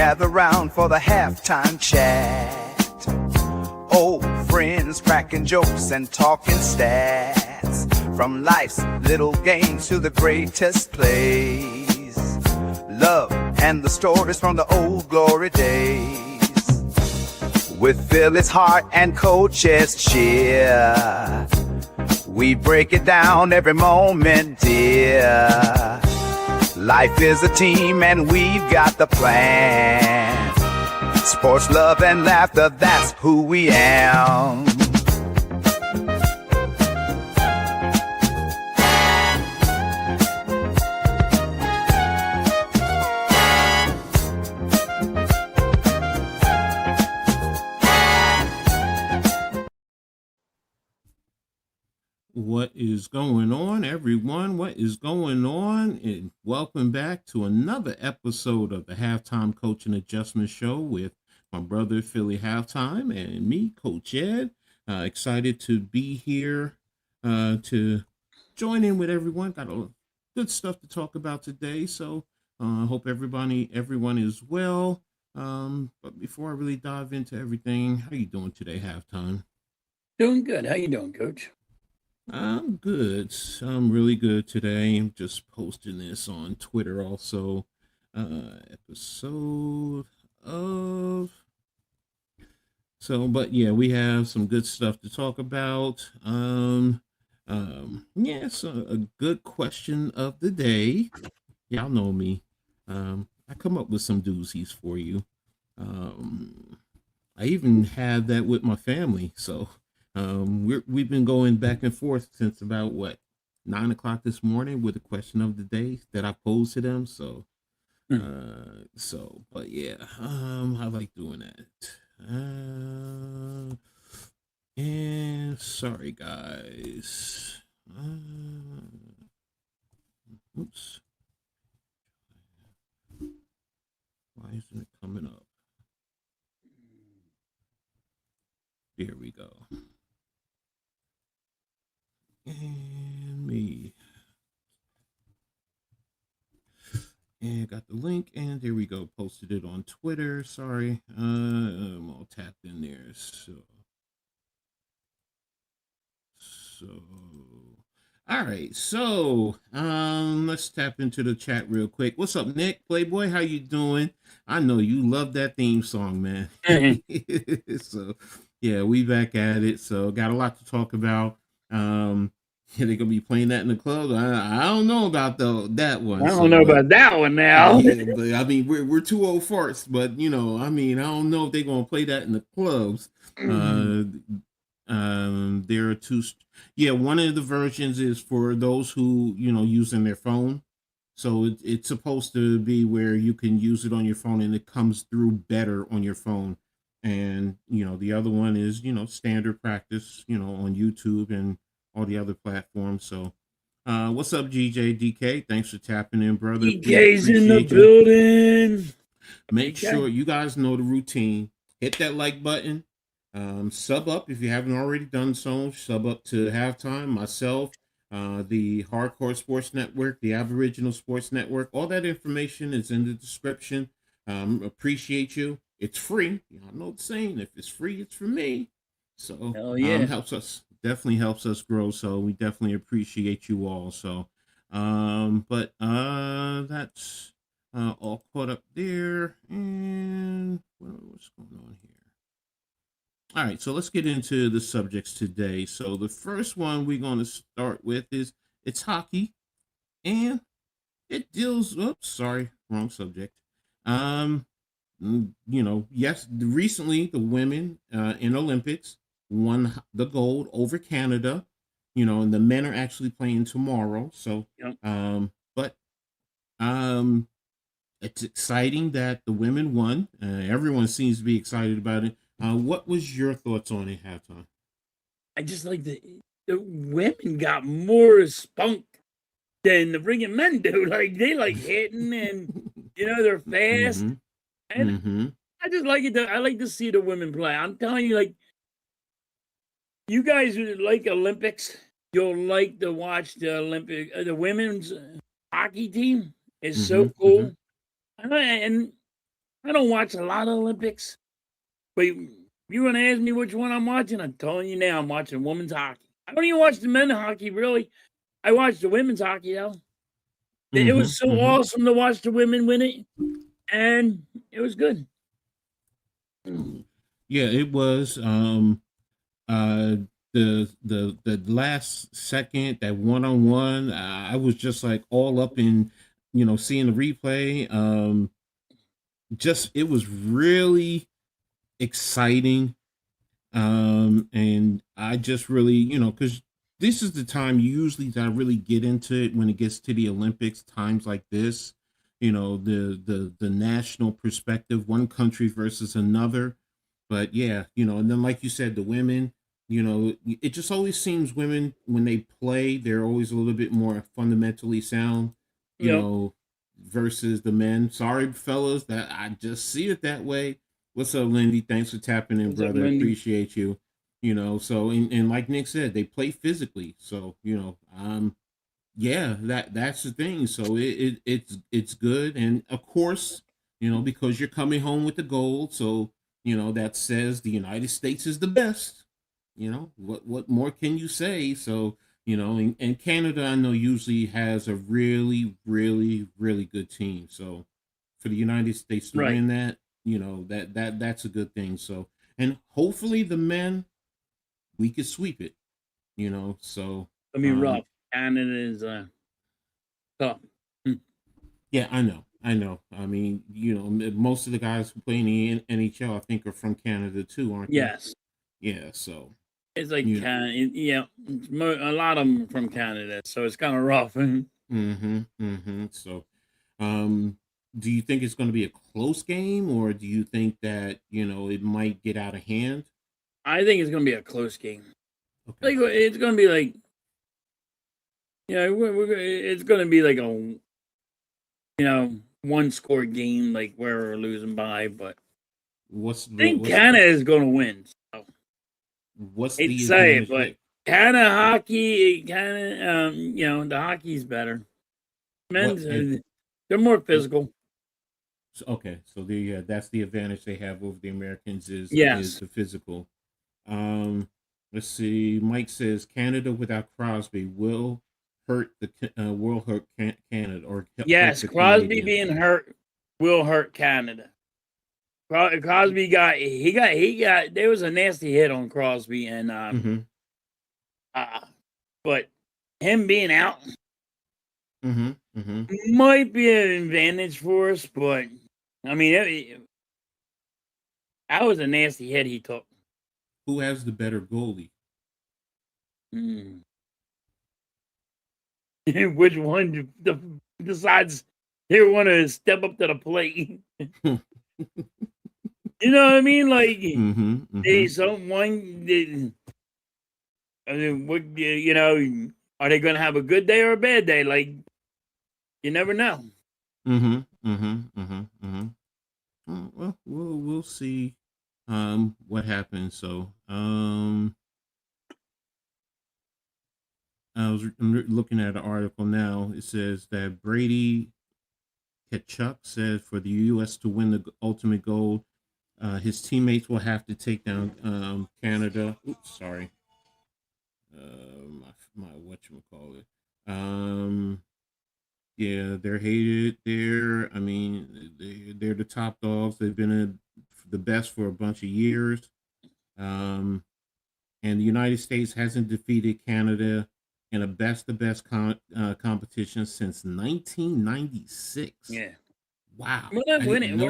gather round for the halftime chat. Old friends cracking jokes and talking stats, from life's little games to the greatest plays. Love and the stories from the old glory days. With Phyllis Hart and Coach's cheer, we break it down every moment, dear. Life is a team and we've got the plan. Sports, love, and laughter, that's who we am. What is going on, everyone? What is going on? And welcome back to another episode of the Halftime Coaching Adjustment Show with my brother, Philly Halftime, and me, Coach Ed. Excited to be here to join in with everyone. Got a good stuff to talk about today, so I hope everyone is well. But before I really dive into everything, how you doing today, Halftime? Doing good. How you doing, Coach? I'm good. I'm really good today. I'm just posting this on Twitter also. Episode of... But yeah, we have some good stuff to talk about. Yeah, so a good question of the day. Y'all know me. I come up with some doozies for you. I even had that with my family, so... we've been going back and forth since about 9 o'clock this morning with the question of the day that I posed to them. But yeah, I like doing that. And sorry guys. Oops. Why isn't it coming up? Here we go. And me. And got the link, and there we go. Posted it on Twitter. Sorry. I'm all tapped in there. All right. So, let's tap into the chat real quick. What's up, Nick? Playboy, how you doing? I know you love that theme song, man. So, yeah, we back at it. So, got a lot to talk about. They're gonna be playing that in the club. I don't know about that one. I don't know about that one now. Yeah, but I mean, we're too old farts. But I don't know if they're gonna play that in the clubs. There are two. Yeah, one of the versions is for those who using their phone. So it's supposed to be where you can use it on your phone and it comes through better on your phone. And the other one is standard practice on YouTube and all the other platforms. So what's up, GJ DK? Thanks for tapping in, brother. DK's in the building. Make sure you guys know the routine. Hit that like button. Sub up if you haven't already done so. Sub up to Halftime, myself, the Hardcore Sports Network, the Aboriginal Sports Network. All that information is in the description. Appreciate you. It's free. Y'all know the saying. If it's free, it's for me. So definitely helps us grow. So we definitely appreciate you all. So that's all caught up there. And what's going on here? All right, so let's get into the subjects today. So the first one we're going to start with is it's hockey, and it deals. Oops, sorry, wrong subject. Yes, recently the women in Olympics won the gold over Canada. And the men are actually playing tomorrow. So, it's exciting that the women won. Everyone seems to be excited about it. What was your thoughts on it, Halftime? I just like the women got more spunk than the friggin' men do. Like they like hitting and they're fast. And I just like it. I like to see the women play. I'm telling you, like you guys who like Olympics, you'll like to watch the women's hockey team is so cool. And I don't watch a lot of Olympics, but you want to ask me which one I'm watching? I'm telling you now, I'm watching women's hockey. I don't even watch the men's hockey, really. I watch the women's hockey, though. It was so awesome to watch the women win it, and it was good. Yeah, it was. The last second, that one-on-one, I was just like all up in, seeing the replay. Just it was really exciting. And I just really, because this is the time usually that I really get into it when it gets to the Olympics, times like this, the national perspective, one country versus another. But yeah, and then like you said, the women, it just always seems women when they play, they're always a little bit more fundamentally sound, Yep. versus the men. Sorry, fellas, that I just see it that way. What's up, Lindy? Thanks for tapping in, What's up, brother. Lindy? Appreciate you. So and like Nick said, they play physically. So, yeah, that's the thing. So it's good. And of course, because you're coming home with the gold, so that says the United States is the best. What more can you say? So, and Canada, I know, usually has a really, really, really good team. So for the United States to Right. win that, that's a good thing. So, and hopefully the men, we could sweep it, so I mean, rough. Canada is tough. yeah, I know. I mean, most of the guys who play in the NHL, I think, are from Canada too, aren't they? Yes. Yeah, so It's like you Canada. Yeah, a lot of them from Canada, so it's kind of rough. So, do you think it's going to be a close game, or do you think that it might get out of hand? I think it's going to be a close game. Okay. Like it's going to be like, it's going to be like a, one score game, like where we're losing by. But I think Canada is going to win. So. What's Hate the to say it, advantage? but Canada hockey, Canada, the hockey's better. Men's, they're more physical. Okay, so that's the advantage they have over the Americans is Yes. the physical. Let's see. Mike says Canada without Crosby will hurt Canada, or Yes, hurt the Crosby Canadians. being hurt will hurt Canada. Crosby got there was a nasty hit on Crosby, and but him being out might be an advantage for us. But I mean, that was a nasty hit he took. Who has the better goalie? Which one decides they want to step up to the plate? You know what I mean? Like, are they going to have a good day or a bad day? Like, you never know. Well, we'll see what happens. So, I'm looking at an article now. It says that Brady Tkachuk said for the U.S. to win the ultimate gold, his teammates will have to take down Canada. Oops, sorry. My whatchamacallit. Yeah, they're hated there. I mean, they're the top dogs. They've been the best for a bunch of years. And the United States hasn't defeated Canada in a best-to-best competition since 1996. Yeah. Wow. We're not winning.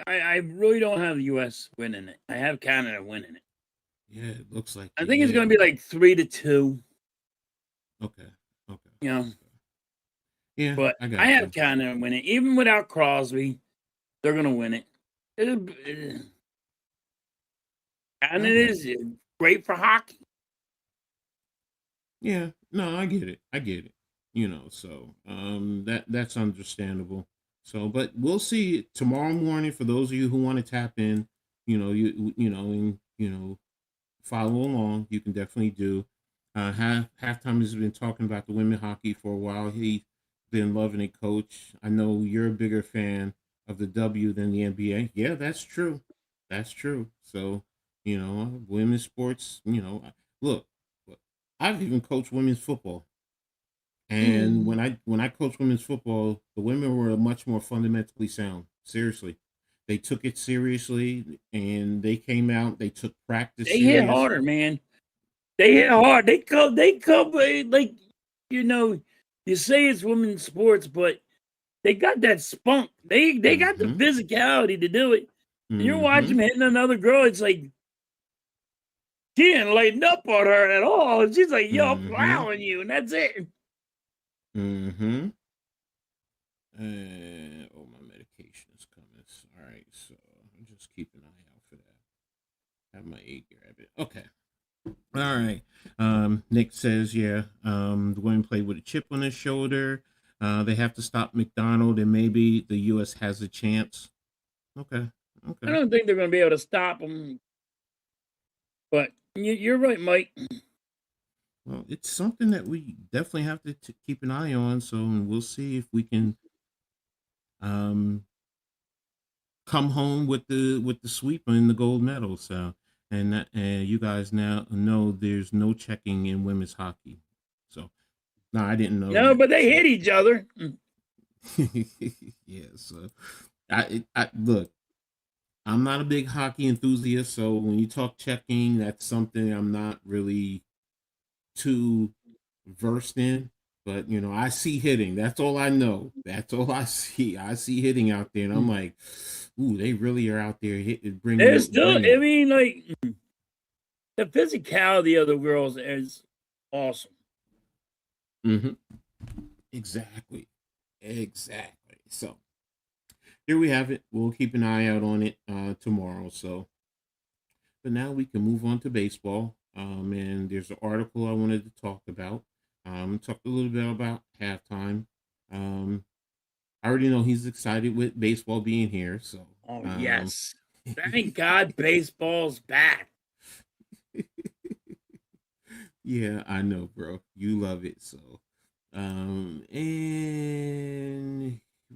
I really don't have the U.S. winning it. I have Canada winning it. Yeah, it looks like I think it's going to be like 3-2. Okay. Yeah, but I have Canada winning. Even without Crosby, they're going to win it. Canada is great for hockey. Yeah, no, I get it. So that's understandable. So, but we'll see tomorrow morning for those of you who want to tap in. And follow along. You can definitely do. Halftime has been talking about the women hockey for a while. He's been loving it, Coach. I know you're a bigger fan of the W than the NBA. Yeah, that's true. That's true. So, women's sports, look, look, I've even coached women's football. And Mm. when I coached women's football, the women were much more fundamentally sound. Seriously. They took it seriously and they came out, they took practice They hit serious. harder, man. They hit hard. They come like, you know, you say it's women's sports, but they got that spunk. They got the Mhm. physicality to do it. And you're watching Mhm. them hitting another girl, it's like she ain't lighten up on her at all. And she's like, yo, I'm Mhm. plowing you, and that's it. Mhm. Oh, my medication is coming. All right, so I'm just keep an eye out for that. Have my aide grab it. Okay. All right. Nick says, yeah, the women play with a chip on their shoulder. They have to stop McDonald, and maybe the U.S. has a chance. Okay. I Okay. don't think they're going to be able to stop them. But you're right, Mike. Well, it's something that we definitely have to keep an eye on. So we'll see if we can um, come home with the sweep and the gold medal. So, and you guys now know there's no checking in women's hockey. So, no, I didn't know No, that. but they So, hit each other. yeah. So, I look. I'm not a big hockey enthusiast, so when you talk checking, that's something I'm not really too versed in. But I see hitting. That's all I know. That's all I see. I see hitting out there, and I'm like, ooh, they really are out there hitting, They're still, bringing I it. mean, like, the physicality of the girls is awesome. Hmm. Exactly, exactly. So here we have it. We'll keep an eye out on it tomorrow. So, but now we can move on to baseball. And there's an article I wanted to talk about. Talked a little bit about halftime. Um, I already know he's excited with baseball being here. So, Oh, um, yes. Thank God baseball's back. yeah, I know, bro. You love it. So, and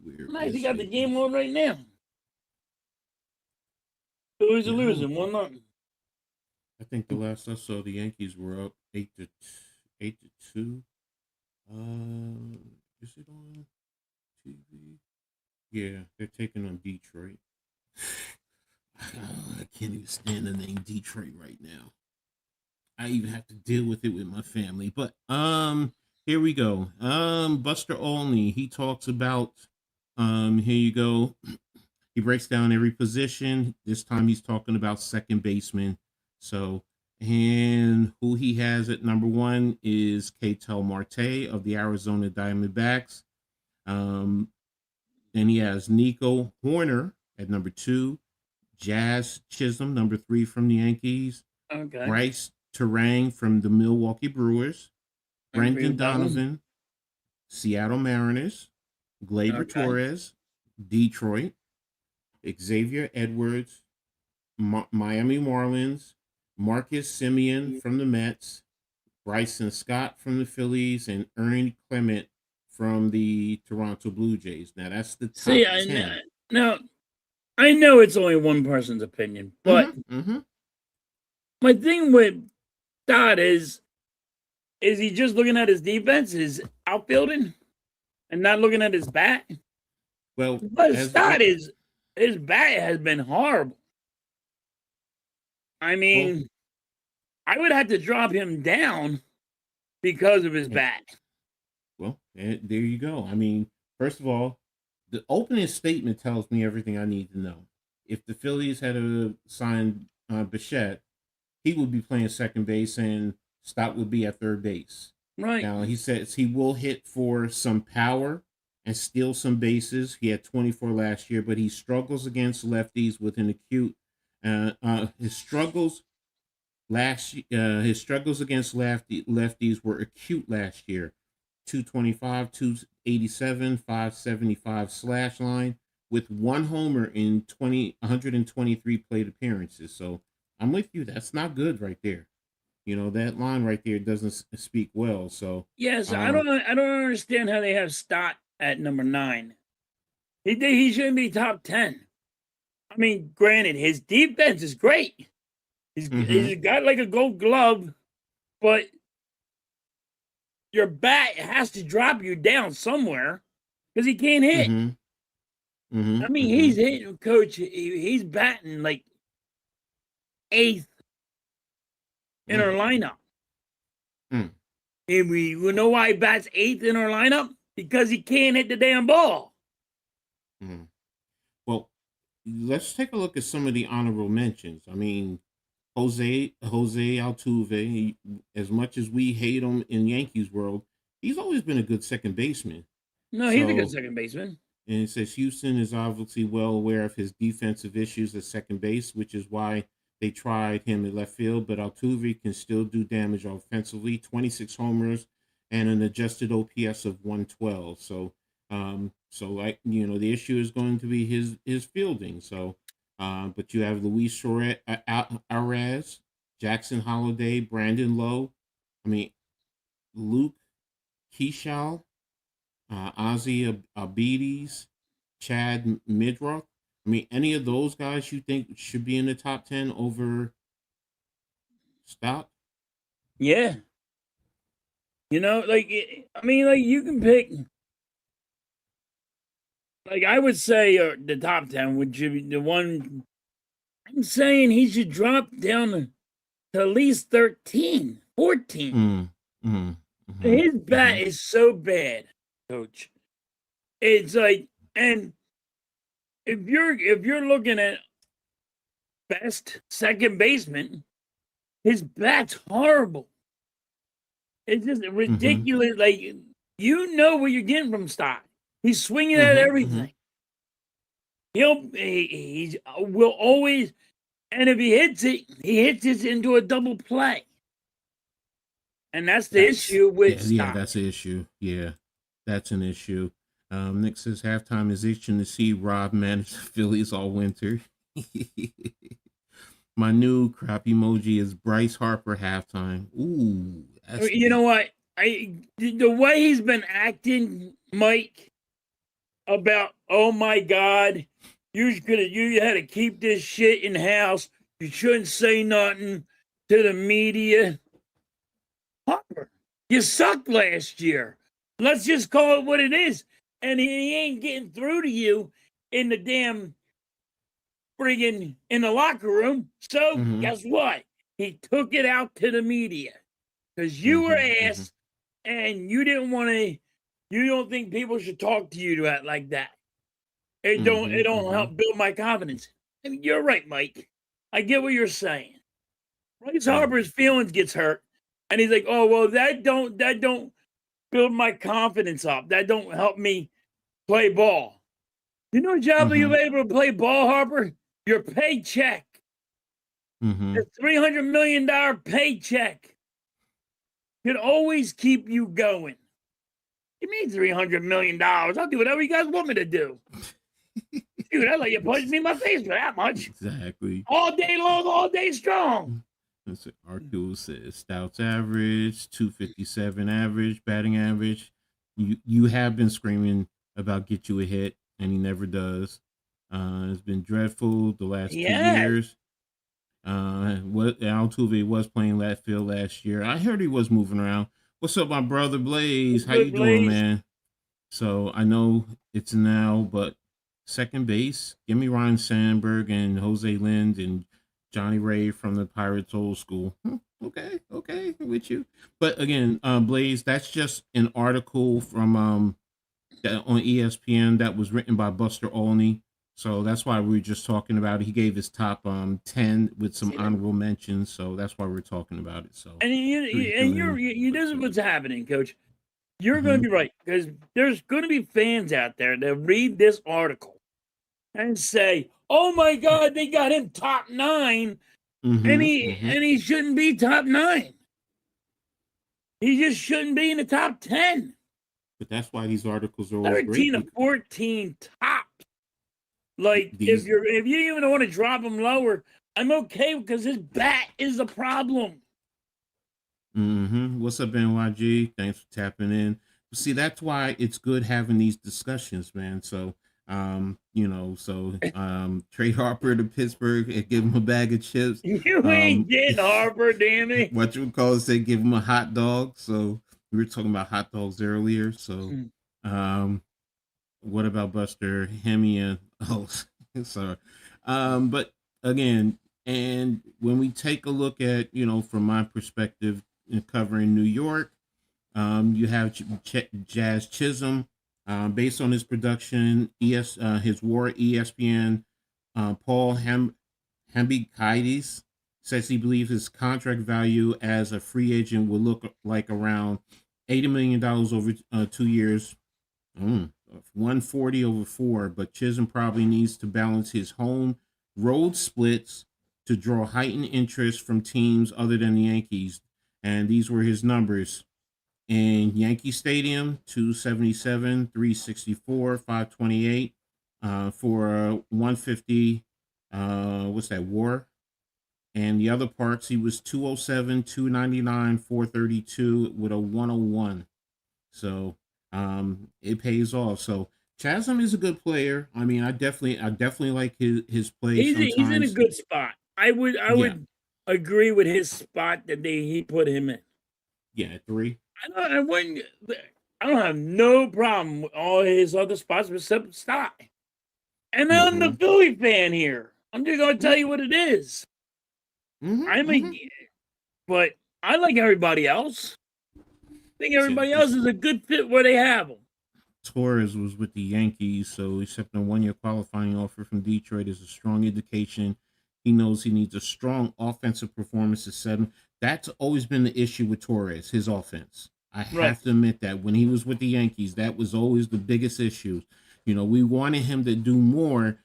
where I'm actually is got the it? game on right now. Phillies are Yeah, losing 1-0. I think the last I saw, the Yankees were up 8-2. Is it on TV? Yeah, they're taking on Detroit. I can't even stand the name Detroit right now. I even have to deal with it with my family. But here we go. Buster Olney, he talks about here you go. He breaks down every position. This time he's talking about second baseman. So, and who he has at number one is Ketel Marte of the Arizona Diamondbacks. Um, then he has Nico Horner at number two, Jazz Chisholm, number three from the Yankees, Okay. Bryce Terang from the Milwaukee Brewers, I agree Brendan with that one. Donovan, Seattle Mariners, Gleyber Okay. Torres, Detroit, Xavier Edwards, Miami Marlins, Marcus Simeon from the Mets, Bryson Scott from the Phillies, and Ernie Clement from the Toronto Blue Jays. Now that's the See, top I 10. now I know it's only one person's opinion, but Mm-hmm. Mm-hmm. my thing with Stott is he just looking at his defense, his outfielding, and not looking at his bat? Well, But as Stott is his bat has been horrible. I well, mean, I would have to drop him down because of his eh, bat. there you go. I mean, first of all, the opening statement tells me everything I need to know. If the Phillies had signed Bichette, he would be playing second base and Stott would be at third base. Right. Now he says he will hit for some power and steal some bases. He had 24 last year, but he struggles against lefties with an acute. His struggles his struggles against lefties were acute last year. 225, 287, 575 slash line with one homer in 123 plate appearances. So I'm with you. That's not good right there. That line right there doesn't speak well. So Yes, I um don't understand how they have Stott at number 9. He shouldn't be top 10. I mean, granted, his defense is great. He's got like a Gold Glove, but your bat has to drop you down somewhere because he can't hit. I mean, he's hitting, coach. He's batting like 8th in our lineup. And we know why he bats 8th in our lineup? Because he can't hit the damn ball. Well, let's take a look at some of the honorable mentions. I mean, Jose Altuve, as much as we hate him in Yankees world, he's always been a good second baseman. No, he's a good second baseman. And it says Houston is obviously well aware of his defensive issues at second base, which is why they tried him at left field. But Altuve can still do damage offensively, 26 homers and an adjusted OPS of 112. So, like, the issue is going to be his fielding. So, but you have Luis Arraez, Jackson Holiday, Brandon Lowe. I mean, Luke Keishal, Ozzy Abides, Chad Midroth. I mean, any of those guys you think should be in the top 10 over Stott? Yeah. You can pick. Like, I would say the top 10 would be the one. I'm saying he should drop down to at least 13, 14. His bat is so bad, coach. It's like, and if you're looking at best second baseman, his bat's horrible. It's just ridiculous. Like, you know what you're getting from Stott. He's swinging at everything. He will always, and if he hits it into a double play. And that's the issue with Stott. Yeah, that's the issue. Yeah, that's an issue. Nick says halftime is itching to see Rob manage the Phillies all winter. My new crap emoji is Bryce Harper halftime. Ooh, you know what? The way he's been acting, Mike, about, oh my God, you had to keep this shit in house. You shouldn't say nothing to the media. Harper, you sucked last year. Let's just call it what it is. And he ain't getting through to you in the damn friggin' in the locker room. So guess what? He took it out to the media because you were ass and you didn't want to. You don't think people should talk to you like that. It don't help build my confidence. I mean, you're right, Mike. I get what you're saying. Bryce Harper's feelings gets hurt, and he's like, "Oh well, that don't build my confidence up. That don't help me play ball." You know what job you're able to play ball, Harper? Your paycheck. The $300 million paycheck can always keep you going. Give me $300 million. I'll do whatever you guys want me to do. Dude, I'll let you punch me in my face for that much. Exactly. All day long, all day strong. That's what Arcul says. Stout's average, 257 average, batting average. You have been screaming about get you a hit, and he never does. It's been dreadful the last 2 years. Altuve was playing left field last year. I heard he was moving around. What's up, my brother Blaze? How you doing, man? So I know it's now, but second base, give me Ryan Sandberg and Jose Lind and Johnny Ray from the Pirates old school. Okay, with you. But again, Blaze, that's just an article from on ESPN that was written by Buster Olney. So that's why we were just talking about it. He gave his top 10 with some honorable mentions. So that's why we're talking about it. So this is what's happening, Coach. You're going to be right, because there's going to be fans out there that read this article and say, "Oh my God, they got him top 9, and he shouldn't be top 9. He just shouldn't be in the top 10." But that's why these articles are always 13 to 14 top. Like, if you even want to drop him lower, I'm okay, because his bat is the problem. What's up, NYG? Thanks for tapping in. See, that's why it's good having these discussions, man. So So trade Harper to Pittsburgh and give him a bag of chips. You ain't getting Harper, damn it. What you would call it, say give him a hot dog. So we were talking about hot dogs earlier. So what about Buster Hemi and sorry. But again, and when we take a look at, from my perspective in covering New York, you have Jazz Chisholm. Based on his production, his war ESPN, Paul Hambikaitis says he believes his contract value as a free agent will look like around $80 million over 2 years, 140 over 4. But Chisholm probably needs to balance his home road splits to draw heightened interest from teams other than the Yankees. And these were his numbers. In Yankee Stadium, 277, 364, 528 for 150. What's that, WAR? And the other parts, he was 207, 299, 432 with a 101. So it pays off. So Chasm is a good player. I mean, I definitely like his play. He's in a good spot. I would agree with his spot that he put him in. Yeah, 3. I don't have no problem with all his other spots except Sty. And I'm the Philly fan here. I'm just gonna tell you what it is. But I like everybody else. I think everybody else is a good fit where they have them. Torres was with the Yankees, so accepting a 1-year qualifying offer from Detroit is a strong indication he knows he needs a strong offensive performance to set him. That's always been the issue with Torres, his offense. I have to admit that when he was with the Yankees, that was always the biggest issue. We wanted him to do more.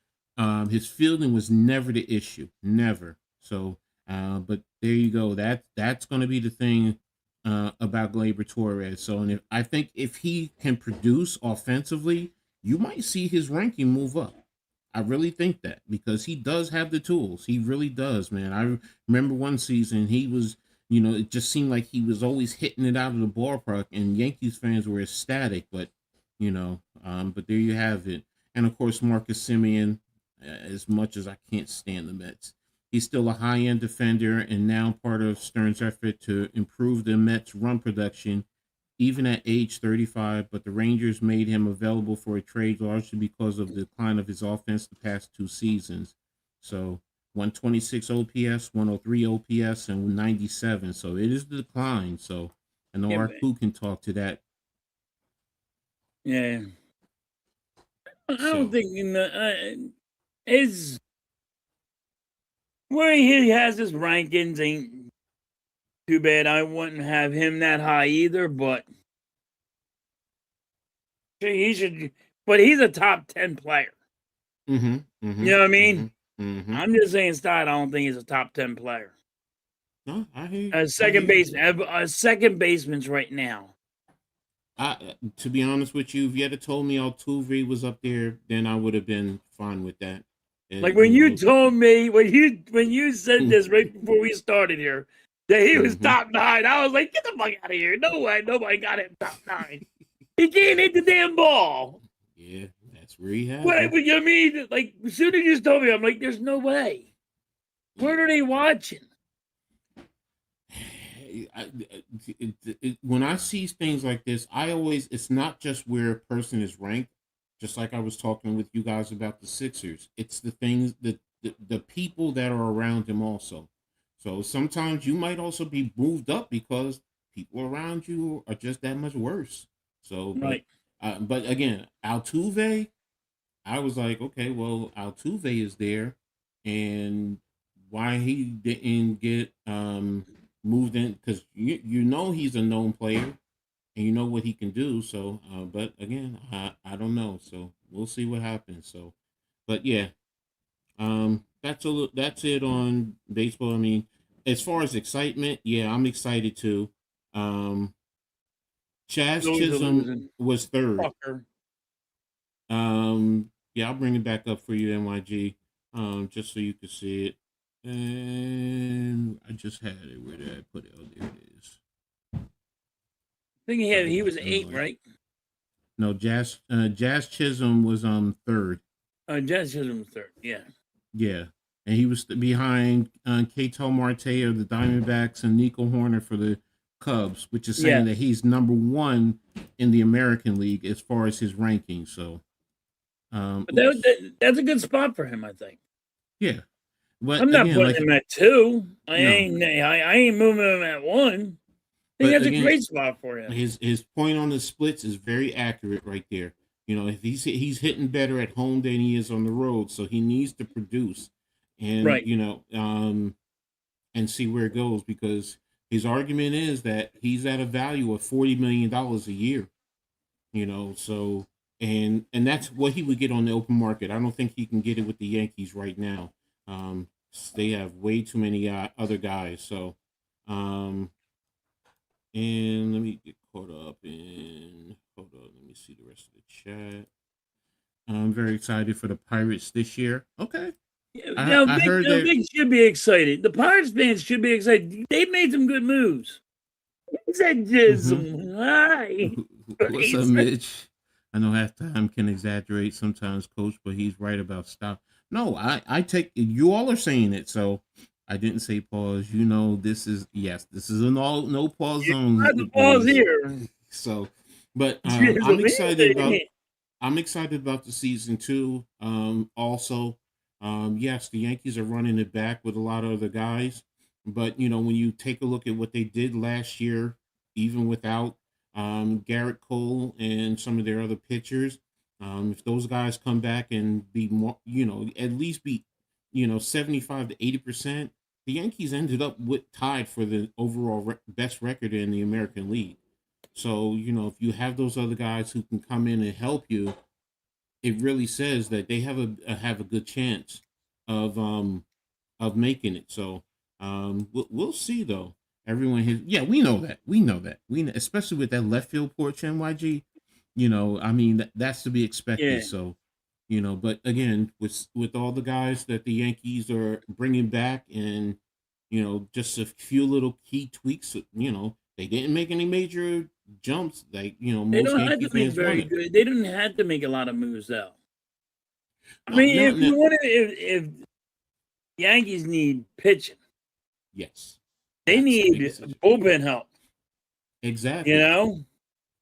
His fielding was never the issue, never. So, but there you go. That's going to be the thing about Gleyber Torres. So, and I think if he can produce offensively, you might see his ranking move up. I really think that because he does have the tools. He really does, man. I remember one season he was, it just seemed like he was always hitting it out of the ballpark, and Yankees fans were ecstatic. But, but there you have it. And of course, Marcus Semien, as much as I can't stand the Mets, he's still a high-end defender and now part of Stearns' effort to improve the Mets' run production, even at age 35, but the Rangers made him available for a trade largely because of the decline of his offense the past 2 seasons. So 126 OPS, 103 OPS, and 97. So it is the decline. So I know Arku can talk to that. Yeah. I don't think his where he has his rankings ain't too bad. I wouldn't have him that high either, but he should. But he's a top 10 player. You know what I mean? I'm just saying, Stott, I don't think he's a top 10 player. No, I hear you. As second baseman's right now. To be honest with you, if you had told me Altuve was up there, then I would have been fine with that. And, like when you told me when you said this right before we started here that he was top 9, I was like, get the fuck out of here! No way, nobody got him top 9. He can't hit the damn ball. Yeah, that's where he had. What you mean? Like as soon as you just told me, I'm like, there's no way. Where are they watching? When I see things like this, it's not just where a person is ranked. Just like I was talking with you guys about the Sixers, it's the things that the people that are around him also. So sometimes you might also be moved up because people around you are just that much worse. So, right. But again, Altuve, I was like, okay, well, Altuve is there, and why he didn't get moved in? Because he's a known player. And you know what he can do. So, but again, I don't know. So we'll see what happens. So, but yeah, that's it on baseball. I mean, as far as excitement, yeah, I'm excited too. Chaz Chisholm was 3rd. Fucker. Yeah, I'll bring it back up for you, NYG, just so you can see it. And I just had it. Where did I put it? Oh, there it is. I think he was 8, right? No, Jazz Chisholm was third. Jazz Chisholm was third. Yeah. Yeah, and he was behind Ketel Marte of the Diamondbacks and Nico Horner for the Cubs, which is saying Yeah. that he's number one in the American League as far as his ranking. So, But that's a good spot for him, I think. yeah, but I'm not again, putting like, him at 2. no, I ain't moving him at 1. I think but that's again, a great spot for him. his point on the splits is very accurate right there. You know, if he's hitting better at home than he is on the road, so he needs to produce, and Right. you know, and see where it goes, because his argument is that he's at a value of $40 million a year. You know, so and that's what he would get on the open market. I don't think he can get it with the Yankees right now. They have way too many other guys. So, and let me get caught up in. Hold on, let me see the rest of the chat. I'm very excited for the Pirates this year. Okay. I heard that Vic should be excited. The Pirates fans should be excited. They made some good moves. He said Jism. Hi. What's up, Mitch? I know halftime can exaggerate sometimes, Coach, but he's right about stop. No, I take you all are saying it, so I didn't say pause. You know, this is a no pause zone. Not the pause here. So, but I'm excited about the season 2. Also, yes, the Yankees are running it back with a lot of other guys, but you know, when you take a look at what they did last year, even without Garrett Cole and some of their other pitchers, if those guys come back and be more, you know, at least be, you know, 75 to 80%, the Yankees ended up tied for the overall best record in the American League. So, you know, if you have those other guys who can come in and help you, it really says that they have a good chance of making it. So, we'll see though. Everyone has, yeah, we know that. We know, especially with that left field porch, NYG. You know, I mean, that's to be expected. Yeah. So, you know, but again, with all the guys that the Yankees are bringing back, and you know, just a few little key tweaks. You know, they didn't make any major jumps. Like, you know, they most don't Yankee have to be fans very wanted. good. They didn't have to make a lot of moves though. I No, mean, if Yankees need pitching, yes, they need bullpen help. Exactly. You know,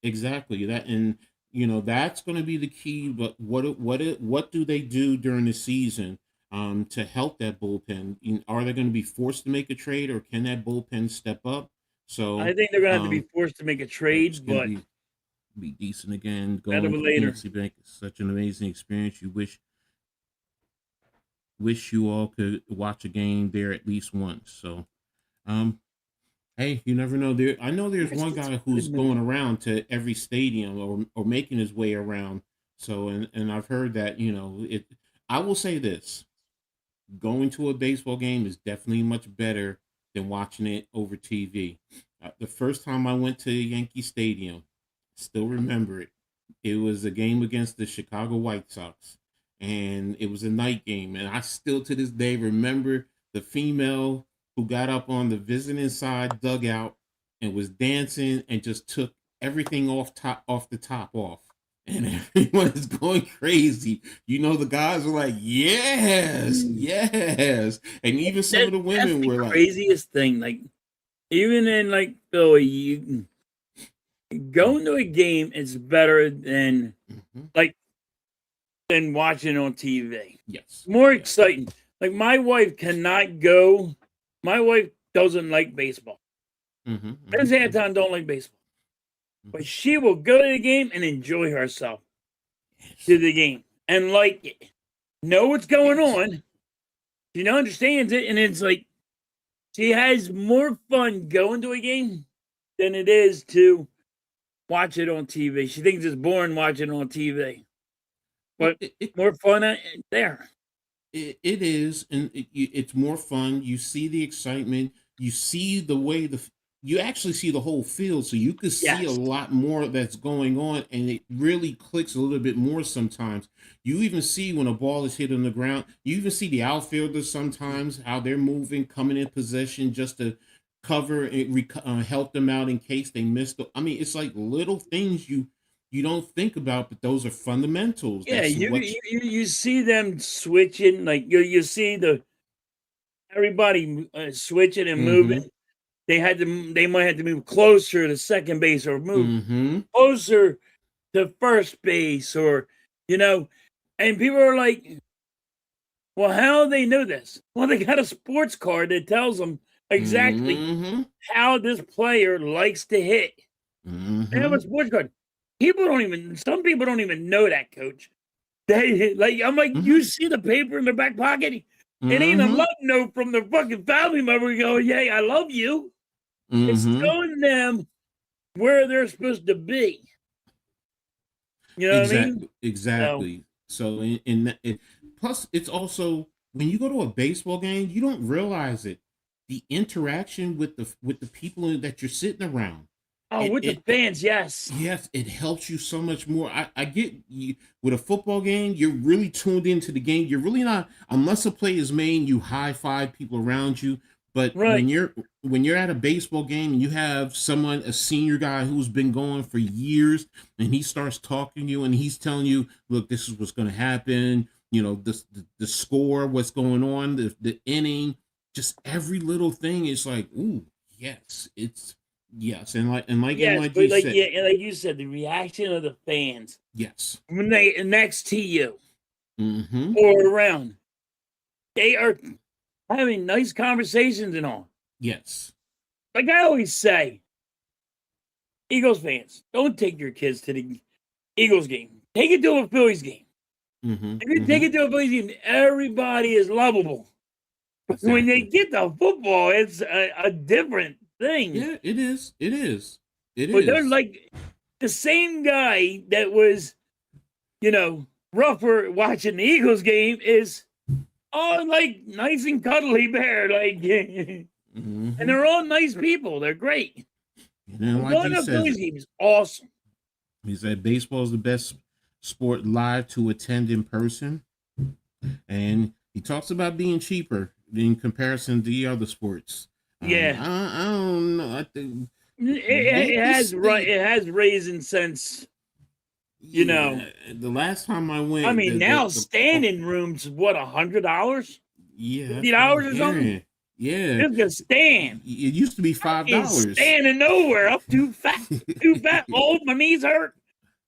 exactly that, and you know that's going to be the key. But what do they do during the season to help that bullpen? Are they going to be forced to make a trade, or can that bullpen step up? So I think they're going to have to be forced to make a trade, but be decent again. Going to PNC Bank is such an amazing experience. You wish you all could watch a game there at least once. So, hey, you never know. I know there's one guy who's going around to every stadium or making his way around. So, and I've heard that, you know, I will say this: going to a baseball game is definitely much better than watching it over TV. The first time I went to Yankee Stadium, still remember it. It was a game against the Chicago White Sox, and it was a night game. And I still to this day remember the female who got up on the visiting side dugout and was dancing and just took everything off the top off. And everyone is going crazy. You know, the guys were like, yes. And even some of the women were like, craziest thing. Like, even in like Philly, you going to a game is better than than watching on TV. Yes. More exciting. Like, my wife cannot go. My wife doesn't like baseball. Friends halftime don't like baseball. But she will go to the game and enjoy herself to the game and like it. Know what's going on. She understands it, and it's like she has more fun going to a game than it is to watch it on TV. She thinks it's boring watching on TV. But more fun there. It is, and it's more fun. You see the excitement. You see the way you actually see the whole field, so you can see a lot more that's going on, and it really clicks a little bit more sometimes. You even see when a ball is hit on the ground. You even see the outfielders sometimes, how they're moving, coming in possession just to cover and help them out in case they missed. I mean, it's like little things you you don't think about, but those are fundamentals. Yeah, That's you what. you you you see them switching, like, you see everybody, switching and moving. Mm-hmm. They might have to move closer to second base or move Mm-hmm. closer to first base or, you know, and people are like, "Well, how do they know this?" Well, they got a sports card that tells them exactly Mm-hmm. how this player likes to hit. They have Mm-hmm. a sports card. Some people don't even know that, coach. They like, I'm like, Mm-hmm. "You see the paper in their back pocket? It ain't a Mm-hmm. love note from their fucking family member going, 'Yay, I love you.' It's Mm-hmm. showing them where they're supposed to be." You know what I mean? Exactly. So, Exactly. So plus it's also when you go to a baseball game, you don't realize it. The interaction with the people that you're sitting around. oh, It with the it, it fans, yes. Yes, it helps you so much more. I get you with a football game, you're really tuned into the game. You're really not, unless a play is made, you high five people around you. But Right. when you're at a baseball game and you have someone, a senior guy who's been going for years, and he starts talking to you and he's telling you, look, this is what's going to happen. You know, the score, what's going on, the inning, just every little thing is like, ooh, yes, it's yes, and Yes, like but you like, said, yeah, and like you said, the reaction of the fans yes. when they next to you Mm-hmm. or around, they are having nice conversations and all. Yes. Like I always say, Eagles fans, don't take your kids to the Eagles game. Take it to a Phillies game. Mm-hmm. If you take Mm-hmm. it to a Phillies game, everybody is lovable. When they Exactly. get to football, it's a different thing. Yeah, it is. It is. It But they're is. like the same guy that was, rougher watching the Eagles game is all like nice and cuddly bear, like, and Mm-hmm. they're all nice people. They're great. And then But like going he to a says Phillies it. game is awesome. He said baseball is the best sport live to attend in person. And he talks about being cheaper in comparison to the other sports. Yeah, I don't know. I think it Yankee has right. State. It has raisin since you know. Yeah, the last time I I went, mean, now the oh, standing rooms what $100, yeah, fifty that's what I'm dollars or something. hearing. Yeah, Just to stand. it used to be Ain't $5. standing nowhere. I'm too fat. Too fat. Old. My knees hurt.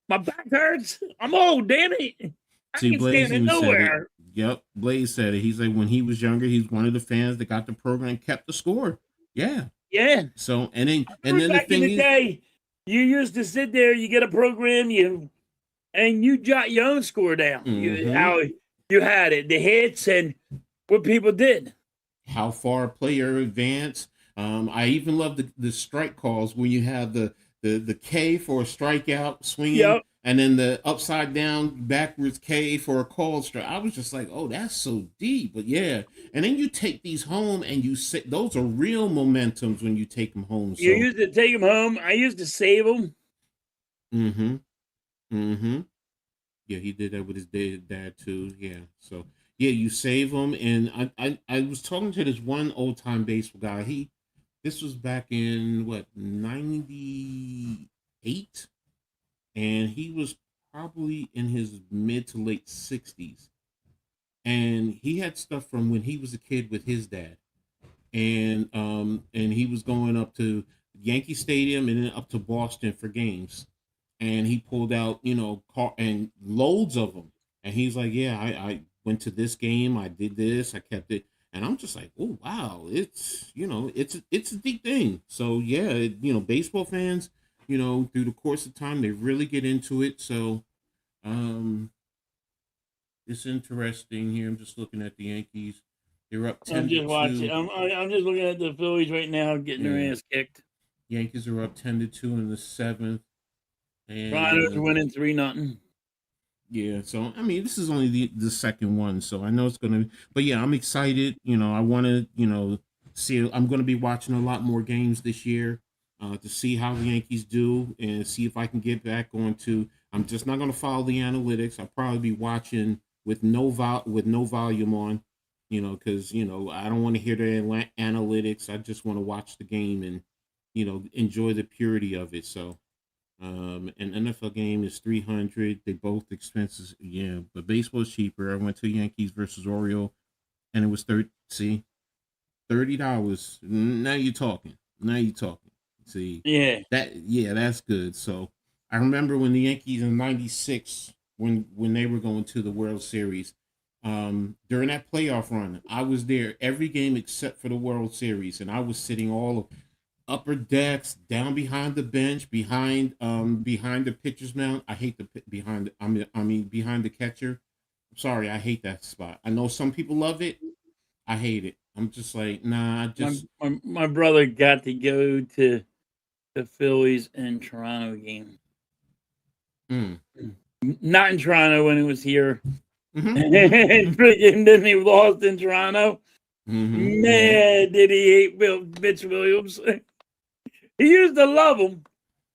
My back hurts. I'm old. Damn it. I See, ain't Blaze standing even said it. nowhere. Yep, Blaze said it. He's like when he was younger, he's one of the fans that got the program, kept the score. Yeah. Yeah. So I and remember then the back in thing the is, day, you used to sit there, you get a program, you jot your own score down. mm-hmm, How you had it, the hits, and what people did. how far a player advanced. I even love the strike calls when you have the K for a strikeout swinging, Yep. and then the upside down backwards K for a called strike. I was just like, oh, that's so deep. But yeah, and then you take these home and you say those are real momentums when you take them home. You So, used to take them home. I used to save them. mm-hmm, mm-hmm. Yeah, he did that with his dad too. Yeah, so yeah, you save them, and I was talking to this one old time baseball guy. This was back in what 98, and he was probably in his mid to late 60s, and he had stuff from when he was a kid with his dad, and he was going up to Yankee Stadium and then up to Boston for games, and he pulled out car and loads of them, and he's like, yeah, I went to this game, I did this, I kept it, and I'm just like, oh wow, it's a deep thing. So yeah, baseball fans, through the course of time they really get into it. So um it's interesting here. I'm just looking at the Yankees. They're up I'm 10 to just watching. 2. I'm just looking at the Phillies right now getting Yeah, their ass kicked. Yankees are up 10 to 2 in the 7th, and Rhinos are winning 3-0. yeah, so I mean, this is only the second one, so I know it's gonna. But yeah, I'm excited. I want to, see. I'm gonna be watching a lot more games this year, to see how the Yankees do and see if I can get back onto. I'm just not gonna follow the analytics. I'll probably be watching with no volume on, because I don't want to hear the analytics. I just want to watch the game and enjoy the purity of it. So An NFL game is $300. They both expenses, yeah, but baseball's cheaper. I went to Yankees versus Oriole, and it was $30. Now you're talking. Now you're talking. See Yeah. yeah, that's good. So I remember when the Yankees in '96, when they were going to the World Series, during that playoff run, I was there every game except for the World Series, and I was sitting all of upper decks, down behind the bench, behind the pitcher's mound. I hate behind. I mean behind the catcher. Sorry, I hate that spot. I know some people love it. I hate it. I'm just like, nah. My brother got to go to the Phillies and Toronto game. Mm. Not in Toronto when it was here. Mm-hmm. And freaking then he lost in Toronto. Mm-hmm. Man, did he hate Mitch Williams? He used to love him,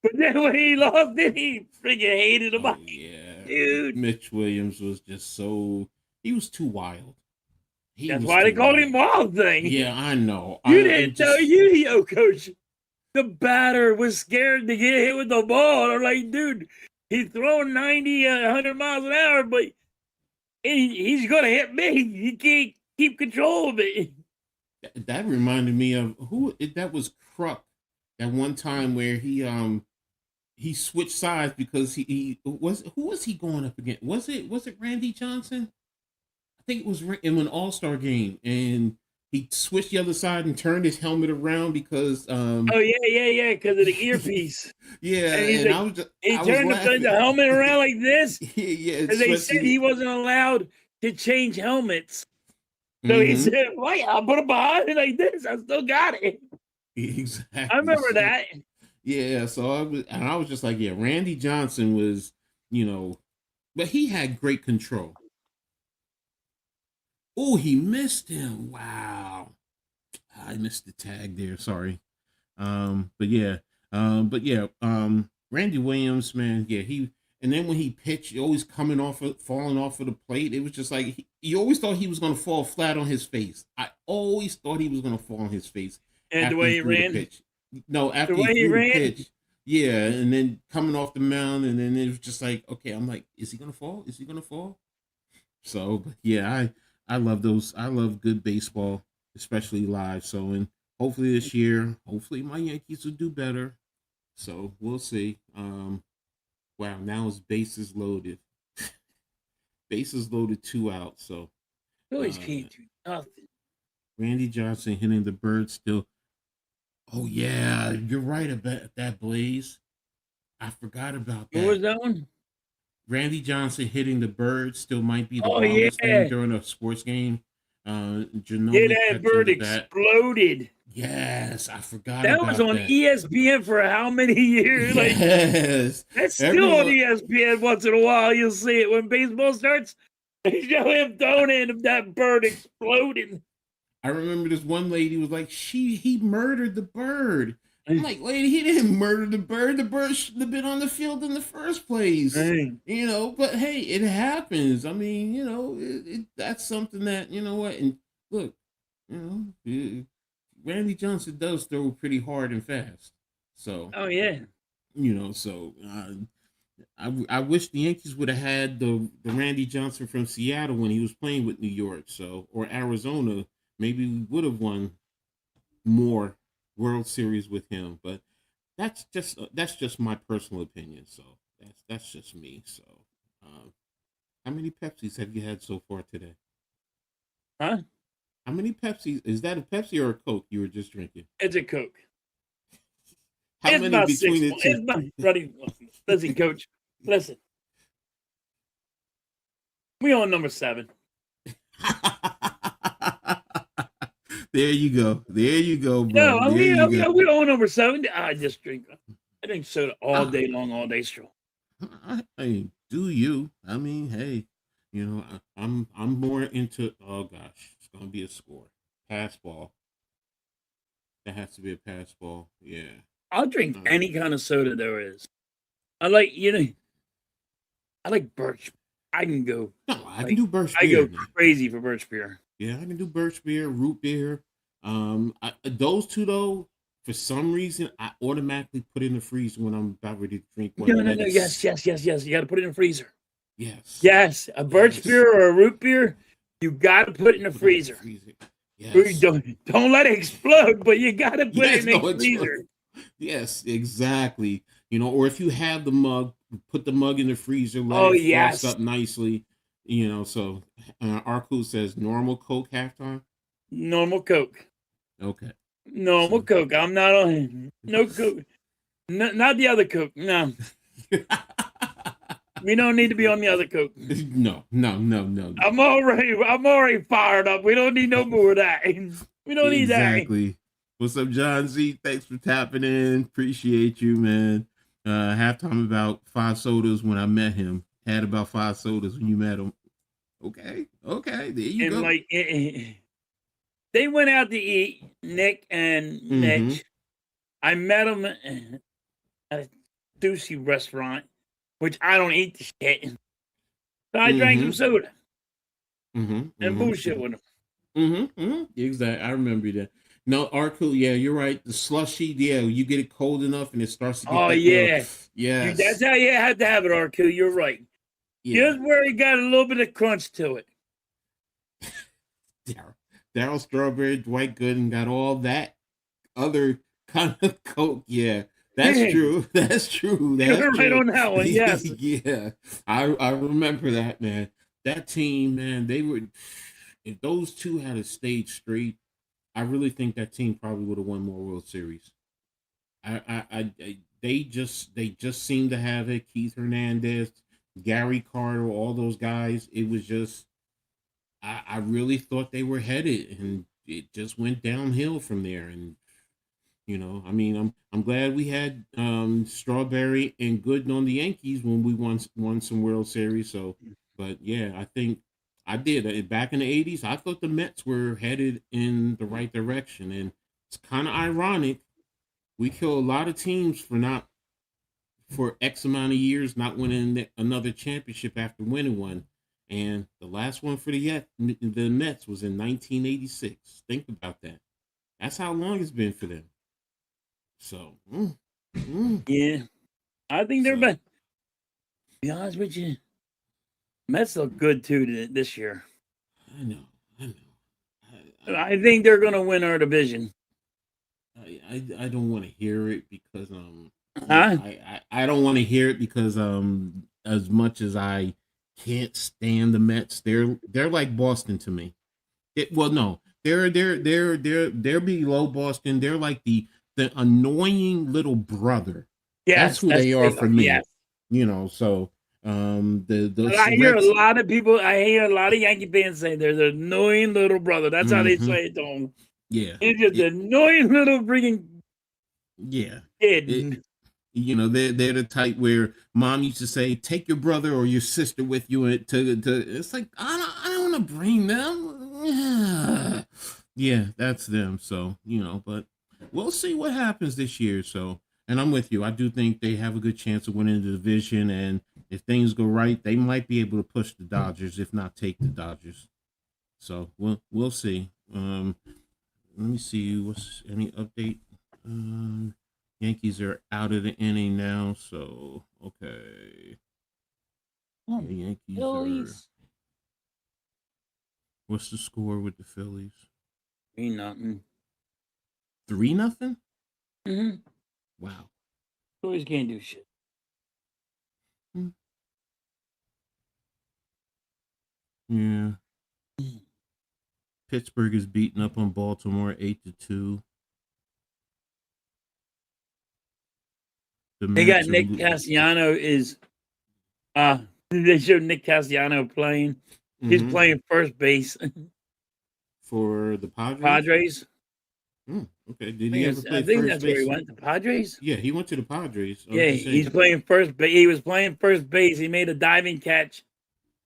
but then when he lost, then he freaking hated him. Oh, yeah, dude. Mitch Williams was just he was too wild. That's why they called him Wild Thing. Yeah, I know. You didn't know, yo, coach. The batter was scared to get hit with the ball. I'm like, dude, he's throwing 90, 100 miles an hour, but he's going to hit me. He can't keep control of it. That reminded me of that was Kruk. That one time where he switched sides because who was he going up against? Was it Randy Johnson? I think it was in an All-Star game, and he switched the other side and turned his helmet around because oh yeah, because of the earpiece. Yeah, and he turned the helmet around like this. Yeah, because they said he wasn't allowed to change helmets. So he said, "Wait, I'll put it behind it like this. I still got it." Exactly. I remember that. Yeah, so I was just like, yeah, Randy Johnson was, but he had great control. Oh, he missed him. Wow. I missed the tag there. Sorry. But yeah. Randy Williams, man, yeah, and then when he pitched, always falling off of the plate. It was just like you always thought he was gonna fall flat on his face. I always thought he was gonna fall on his face. And the way he ran. Pitch. No, after he threw the pitch. Yeah, and then coming off the mound, and then it was just like, okay, I'm like, is he gonna fall? Is he gonna fall? So yeah, I love those. I love good baseball, especially live. So, and hopefully this year, hopefully my Yankees will do better. So we'll see. Wow, now it's bases loaded. Bases loaded, 2 out. So Phillies can't do nothing. Randy Johnson hitting the bird still. Oh yeah, you're right about that, Blaze. I forgot about that. What was that one? Randy Johnson hitting the bird still might be the longest thing during a sports game. That bird exploded. Yes, I forgot. That was on ESPN for how many years? Yes, that's still on ESPN. Once in a while, you'll see it when baseball starts. They show him throwing in that bird exploding. I remember this one lady was like, he murdered the bird. I'm like, lady, he didn't murder the bird. The bird shouldn't have been on the field in the first place. But hey, it happens. I mean, that's something that, what, and look, Randy Johnson does throw pretty hard and fast. So, oh yeah. I wish the Yankees would have had the Randy Johnson from Seattle when he was playing with New York, or Arizona. Maybe we would have won more World Series with him, but that's just my personal opinion. So that's just me. So, how many Pepsis have you had so far today? Huh? How many Pepsis? Is that a Pepsi or a Coke you were just drinking? It's a Coke. How many between the two? It's not running. Listen, Coach. Listen. We on number 7. There you go. There you go, bro. No, we on number 7. I drink soda all day long, all day strong. I do you? I mean, hey, I'm more into. Oh gosh, it's gonna be a score. Pass ball. That has to be a pass ball. Yeah. I'll drink any kind of soda there is. I like birch. I can go. No, I can do birch beer. I go crazy for birch beer. Yeah, I can do birch beer, root beer. Those two though, for some reason, I automatically put it in the freezer when I'm about ready to drink one. No. Yes. You got to put it in the freezer. Yes. Yes, a birch beer or a root beer, you got to put it in the Put it in the freezer. Yes. Don't let it explode, but you got to put it in the it's freezer. Yes, exactly. Or if you have the mug, put the mug in the freezer, let it frost up nicely. So Arku says normal Coke halftime. Normal Coke. Okay. Normal Coke. I'm not on no Coke. No, not the other Coke. No. We don't need to be on the other Coke. No. I'm already fired up. We don't need no more of that. We don't need that. Exactly. What's up, John Z? Thanks for tapping in. Appreciate you, man. Halftime about 5 sodas when I met him. Had about 5 sodas when you met him. Okay. There you go. Like they went out to eat, Nick and Mitch. I met them at a sushi restaurant, which I don't eat the shit. So I drank some soda and bullshit with them. Exactly. I remember that. No, Arku, yeah, you're right. The slushy, yeah, you get it cold enough and it starts to get yeah. That's how you have to have it, Arku. You're right. Yeah. Just where it got a little bit of crunch to it. Darryl Strawberry, Dwight Gooden got all that other kind of Coke. Yeah, that's true. That's true. You're right on that one. Yes. Yeah, I remember that, man. That team, man, they were. If those two had a stayed straight, I really think that team probably would have won more World Series. They just seem to have it. Keith Hernandez, Gary Carter, all those guys. It was just. I really thought they were headed, and it just went downhill from there. And I mean, I'm glad we had Strawberry and Gooden on the Yankees when we won some World Series. So, but yeah, I think I did back in the '80s. I thought the Mets were headed in the right direction, and it's kind of ironic. We kill a lot of teams for X amount of years not winning another championship after winning one. And the last one for the Mets was in 1986. Think about that. That's how long it's been for them. So, yeah, I think they're better. To be honest with you, Mets look good too this year. I know. I think they're going to win our division. I don't want to hear it because I don't want to hear it because as much as I can't stand the Mets. They're like Boston to me. They're below Boston. They're like the annoying little brother. Yes, that's who they are for me. Yes. So I hear a lot of people. I hear a lot of Yankee fans say they're the annoying little brother. That's how they say it to them. Yeah, it's just the annoying little freaking kid. They're the type where mom used to say, "Take your brother or your sister with you." To it's like I don't want to bring them. Yeah, that's them. So but we'll see what happens this year. So, and I'm with you. I do think they have a good chance of winning the division, and if things go right, they might be able to push the Dodgers, if not take the Dodgers. So we'll see. Let me see. What's any update? Yankees are out of the inning now, so okay. The Yankees Phillies. What's the score with the Phillies? 3-0. 3-0? Wow. Phillies can't do shit. Yeah. Pittsburgh is beating up on Baltimore 8-2. They got Nick Castellanos they showed Nick Castellanos playing. He's playing first base. For the Padres? Okay. Did he ever play I think that's where he went. The Padres? Yeah, he went to the Padres. Yeah, he's playing first base. He was playing first base. He made a diving catch.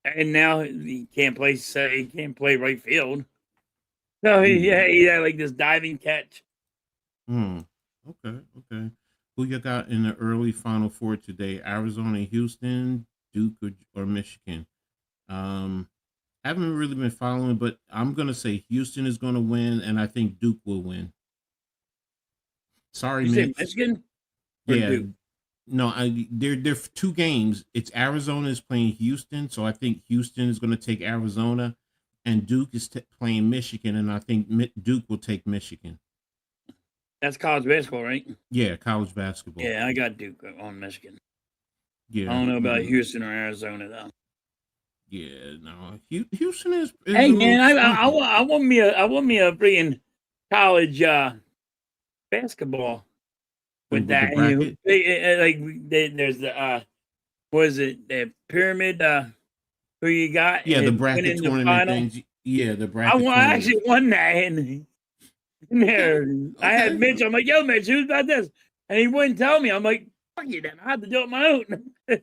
And now he can't play right field. So he had like this diving catch. Okay. Who you got in the early Final Four today? Arizona, Houston, Duke, or Michigan? Haven't really been following, but I'm gonna say Houston is gonna win, and I think Duke will win. Sorry, You say Mitch. Michigan? Or Yeah. Duke? No, they're 2 games. It's Arizona is playing Houston, so I think Houston is going to take Arizona, and Duke is playing Michigan, and I think Duke will take Michigan. That's college basketball, right? Yeah, college basketball. Yeah, I got Duke on Michigan. Yeah. I don't know about Houston or Arizona though. Yeah, no. Houston is Hey man, I spunky. want me a freaking college basketball with With the that. bracket. There's the what is it? The pyramid who you got Yeah, the and bracket winning the tournament final. things. Yeah, the I bracket tournament. actually won that in there. Okay. I had Mitch. I'm like, yo, Mitch, who's about this? And he wouldn't tell me. I'm like, fuck you then. I had to do it my own. Hey,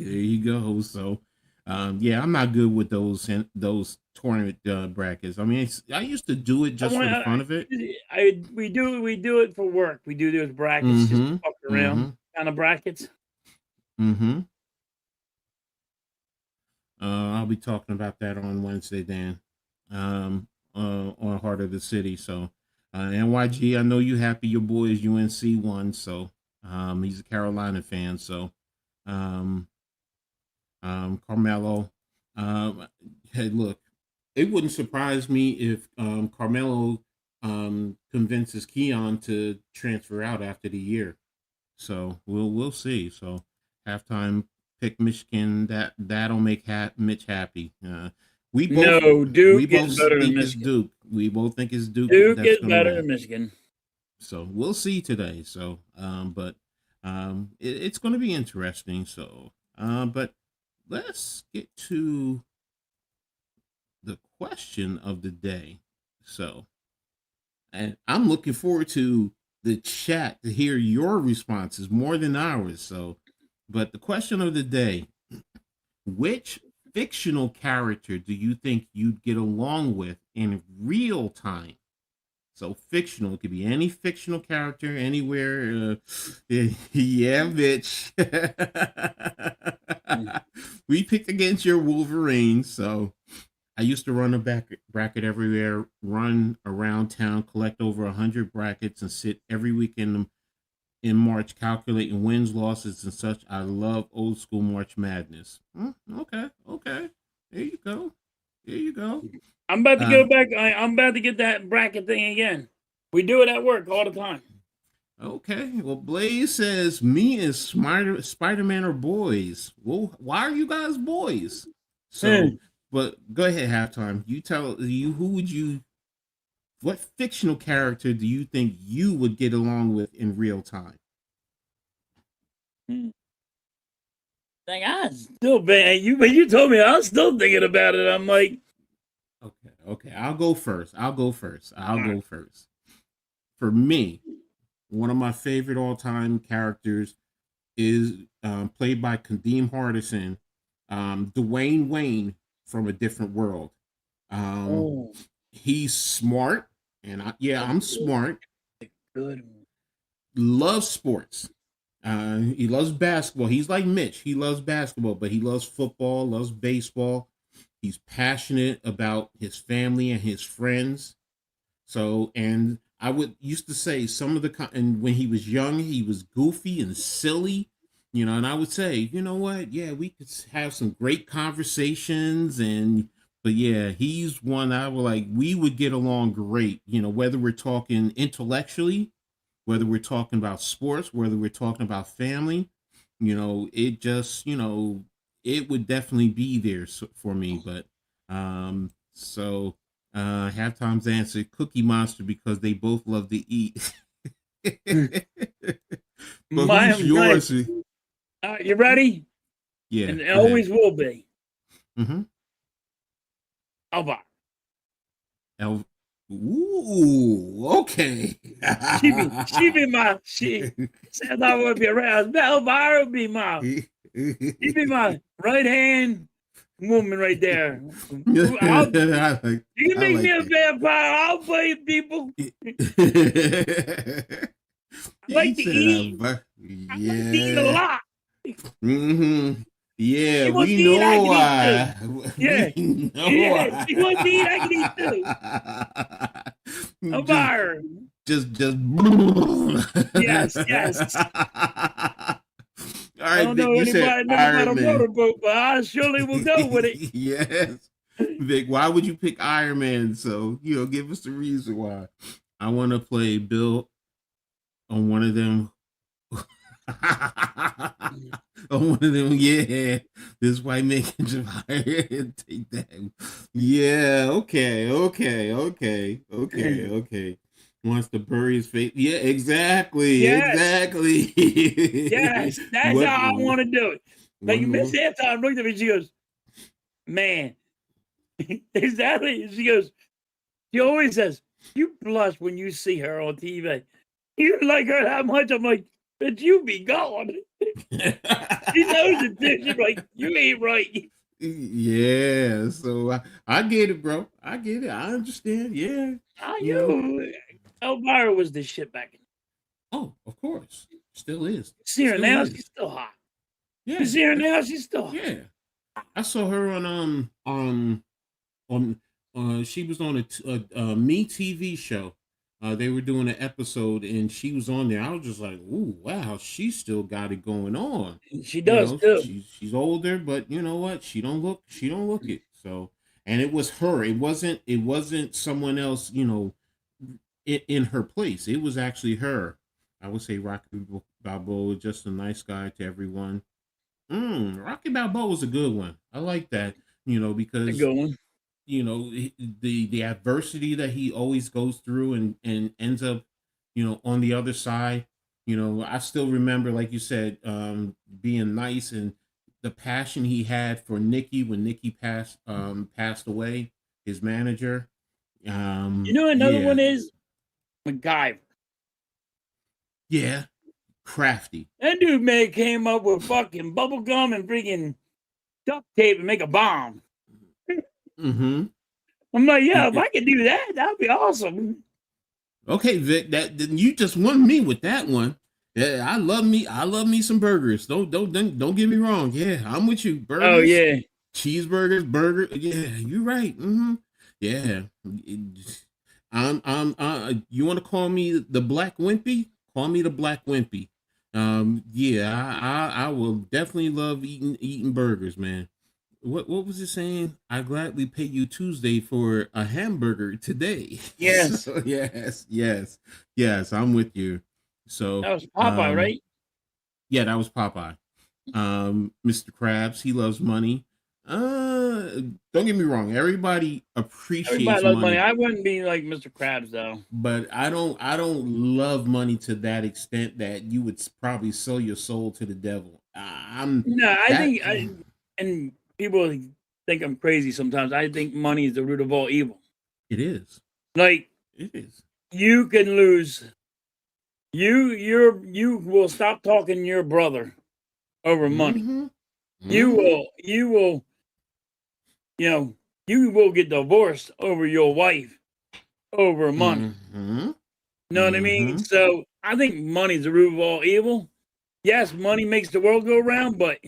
there you go. So, yeah, I'm not good with those tournament brackets. I mean, I used to do it just for the fun of it. We do it for work. We do those brackets, just fuck around kind of brackets. Mm-hmm. I'll be talking about that on Wednesday, Dan. On Heart of the City. So, NYG, I know you happy your boy is UNC won. So, he's a Carolina fan. So, Carmelo. Hey, look, it wouldn't surprise me if Carmelo convinces Keon to transfer out after the year. So we'll see. So halftime pick Michigan. That'll make Mitch happy. Duke is better than think it's Michigan. Duke. We both think it's Duke. Duke is better than Michigan. So we'll see today. So, but it's going to be interesting. So, but let's get to the question of the day. So, and I'm looking forward to the chat to hear your responses more than ours. So, but the question of the day: which fictional character do you think you'd get along with in real time? So fictional, it could be any fictional character anywhere. Yeah, bitch. We picked against your Wolverine. So I used to run a bracket everywhere, run around town, collect over 100 brackets, and sit every weekend in March calculating wins, losses, and such. I love old school March Madness. Okay. There you go. I'm about to go back. I'm about to get that bracket thing again. We do it at work all the time. Okay. Well, Blaze says, me and Spider-Man are boys. Well, why are you guys boys? So, but go ahead, halftime. You tell what fictional character do you think you would get along with in real time? Like, I still, man, you told me, I was still thinking about it. I'm like, okay. I'll go first. For me, one of my favorite all-time characters is played by Kadeem Hardison, Dwayne Wayne from A Different World. He's smart, and I'm smart. Good. Loves sports. He loves basketball. He's like Mitch. He loves basketball, but he loves football, loves baseball. He's passionate about his family and his friends. So, and I used to say and when he was young, he was goofy and silly, and I would say, you know what? Yeah, we could have some great conversations but yeah, he's one I would like, we would get along great, whether we're talking intellectually, whether we're talking about sports, whether we're talking about family, it just, it would definitely be there for me. But, halftime's answer, Cookie Monster, because they both love to eat. But who's yours? You ready? Yeah. And it always will be. Mm-hmm. Elbar. Ooh, okay. she said I would be around. Elbar would be she'd be my right hand woman right there. You can make me a vampire. I'll play people. I like to eat. I like to eat a lot. Mm-hmm. Yeah, we know why. Yeah, she wants to eat. I can eat too. Elbar. just Yes, yes. All I right, don't Vic, know you said anybody never got a Iron Man. motorboat, but I surely will go with it. Yes. Vic, why would you pick Iron Man? So, give us the reason why. I want to play Bill on one of them. On one of them, yeah. This white man can just take that. Yeah, okay. Wants to bury his face. Yeah, exactly. Yes, yes, that's What how I want to do it. Like one Miss more? Halftime looked at me, she goes, "Man," exactly. She goes, she always says, "You blush when you see her on TV. You like her that much." I'm like, "But you be gone." She knows it too. She's like, "You ain't right." Yeah, so I get it, bro. I get it. I understand. Yeah, How you know. you? Elvira was the shit back in. Oh, of course, still is. See her Still now, she's is. still hot. You Yeah, see her now, she's still hot. yeah. I saw her on she was on a Me TV show. They were doing an episode and she was on there. I was just like, "Ooh, wow, she still got it going on." She does too. She's older, but you know what? She don't look it. So, and it was her. It wasn't someone else, in her place. It was actually her. I would say Rocky Balboa was just a nice guy to everyone. Rocky Balboa was a good one. I like that, A because good one. the adversity that he always goes through and ends up, on the other side. I still remember, like you said, being nice and the passion he had for Nikki when Nikki passed away, his manager. You know another Yeah, one is MacGyver. yeah, crafty. That dude man came up with fucking bubble gum and freaking duct tape and make a bomb. Mm-hmm. I'm like, yeah, if I could do that, that'd be awesome. Okay, Vic, then you just won me with that one. Yeah, I love me some burgers. Don't get me wrong. Yeah, I'm with you. Oh Burgers, yeah. cheeseburgers, burger. Yeah, you're right. Yeah. You want to call me the Black Wimpy? Call me the Black Wimpy. Yeah, I will definitely love eating burgers, man. What was it saying? I gladly pay you Tuesday for a hamburger today. Yes. So yes, I'm with you. So That was Popeye, right? yeah, that was Popeye. Mr. Krabs, he loves money. Don't get me wrong, everybody appreciates Everybody loves money. money, I wouldn't be like Mr. Krabs though. but I don't love money to that extent that you would probably sell your soul to the devil. I'm No, I that think and people think I'm crazy sometimes. I think money is the root of all evil. it is. Like It is. you can lose you will stop talking to your brother over money. Mm-hmm. You Mm-hmm. will you will get divorced over your wife over money. Mm-hmm. You know what I mean? Mm-hmm. So I think money's the root of all evil. Yes, money makes the world go round, but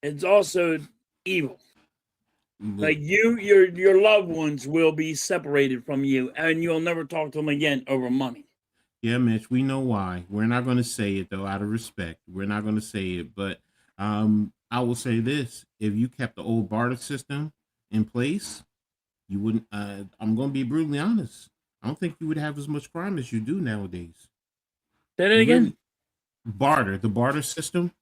it's also evil. Like your loved ones will be separated from you, and you'll never talk to them again over money. Yeah, Mitch, we know why. We're not going to say it though, out of respect. We're not going to say it, but I will say this: if you kept the old barter system in place, you wouldn't. I'm going to be brutally honest. I don't think you would have as much crime as you do nowadays. Say that You again. really the barter system.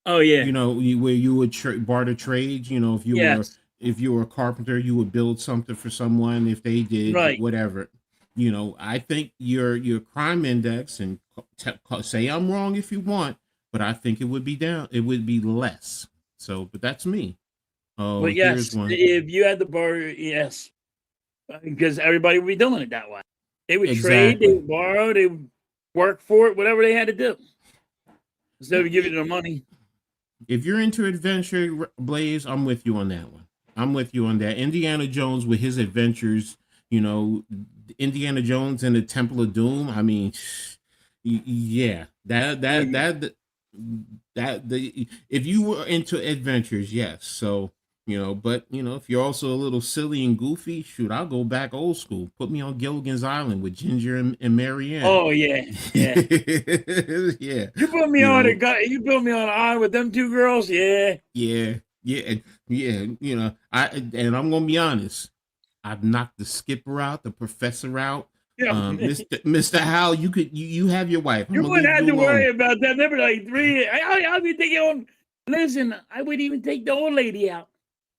Oh yeah. Where you would barter trades. Yes. If you were a carpenter, you would build something for someone. If they did Right. whatever, I think your crime index, and say I'm wrong if you want, but I think it would be down. It would be less. So, but that's me. Oh, But here's yes, one. if you had the bar, yes, because everybody would be doing it that way. They would trade, they Exactly. would borrow, they would work for it, whatever they had to do, instead of giving them money. If you're into adventure, Blaze, I'm with you on that one. I'm with you on that. Indiana Jones with his adventures, Indiana Jones and the Temple of Doom. I mean, yeah, that the if you were into adventures, yes. So But if you're also a little silly and goofy, shoot, I'll go back old school. Put me on Gilligan's Island with Ginger and Marianne. Oh yeah, yeah. Yeah. You put me on You put me on an island with them two girls. Yeah. Yeah. Yeah. And I'm gonna be honest. I've knocked the skipper out, the professor out. Yeah. Mr. Howell, you have your wife. You wouldn't have to worry about that. There were like three. I'll be thinking on. Listen, I wouldn't even take the old lady out.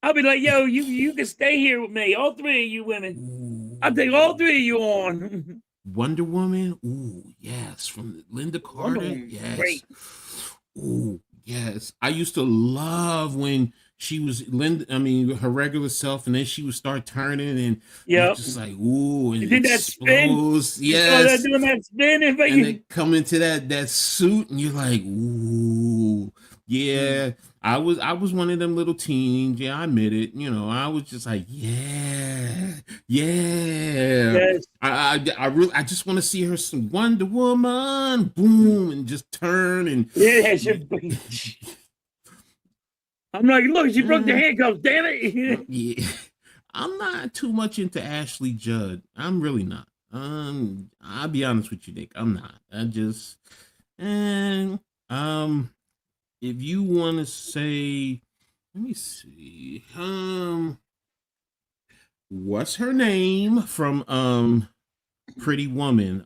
I'll be like, yo, you can stay here with me. All three of you women. I'll take all three of you on. Wonder Woman. Ooh, yes. From Linda Carter. Yes. Great. Ooh, yes. I used to love when she was her regular self, and then she would start turning, and just like ooh, and did that spin? Yes, doing that spin, and they come into that suit, and you're like, ooh, yeah. I was one of them little teens. Yeah, I admit it. I was just like, yeah. Yes. I just want to see her some Wonder Woman, boom, and just turn and I'm like, look, she broke the handcuffs, damn it. Yeah. I'm not too much into Ashley Judd. I'm really not. I'll be honest with you, Nick. I'm not. If you want to say, let me see. What's her name from Pretty Woman?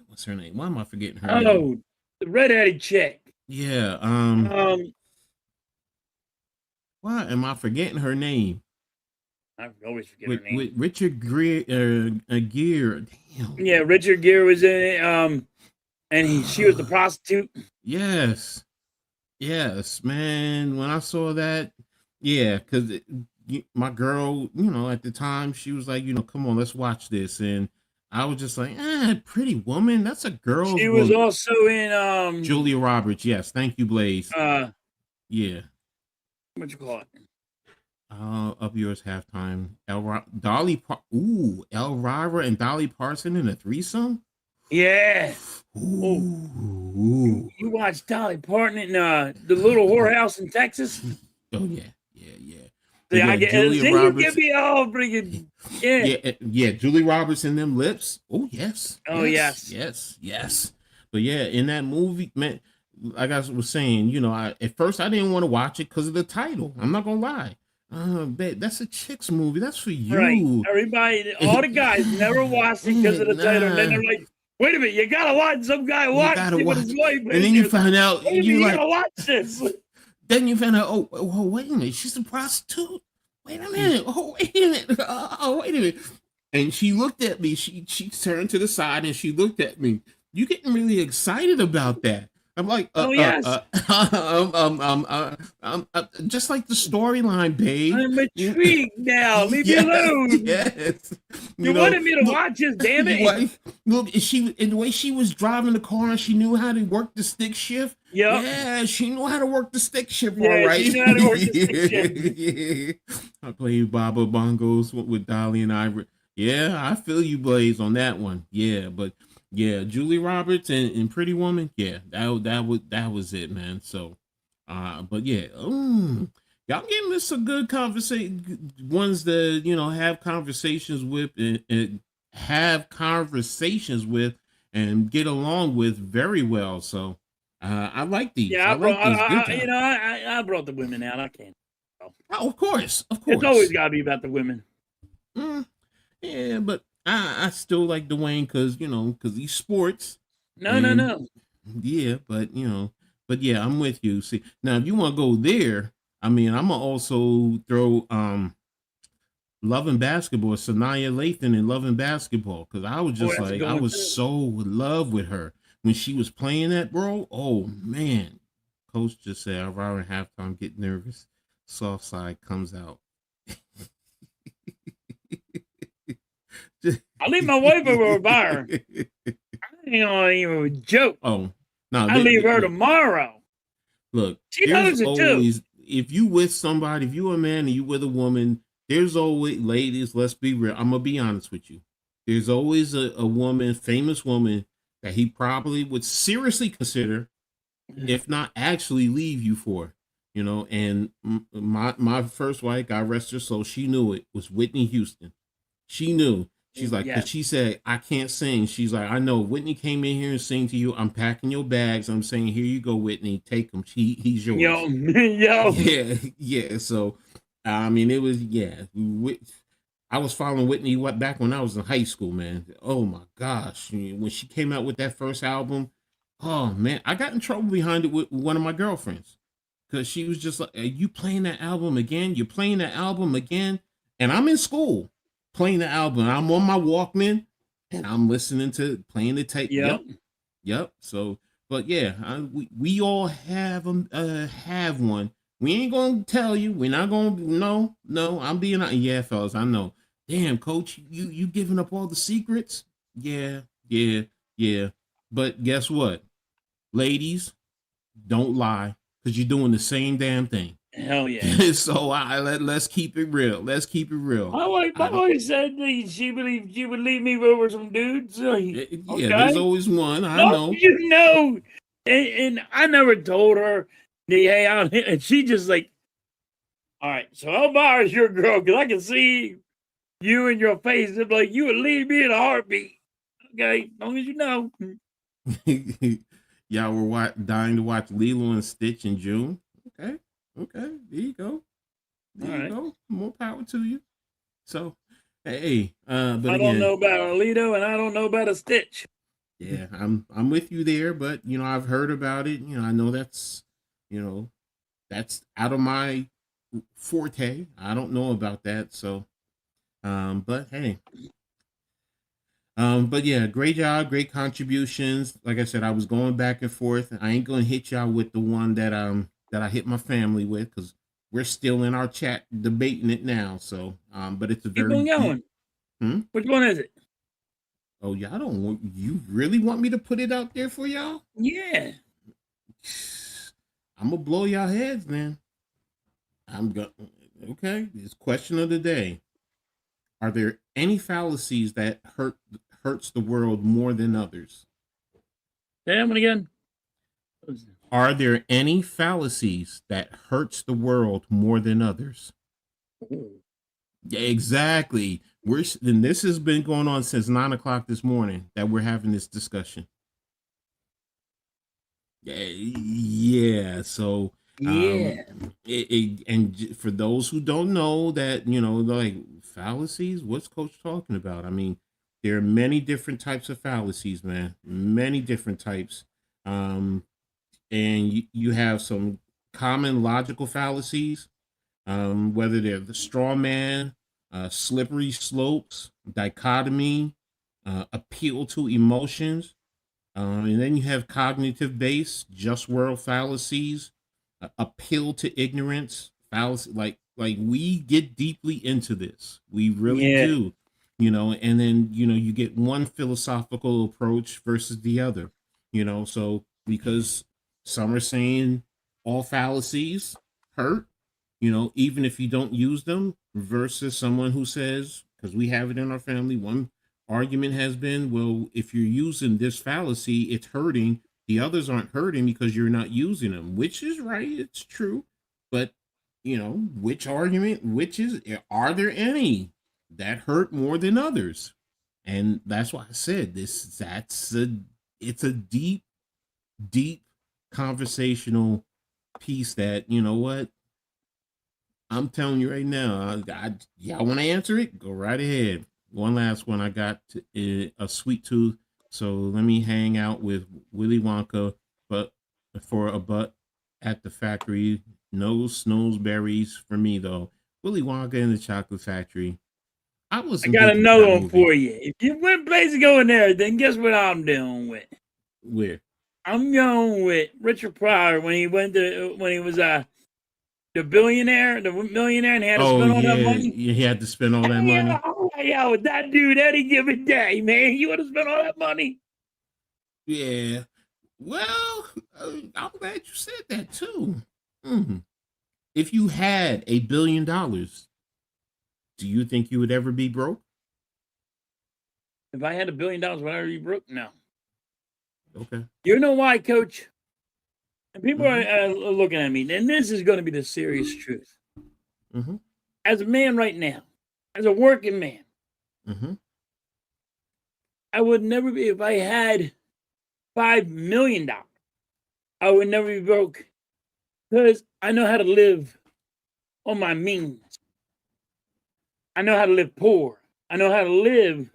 What's her name? Why am I forgetting her name? Oh, the red-headed chick. Yeah. Why am I forgetting her name? I always forget her name. With Richard Gere. Damn. Yeah, Richard Gere was in it. And she was the prostitute. Yes, man. When I saw that, yeah, because my girl, at the time, she was like, come on, let's watch this, and I was just like, Pretty Woman. That's a girl. She was also in Julia Roberts. Yes, thank you, Blaze. Yeah. What you call it? Up yours halftime. Elvira and Dolly Parton in a threesome. Yeah. Ooh. You watched Dolly Parton in the little whorehouse in Texas? Oh yeah. Julia Roberts. You give me all freaking yeah. Julia Roberts and them lips. Oh yes. Oh yes. But yeah, in that movie, man, like I was saying, at first I didn't want to watch it because of the title. I'm not gonna lie. Babe, that's a chick's movie. That's for you. Right. Everybody, all the guys never watched it because of the title. And then they're like, wait a minute, you gotta watch. Some guy watched it with his wife. And then you find out you gotta watch this. Then you find out, oh, wait a minute, she's a prostitute. Wait a minute. Oh, wait a minute. Oh, wait a minute. And she looked at me. She turned to the side and she looked at me. You getting really excited about that? I'm like, yes. Just like the storyline, babe. I'm intrigued now. Leave me alone. Yes. You wanted me to watch this, damn it. Look, in the way she was driving the car and she knew how to work the stick shift. Yep. Yeah, she knew how to work the stick shift, all right. She knew how to work the stick shift. Yeah. I played Baba Bongos with Dolly and Ivor. Yeah, I feel you, Blaze, on that one. Yeah, but yeah, Julie Roberts and Pretty Woman. Yeah, that was it, man. So, but yeah, y'all getting this some good conversation, ones that have conversations with and have conversations with and get along with very well. So, I like these. Yeah, I brought the women out. I can't. Oh, of course. It's always got to be about the women. Yeah, but I still like Dwayne because he's sports. No. Yeah, but yeah, I'm with you. See, now if you want to go there, I'm gonna also throw Love and Basketball, Sanaya Lathan in Love and Basketball, because I was just I was so in love with her when she was playing that role. Oh man, Coach just said around halftime, get nervous. Soft side comes out. I leave my wife over a bar. I ain't even joke. Oh no, I leave her tomorrow. Look, she knows it too. If you with somebody, if you a man and you with a woman, there's always, ladies, let's be real. I'm gonna be honest with you. There's always a woman, famous woman, that he probably would seriously consider, if not actually leave you for. you know, and my first wife, God rest her soul, she knew it was Whitney Houston. She knew. She's like, Yeah. because she said, I can't sing. She's like, I know Whitney came in here and sing to you. I'm packing your bags. I'm saying, here you go, Whitney. Take him. He's yours. Yo, yo. Yeah, yeah. So, I mean, it was, yeah. I was following Whitney back when I was in high school, man. Oh my gosh. When she came out with that first album, oh man, I got in trouble behind it with one of my girlfriends. Because she was just like, are you playing that album again? You're playing that album again? And I'm in school playing the album. I'm on my Walkman and I'm listening to playing the tape. Yep. Yep. So, but yeah, we all have one. We ain't gonna tell you. We're not gonna. No. I'm being. Yeah, fellas. I know. Damn, coach, you giving up all the secrets? Yeah. But guess what, ladies, don't lie because you're doing the same damn thing. Hell yeah. So let's keep it real. Let's keep it real. My wife said that she believed she would leave me over some dudes. Yeah, Okay. there's always one. I know. You know. And I never told her, hey, and she just like, all right, so Elvira's your girl, because I can see you in your face. It's like, you would leave me in a heartbeat. Okay, as long as you know. Y'all were dying to watch Lilo and Stitch in June. Okay, there you go. There you go. More power to you. So, hey, but I don't know about Alito, and I don't know about a Stitch. Yeah, I'm with you there, but I've heard about it. I know that's out of my forte. I don't know about that. So, but hey. But yeah, great job, great contributions. Like I said, I was going back and forth. I ain't gonna hit y'all with the one that I hit my family with because we're still in our chat debating it now. So, but it's a very keep on going. Which one is it? Oh, y'all don't want, you really want me to put it out there for y'all? Yeah. I'm gonna blow y'all heads, man. Okay. It's question of the day. Are there any fallacies that hurts the world more than others? Say that one again. Are there any fallacies that hurts the world more than others? Yeah, exactly. And this has been going on since 9 o'clock this morning that we're having this discussion. Yeah. So, and for those who don't know that, like fallacies, what's Coach talking about? I mean, there are many different types of fallacies, man. Many different types. And you have some common logical fallacies, whether they're the straw man, slippery slopes, dichotomy, appeal to emotions. And then you have cognitive based, just world fallacies, appeal to ignorance, fallacy. Like we get deeply into this. We really do, and then, you get one philosophical approach versus the other, so because some are saying all fallacies hurt, even if you don't use them, versus someone who says, because we have it in our family, one argument has been, well, if you're using this fallacy, it's hurting. The others aren't hurting because you're not using them, which is right. It's true. But, which argument, are there any that hurt more than others? And that's why I said it's a deep, deep conversational piece that, what? I'm telling you right now, y'all want to answer it? Go right ahead. One last one. I got a sweet tooth, so let me hang out with Willy Wonka, but for a butt at the factory. No snowberries for me though. Willy Wonka and the Chocolate Factory. I got another one for you. If you went place to go in there, then guess what I'm doing with? Where? I'm going with Richard Pryor when he was the billionaire, the millionaire, and he had to spend all that money. He had to spend all that money. Yeah, with that dude any given day, man, you would have spent all that money. Yeah. Well, I'm glad you said that too. If you had $1 billion, do you think you would ever be broke? If I had $1 billion, would I ever be broke? No. Okay. You know why, Coach? And people are looking at me, and this is going to be the serious truth. As a man right now, as a working man, I would never be, if I had $5 million, I would never be broke because I know how to live on my means. I know how to live poor. I know how to live.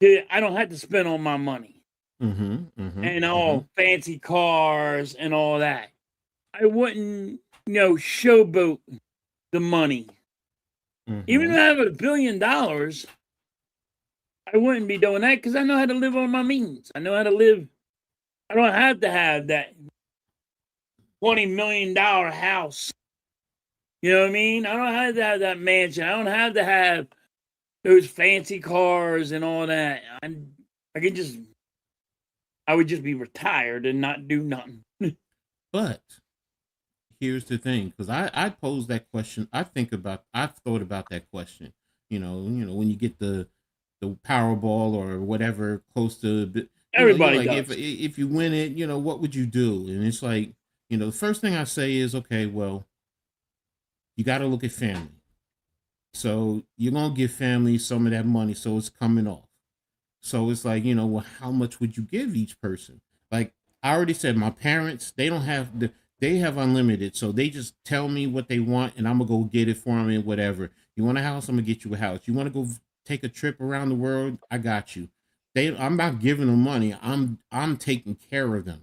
I don't have to spend all my money and all fancy cars and all that. I wouldn't, showboat the money. Even if I have $1 billion, I wouldn't be doing that because I know how to live on my means. I know how to live. I don't have to have that $20 million house. You know what I mean? I don't have to have that mansion. I don't have to have those fancy cars and all that. I would just be retired and not do nothing. But here's the thing, because I pose that question. I've thought about that question. When you get the Powerball or whatever close to everybody like does. if you win it, what would you do? And it's like, the first thing I say is, okay, well, you got to look at family. So you're gonna give family some of that money, so it's coming off. So it's like, well, how much would you give each person? Like I already said, my parents, they have unlimited, so they just tell me what they want, and I'm gonna go get it for them and whatever. You want a house? I'm gonna get you a house. You want to go take a trip around the world? I got you. I'm not giving them money. I'm taking care of them.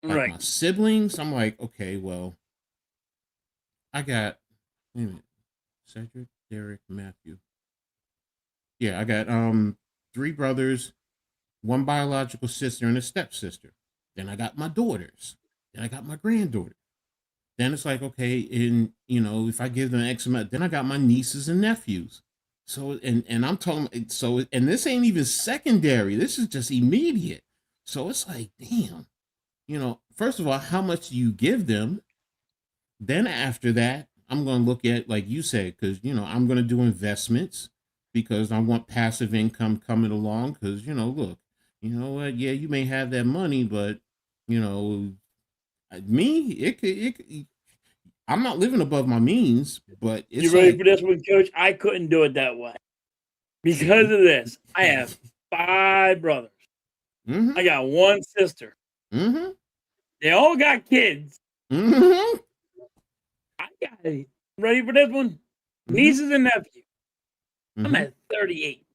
Like Right. my siblings, I'm like, okay, well, I got Cedric, Derek, Matthew. Yeah, I got 3 brothers, 1 biological sister, and a stepsister. Then I got my daughters. Then I got my granddaughter. Then it's like, okay, and if I give them X amount, then I got my nieces and nephews. So and I'm talking, so, and this ain't even secondary. This is just immediate. So it's like, damn, first of all, how much do you give them? Then after that, I'm going to look at, like you said, because, I'm going to do investments because I want passive income coming along. Because, look, you know what? Yeah, you may have that money, but, me, I'm not living above my means, but it's You ready like, for this one, Coach? I couldn't do it that way. Because of this, I have 5 brothers. I got 1 sister. They all got kids. I got it. Ready for this one? Nieces and nephews. I'm at 38.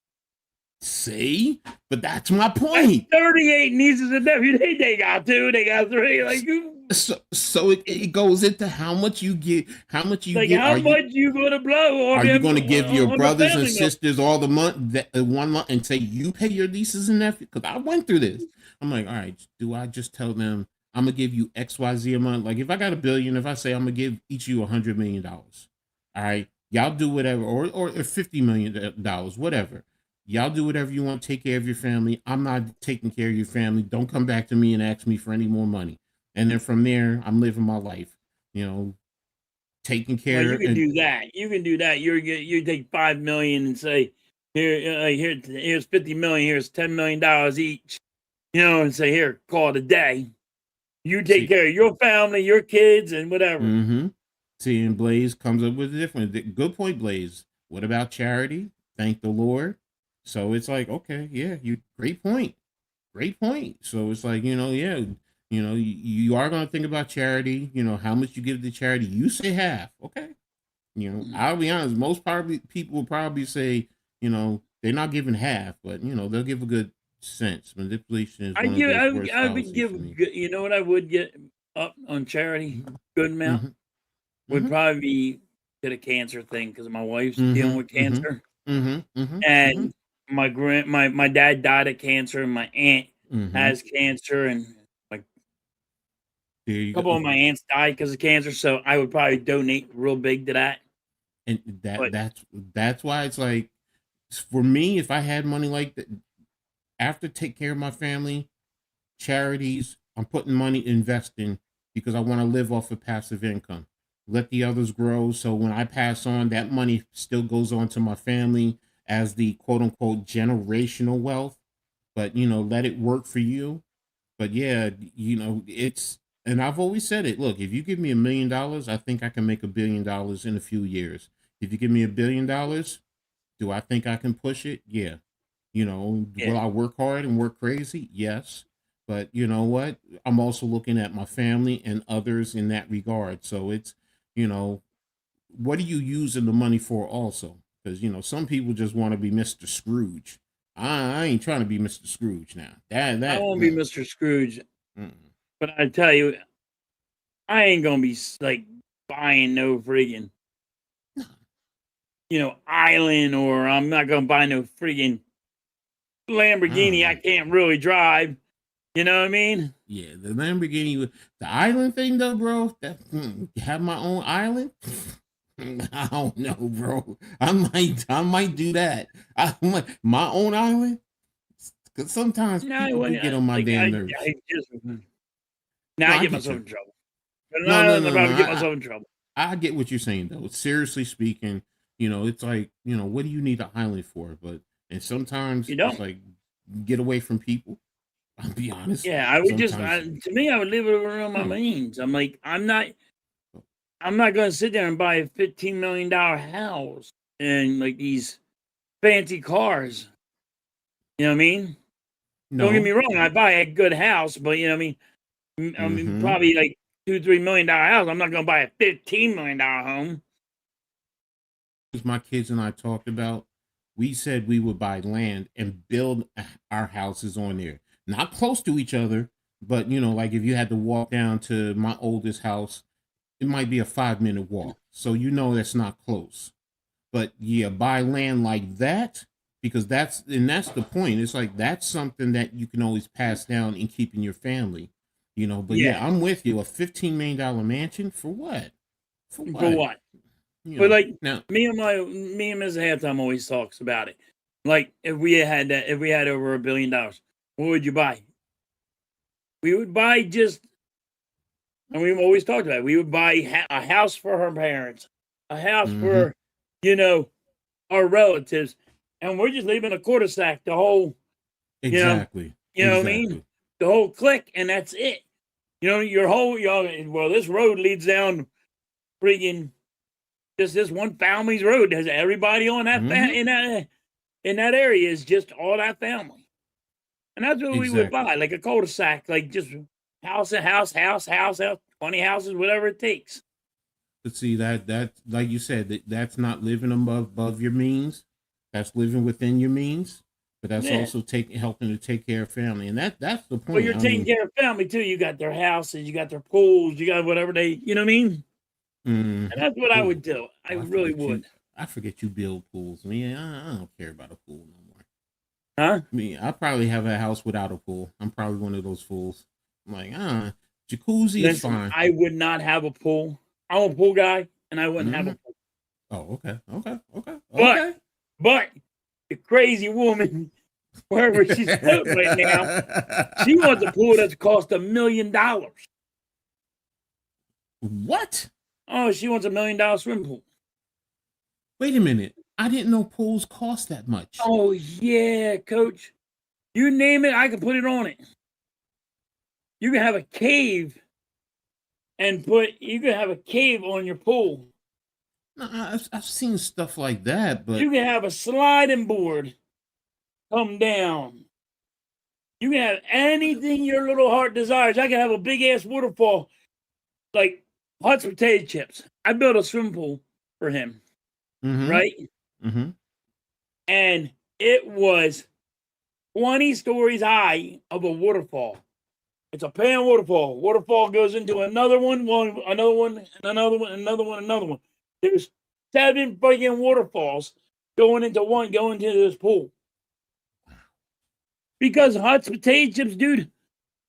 See? But that's my point. That's 38 nieces and nephews. They got 2, they got 3. Like, so it goes into how much you get, how much you like get. how much you gonna blow? Are you going to give your brothers and family sisters all the month, that 1 month, and say you pay your nieces and nephews? Because I went through this. I'm like, all right, do I just tell them I'm gonna give you XYZ a month? Like if I got $1 billion, if I say I'm gonna give each of you $100 million, all right, y'all do whatever, or $50 million, whatever. Y'all do whatever you want. Take care of your family. I'm not taking care of your family. Don't come back to me and ask me for any more money. And then from there, I'm living my life, taking care. Well, you can do that. You can do that. You take $5 million and say, here's $50 million. Here's $10 million each. And say, here, call it a day. You take care of your family, your kids, and whatever. See, and Blaze comes up with a different. Good point, Blaze. What about charity? Thank the Lord. So it's like, okay, yeah, great point. So it's like, yeah, you are going to think about charity, how much you give to charity. You say half. Okay. I'll be honest. Most people will probably say, they're not giving half, but they'll give a good sense. Manipulation is one of those worst I would give, what I would get up on charity, good amount, would probably be to the cancer thing because my wife's dealing with cancer. And my dad died of cancer, and my aunt has cancer, and like a couple of my aunts died because of cancer. So I would probably donate real big to that. And that's why it's like, for me, if I had money like that, after take care of my family, charities, I'm putting money investing because I want to live off of passive income. Let the others grow. So when I pass on, that money still goes on to my family as the quote unquote generational wealth. But let it work for you. But yeah, it's And I've always said it. Look, if you give me $1 million, I think I can make $1 billion in a few years. If you give me $1 billion, do I think I can push it? Yeah. Yeah. Will I work hard and work crazy? Yes. But you know what? I'm also looking at my family and others in that regard. So it's, what are you using the money for also? Because, some people just want to be Mr. Scrooge. I ain't trying to be Mr. Scrooge now. I won't be Mr. Scrooge, mm. but I tell you, I ain't gonna be like buying no friggin', island, or I'm not gonna buy no friggin' Lamborghini I can't really drive. You know what I mean? Yeah, the Lamborghini, the island thing though, bro. Have my own island. I don't know, bro. I might do that. My own island. Because sometimes people do get on my damn nerves. Now I get myself in trouble. No. About to get myself in trouble. I get what you're saying though. Seriously speaking, it's like, what do you need an island for? And sometimes it's like, get away from people. I'll be honest. Yeah, I would to me, I would live around my means. I'm like, I'm not going to sit there and buy a $15 million house and like these fancy cars. You know what I mean? No. Don't get me wrong. I buy a good house, but you know what I mean? Probably like $2-3 million house. I'm not going to buy a $15 million home. As my kids and I talked about, we said we would buy land and build our houses on there. Not close to each other, but like if you had to walk down to my oldest house, it might be a 5-minute walk. So that's not close. But yeah, buy land like that, because that's the point. It's like that's something that you can always pass down and keep in your family. But yeah, I'm with you. A $15 million mansion for what? For what? But like now, me and Mrs. Halftime always talks about it. Like if we had over $1 billion, what would you buy? We would buy and we've always talked about it. We would buy a house for her parents, a house for, our relatives, and we're just leaving a cul-de-sac the whole, exactly. You know what I mean? The whole clique, and that's it. Your whole, well, this road leads down friggin' just this one family's road. There's everybody on that in that area is just all that family. And that's what we would buy, like a cul-de-sac, like just house, 20 houses, whatever it takes. But see, that like you said, that's not living above your means. That's living within your means. But that's also helping to take care of family. And that's the point. Well, you're taking care of family too. You got their houses, you got their pools, you got whatever you know what I mean? And that's what I would do. I really would. I forget you build pools. I mean, I don't care about a pool no more. Huh? I mean, I probably have a house without a pool. I'm probably one of those fools. I'm like, jacuzzi is fine. I would not have a pool. I'm a pool guy, and I wouldn't have a pool. Oh, okay. But the crazy woman, wherever she's floating right now, she wants a pool that's cost $1 million. What? Oh, she wants $1 million swim pool. Wait a minute. I didn't know pools cost that much. Oh, yeah, coach. You name it, I can put it on it. You can have a cave you can have a cave on your pool. No, I've seen stuff like that, but you can have a sliding board come down. You can have anything your little heart desires. I can have a big ass waterfall, like hot potato chips. I built a swimming pool for him, right? Mm-hmm. And it was 20 stories high of a waterfall. It's a pan waterfall. Waterfall goes into another one, another one, another one, another one, another one. There's 7 freaking waterfalls going into this pool. Because hot potato chips, dude,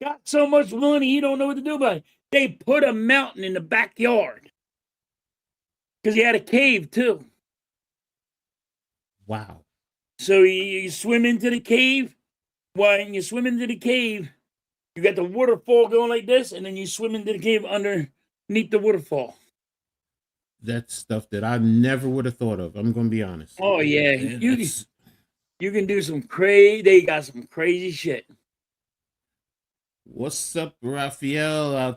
got so much money, he don't know what to do about it. They put a mountain in the backyard. Because he had a cave, too. Wow. So you swim into the cave. When you swim into the cave, you got the waterfall going like this, and then you swim into the cave underneath the waterfall. That's stuff that I never would have thought of. I'm going to be honest. Oh, yeah. You can do some crazy, they got some crazy shit. What's up, Rafael? El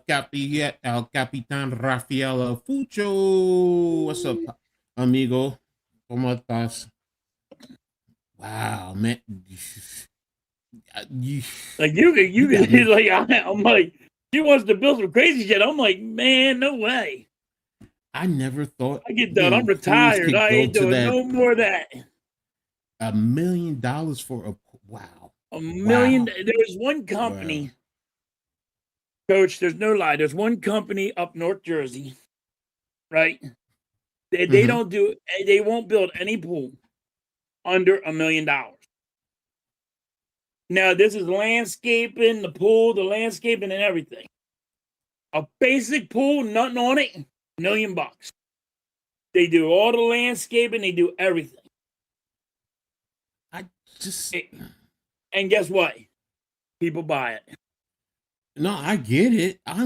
Capitan Rafael Fucho. What's up, amigo? ¿Cómo estás? Wow, man. Like you got me. like I'm like, she wants to build some crazy shit. I'm like, man, no way. I never thought I get done. I'm retired. I ain't doing no more of that. $1 million for a wow. $1 million. There's one company, Coach. There's no lie. There's one company up North Jersey, right? They don't do. They won't build any pool under $1 million. Now this is landscaping, the pool, the landscaping, and everything. A basic pool, nothing on it, $1 million. They do all the landscaping. They do everything. And guess what? People buy it. No, I get it. I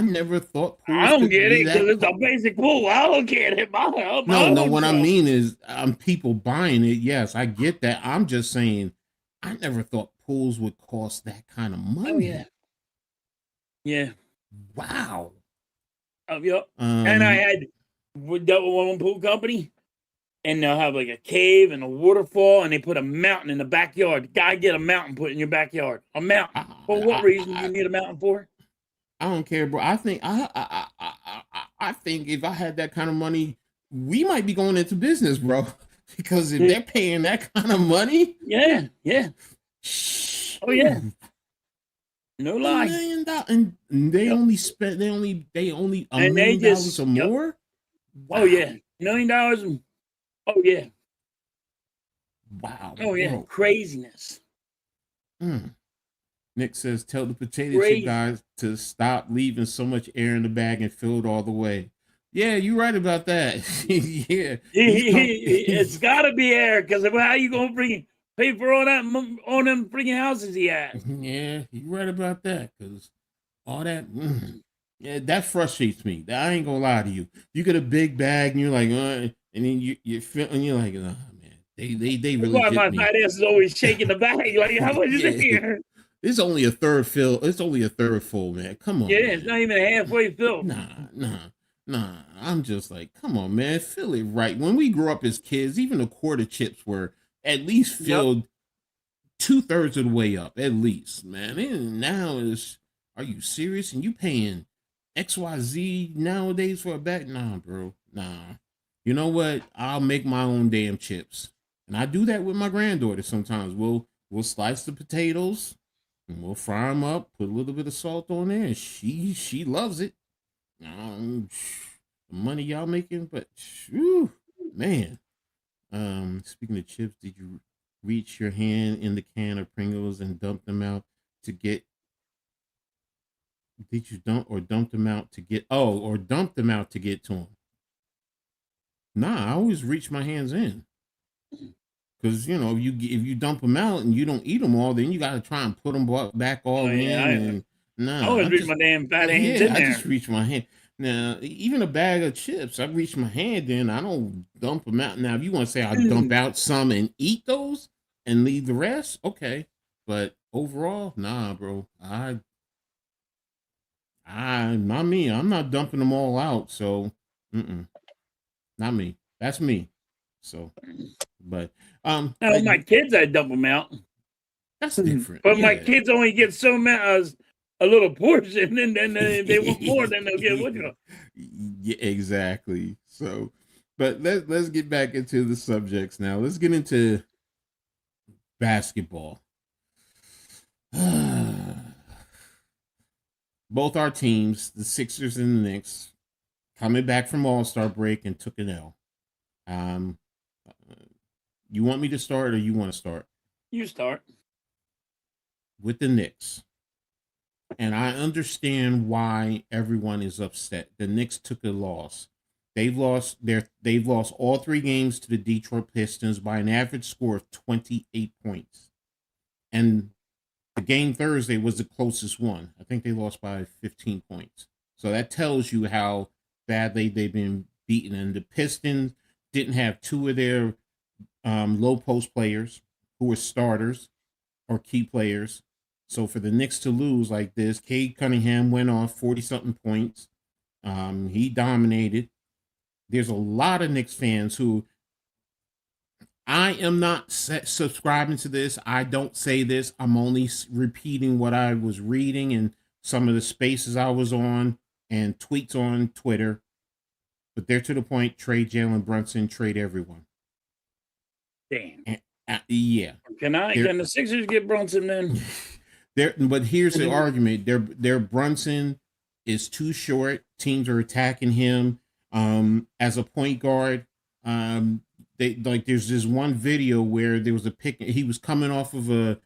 never thought pools I don't could get be it that because it's a basic pool. I don't get it. No, what I mean is people buying it. Yes, I get that. I'm just saying I never thought pools would cost that kind of money. Oh, yeah. Yeah. Wow. Yep. And I had dealt with one pool company, and they'll have like a cave and a waterfall, and they put a mountain in the backyard. Guy, get a mountain put in your backyard. A mountain. For what reason do you need a mountain for? I don't care, bro. I think I think if I had that kind of money, we might be going into business, bro. Because if they're paying that kind of money, yeah. Oh yeah. No lie. $1 million, and they only spent $1 million or more. Wow. Oh yeah, $1 million. Oh yeah. Wow. Oh yeah. Bro. Craziness. Nick says, tell the potato chip guys to stop leaving so much air in the bag and fill it all the way. Yeah, you're right about that. Yeah. It's got to be air, because how you going to pay for all that on them freaking houses he has? Yeah, you're right about that, because all that, yeah, that frustrates me. I ain't going to lie to you. You get a big bag and you're like, and then you're feeling, you're like, oh, man, they really. That's why my fat ass is always shaking the bag. Like, how much is it here? It's only a third fill. It's only a third full, man. Come on. Yeah, man. It's not even halfway filled. Nah. I'm just like, come on, man. Fill it right. When we grew up as kids, even the quarter chips were at least filled 2/3 of the way up, at least, man. And now are you serious? And you paying XYZ nowadays for a bag? Nah, bro. Nah. You know what? I'll make my own damn chips. And I do that with my granddaughter sometimes. We'll slice the potatoes. And we'll fry them up, put a little bit of salt on there, and she loves it. The money y'all making, but man. Speaking of chips, did you reach your hand in the can of Pringles and dump them out to get? Did you dump them out to get? Oh, or dump them out to get to them? Nah, I always reach my hands in. Because, you know, if you dump them out and you don't eat them all, then you got to try and put them back all in. I always reach my damn fat hands in there. I just reach my hand. Now, even a bag of chips, I reach my hand in. I don't dump them out. Now, if you want to say I dump out some and eat those and leave the rest, okay. But overall, nah, bro. Not me. I'm not dumping them all out. So, not me. That's me. So, but my kids, I dump them out. That's different. But my kids only get so much a little portion, and then if they want more, then they'll get what you know. Yeah, exactly. So, but let's get back into the subjects now. Let's get into basketball. Both our teams, the Sixers and the Knicks, coming back from All-Star break and took an L. You want me to start or you want to start? You start. With the Knicks. And I understand why everyone is upset. The Knicks took a loss. They've lost all 3 games to the Detroit Pistons by an average score of 28 points. And the game Thursday was the closest one. I think they lost by 15 points. So that tells you how badly they've been beaten. And the Pistons didn't have 2 of their low post players who were starters or key players. So for the Knicks to lose like this, Cade Cunningham went off 40-something points. He dominated. There's a lot of Knicks fans who, I am not subscribing to this. I don't say this. I'm only repeating what I was reading and some of the spaces I was on and tweets on Twitter. But they're to the point, trade Jalen Brunson, trade everyone. Damn. And, yeah. Can the Sixers get Brunson then? But here's the argument. Their Brunson is too short. Teams are attacking him as a point guard. There's this one video where there was a pick. He was coming off of a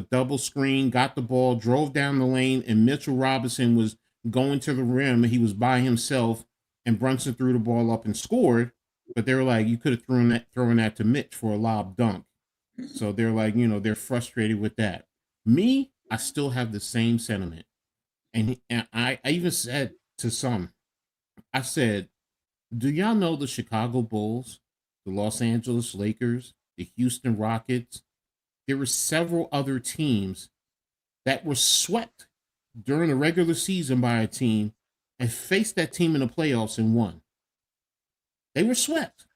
double screen, got the ball, drove down the lane, and Mitchell Robinson was going to the rim. He was by himself, and Brunson threw the ball up and scored. But they were like, you could have thrown that to Mitch for a lob dunk. So they're like, they're frustrated with that. Me, I still have the same sentiment. And I even said to some, I said, do y'all know the Chicago Bulls, the Los Angeles Lakers, the Houston Rockets? There were several other teams that were swept during the regular season by a team and faced that team in the playoffs and won. They were swept.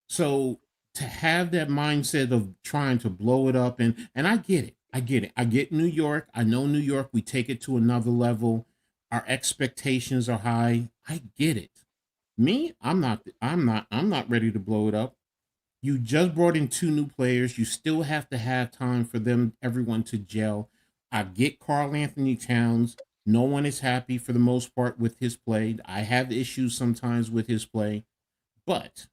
So to have that mindset of trying to blow it up, and I get it. I get New York. I know New York, we take it to another level. Our expectations are high. I get it. Me, I'm not ready to blow it up. You just brought in 2 new players. You still have to have time for everyone to gel. I get Karl Anthony Towns. No one is happy for the most part with his play. I have issues sometimes with his play, but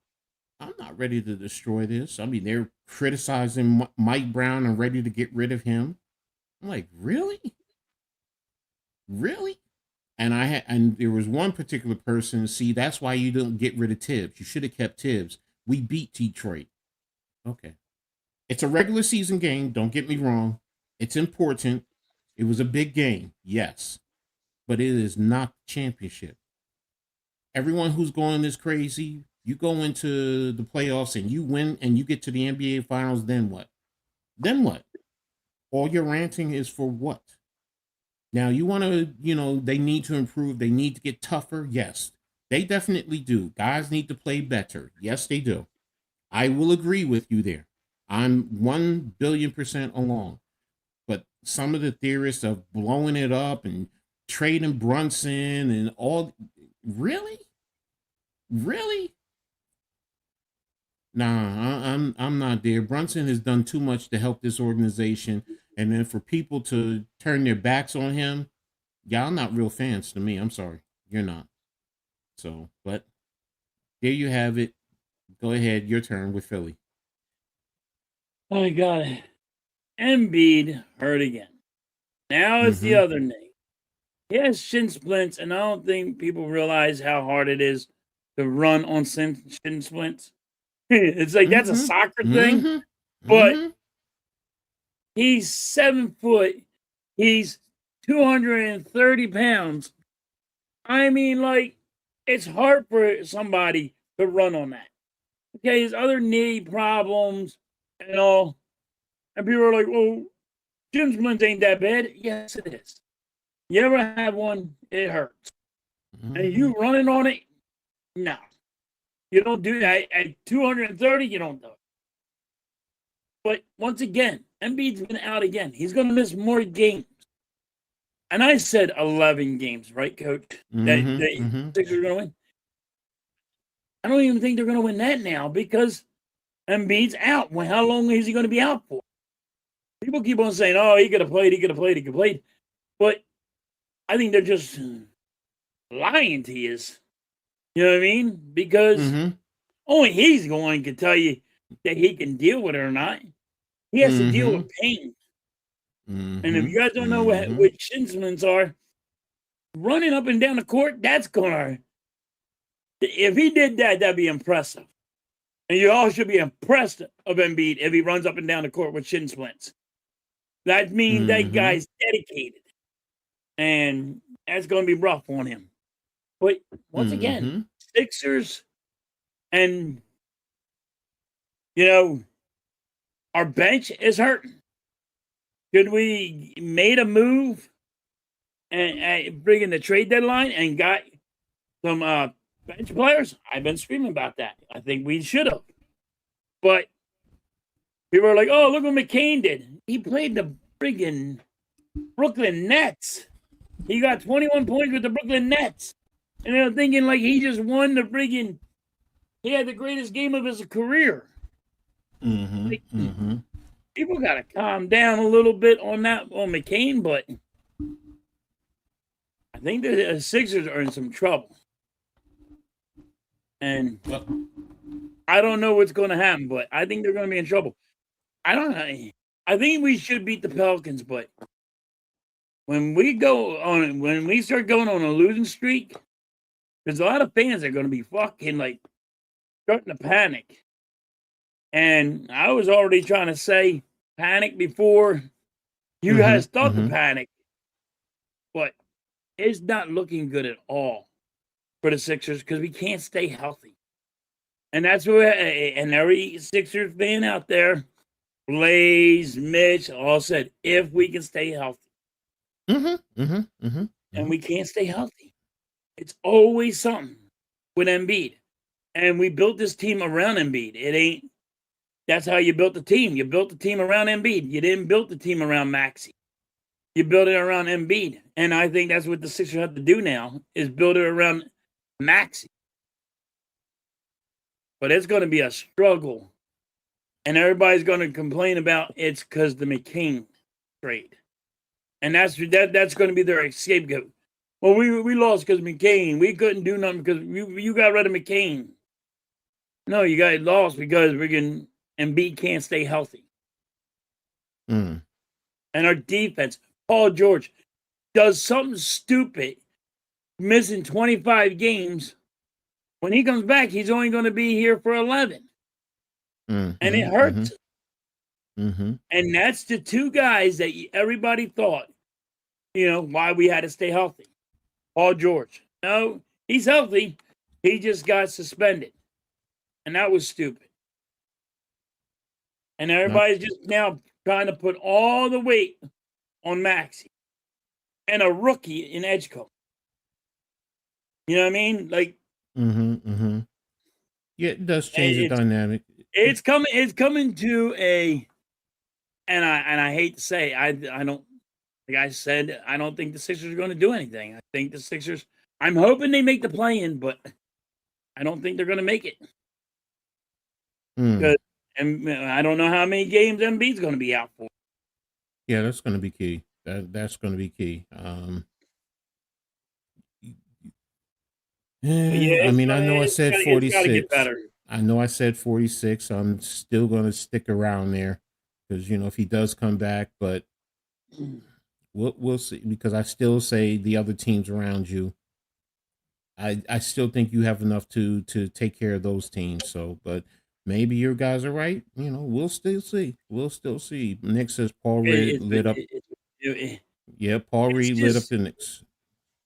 I'm not ready to destroy this. I mean, they're criticizing Mike Brown and ready to get rid of him. I'm like, really? Really? And there was one particular person, see, that's why you don't get rid of Tibbs. You should have kept Tibbs. We beat Detroit. Okay. It's a regular season game. Don't get me wrong. It's important. It was a big game. Yes. But it is not the championship. Everyone who's going this crazy, you go into the playoffs and you win and you get to the NBA Finals, then what? Then what? All your ranting is for what? Now, you want to, they need to improve. They need to get tougher. Yes, they definitely do. Guys need to play better. Yes, they do. I will agree with you there. I'm 1 billion% along. But some of the theorists of blowing it up and trading Brunson and all, really? Really? Nah, I'm not there. Brunson has done too much to help this organization. And then for people to turn their backs on him, y'all not real fans to me. I'm sorry. You're not. So, but there you have it. Go ahead. Your turn with Philly. Oh my God. Embiid hurt again. Now it's the other knee. He has shin splints, and I don't think people realize how hard it is to run on shin splints. It's like that's a soccer thing, but he's 7 foot. He's 230 pounds. I mean, like, it's hard for somebody to run on that. Okay, his other knee problems and all. And people are like, well, shin splints ain't that bad. Yes, it is. You ever have one, it hurts. And you running on it? No. You don't do that. At 230, you don't do it. But once again, Embiid's been out again. He's going to miss more games. And I said 11 games, right, Coach? That Sixers are going to win. I don't even think they're going to win that now because Embiid's out. Well, how long is he going to be out for? People keep on saying, oh, he could have played. But I think they're just lying to you. You know what I mean? Because only he's going to tell you that he can deal with it or not. He has to deal with pain. And if you guys don't know what shin splints are, running up and down the court, that's going to... If he did that, that'd be impressive. And you all should be impressed of Embiid if he runs up and down the court with shin splints. That means that guy's dedicated. And that's going to be rough on him. But once again, Sixers and, our bench is hurting. Could we made a move and bring in the trade deadline and got some bench players? I've been screaming about that. I think we should have. But people are like, oh, look what McCain did. He played the friggin' Brooklyn Nets. He got 21 points with the Brooklyn Nets. And they're thinking like he just won the friggin', he had the greatest game of his career. Like, people got to calm down a little bit on McCain, but I think the Sixers are in some trouble. And I don't know what's going to happen, but I think they're going to be in trouble. I don't know. I think we should beat the Pelicans, but when we start going on a losing streak, there's a lot of fans that are going to be fucking like starting to panic. And I was already trying to say panic before you guys thought to panic, but it's not looking good at all for the Sixers because we can't stay healthy. And that's where, and every Sixers fan out there, Blaze, Mitch, all said, if we can stay healthy. And we can't stay healthy. It's always something with Embiid. And we built this team around Embiid. That's how you built the team. You built the team around Embiid. You didn't build the team around Maxey. You built it around Embiid. And I think that's what the Sixers have to do now, is build it around Maxey. But it's going to be a struggle. And everybody's going to complain about it's because the McCain trade. And that's going to be their scapegoat. Well, we lost because McCain. We couldn't do nothing because you got rid of McCain. No, you got lost because Embiid can't stay healthy. And our defense, Paul George, does something stupid, missing 25 games. When he comes back, he's only going to be here for 11. And it hurts. And that's the two guys that everybody thought, why we had to stay healthy. Paul George. No, he's healthy. He just got suspended. And that was stupid. And everybody's just now trying to put all the weight on Maxey and a rookie in Edgecombe. You know what I mean? Like, yeah, it does change the dynamic. It's coming to and I hate to say, I don't, like I said, I don't think the Sixers are going to do anything. I think the Sixers, I'm hoping they make the play-in, but I don't think they're going to make it. Because and I don't know how many games Embiid's going to be out for. Yeah, that's going to be key. That's going to be key. I mean, I know I said 46. I know I said 46. I'm still going to stick around there because, if he does come back, but we'll see, because I still say the other teams around you, I still think you have enough to take care of those teams. So, but maybe your guys are right. We'll still see. Nick says Paul Reed lit up. Yeah, Paul Reed lit up the Knicks.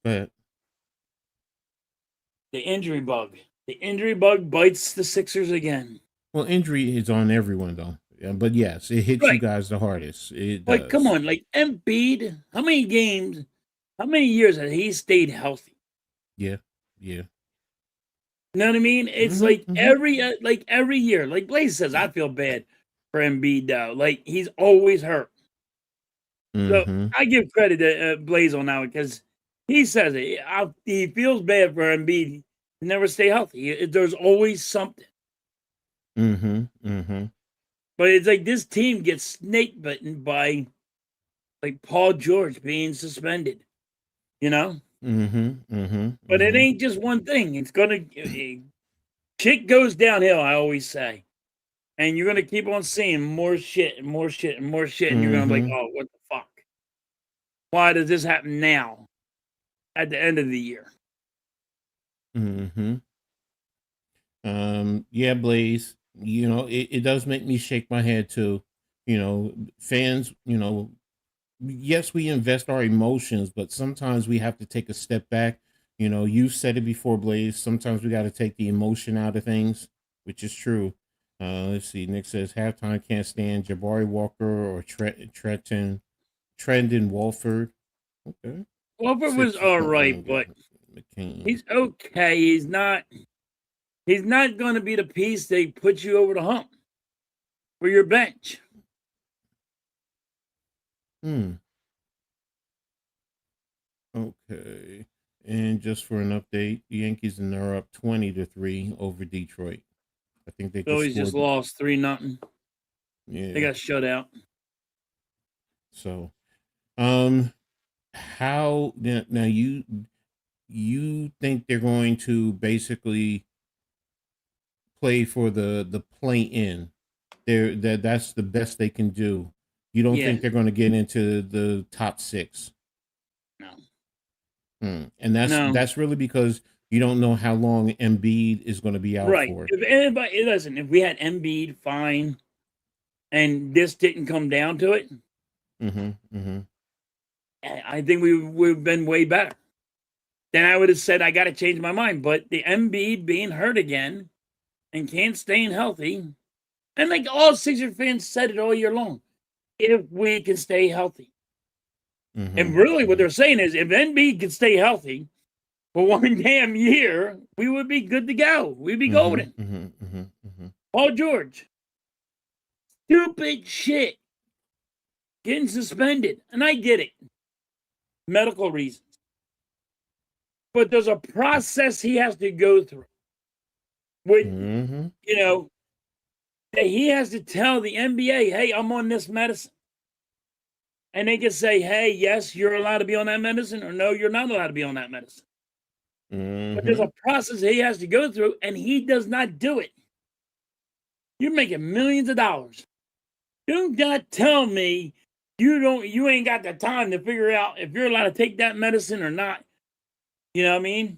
Go ahead. The injury bug. The injury bug bites the Sixers again. Well, injury is on everyone, though. But yes, it hits you guys the hardest. It does. Come on, like Embiid, how many years has he stayed healthy? Yeah. You know what I mean? It's like every year. Like Blaze says, I feel bad for Embiid though. Like he's always hurt. So I give credit to Blaze on that because he says it. He feels bad for Embiid. He never stay healthy. There's always something. But it's like this team gets snake bitten by like Paul George being suspended. But it ain't just one thing. It's gonna shit goes downhill, I always say. And you're gonna keep on seeing more shit and more shit and more shit, and you're gonna be like, oh, what the fuck? Why does this happen now? At the end of the year. Yeah, Blaze. It does make me shake my head too. Fans, yes, we invest our emotions, but sometimes we have to take a step back. You said it before, Blaze. Sometimes we got to take the emotion out of things, which is true. Let's see. Nick says halftime can't stand Jabari Walker or Trenton Trendon Walford. Okay. Wolford was all right, but McCain. he's okay. He's not going to be the piece they put you over the hump for your bench. Okay. And just for an update, the Yankees are up 20-3 over Detroit. I think they Phillies just lost 3-0. Yeah. They got shut out. So, how now you think they're going to basically play for the play-in? That's the best they can do. You don't think they're going to get into the top 6? No. And that's really because you don't know how long Embiid is going to be out for. If anybody, listen, if we had Embiid, fine, and this didn't come down to it, I think we would have been way better. Then I would have said I got to change my mind. But the Embiid being hurt again and can't stay healthy, and like all Sixer fans said it all year long, if we can stay healthy. And really what they're saying is if Embiid can stay healthy for one damn year, we would be good to go. We'd be golden. Paul George. Stupid shit. Getting suspended. And I get it. Medical reasons. But there's a process he has to go through. With, you know, that he has to tell the NBA, hey, I'm on this medicine. And they can say, hey, yes, you're allowed to be on that medicine, or no, you're not allowed to be on that medicine. But there's a process he has to go through, and he does not do it. You're making millions of dollars. Do not tell me you ain't got the time to figure out if you're allowed to take that medicine or not. You know what I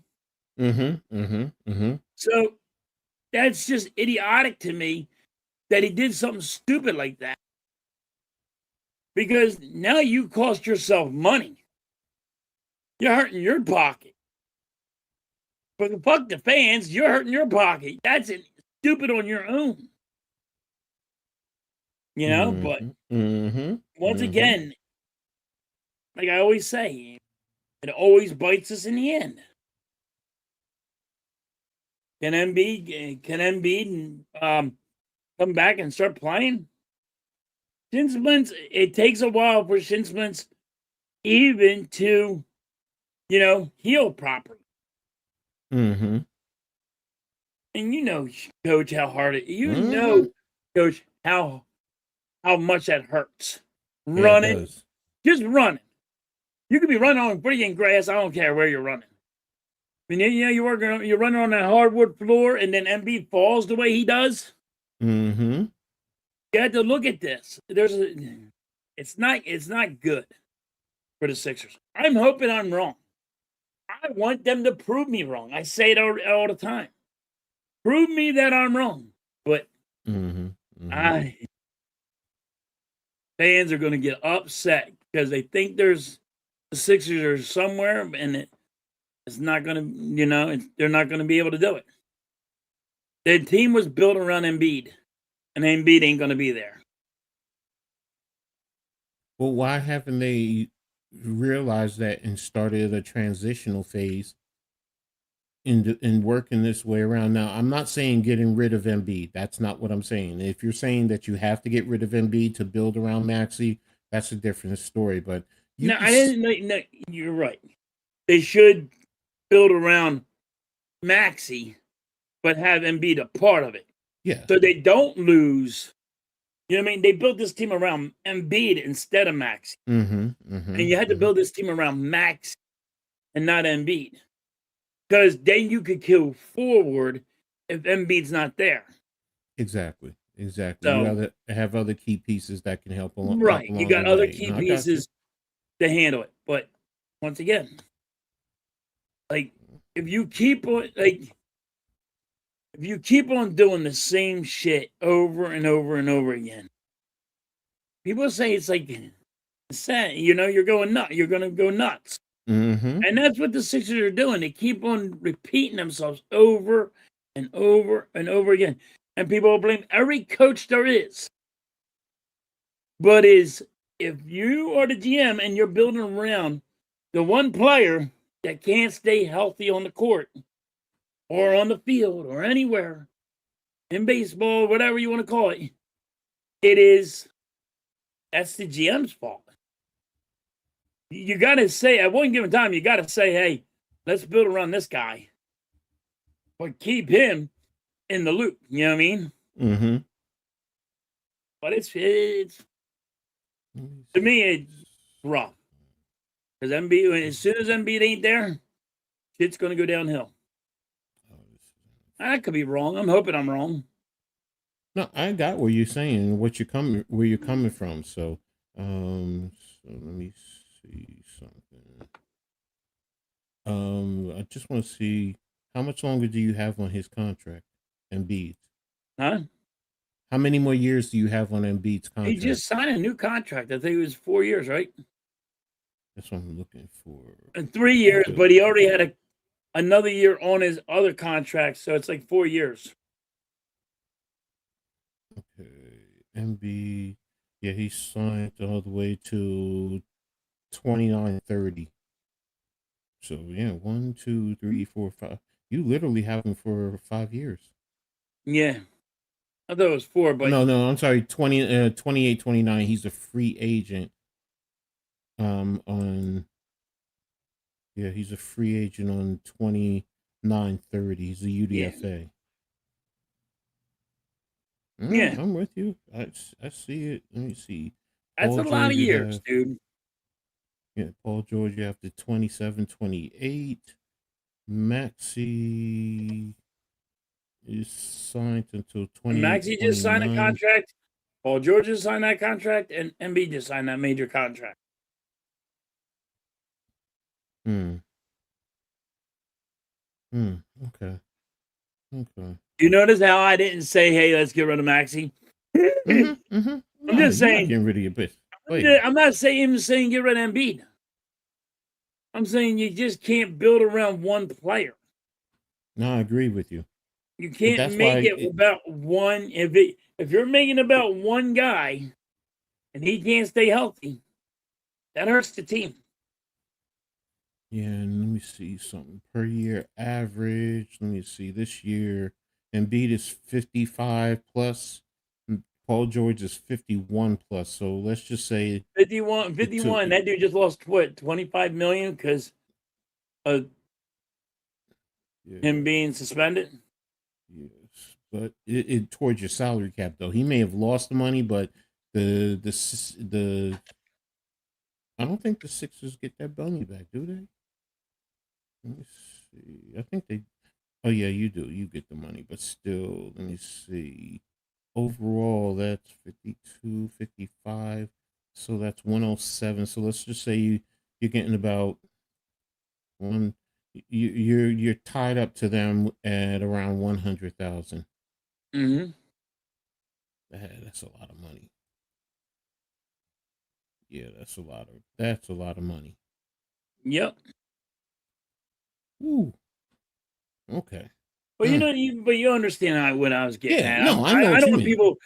mean? So that's just idiotic to me that he did something stupid like that. Because now you cost yourself money. You're hurting your pocket. But fuck the fans, you're hurting your pocket. That's stupid on your own. You know, but once again, like I always say, it always bites us in the end. Can Embiid come back and start playing? Shin splints, it takes a while for shin splints even to, heal properly. And you know, Coach, how hard it, know, Coach, how much that hurts. Running, just running. You could be running on freaking grass. I don't care where you're running. I mean, you're running on that hardwood floor, and then Embiid falls the way he does. You have to look at this. It's not good for the Sixers. I'm hoping I'm wrong. I want them to prove me wrong. I say it all the time. Prove me that I'm wrong. But fans are going to get upset because they think the Sixers are somewhere, and it's not going to, they're not going to be able to do it. The team was built around Embiid. And Embiid ain't going to be there. Well, why haven't they realized that and started a transitional phase in working this way around? Now, I'm not saying getting rid of Embiid. That's not what I'm saying. If you're saying that you have to get rid of Embiid to build around Maxey, that's a different story. But I didn't know. No, you're right. They should build around Maxey, but have Embiid a part of it. Yeah. So they don't lose. You know what I mean? They built this team around Embiid instead of Maxey. And you had to build this team around Maxey and not Embiid. Because then you could kill forward if Embiid's not there. Exactly. So, you rather have other key pieces that can help along. Right. You got other key pieces to handle it. But once again, like, if you keep on doing the same shit over and over and over again, people say it's like sad. You're going nuts. You're going to go nuts. And that's what the Sixers are doing. They keep on repeating themselves over and over and over again. And people will blame every coach there is. But is if you are the GM and you're building around the one player that can't stay healthy on the court or on the field or anywhere in baseball, whatever you want to call it, that's the GM's fault. You got to say, at one given time, you got to say, hey, let's build around this guy, but keep him in the loop. You know what I mean? Mm-hmm. But it's to me, it's rough. Because Embiid, as soon as Embiid ain't there, shit's going to go downhill. I could be wrong. I'm hoping I'm wrong. No, I got what you're saying, where you're coming from. So, so let me see something. I just want to see how much longer do you have on his contract, Embiid? Huh? How many more years do you have on Embiid's contract? He just signed a new contract. I think it was 4 years, right? That's what I'm looking for. 3 years, but he already had another year on his other contract, so it's like 4 years. Okay, Embiid, yeah, he signed all the way to 29-30. So yeah, 1, 2, 3, 4, 5. You literally have him for 5 years. Yeah. I thought it was 4, but No, I'm sorry, 28, 29. He's a free agent. He's a free agent on 29-30. He's a UDFA. Yeah. I'm with you. I see it. Let me see. That's a lot of years, dude. Yeah, Paul George, you have the 27, 28. Maxey is signed until 20. Maxey just signed a contract. Paul George just signed that contract, and Embiid just signed that major contract. Okay. You notice how I didn't say, "Hey, let's get rid of Maxey"? I'm just saying, getting rid of your bitch. I'm not saying get rid of Embiid. I'm saying you just can't build around one player. No, I agree with you. You can't make it about one. If you're making about one guy, and he can't stay healthy, that hurts the team. Yeah, and let me see something per year average. Let me see this year. Embiid is 55 plus. Paul George is 51 plus. So let's just say 51. That dude just lost what, 25 million because of him being suspended. Yes, but it towards your salary cap though. He may have lost the money, but the I don't think the Sixers get that money back, do they? Let me see. I think they. Oh yeah, you do. You get the money, but still, let me see. Overall, that's 52, 55. So that's 107. So let's just say you're getting about one. You're tied up to them at around 100,000. Mm-hmm. That's a lot of money. Yeah, that's a lot of money. Yep. Ooh. Okay. But you understand what I was getting at. No, I know. I don't want people.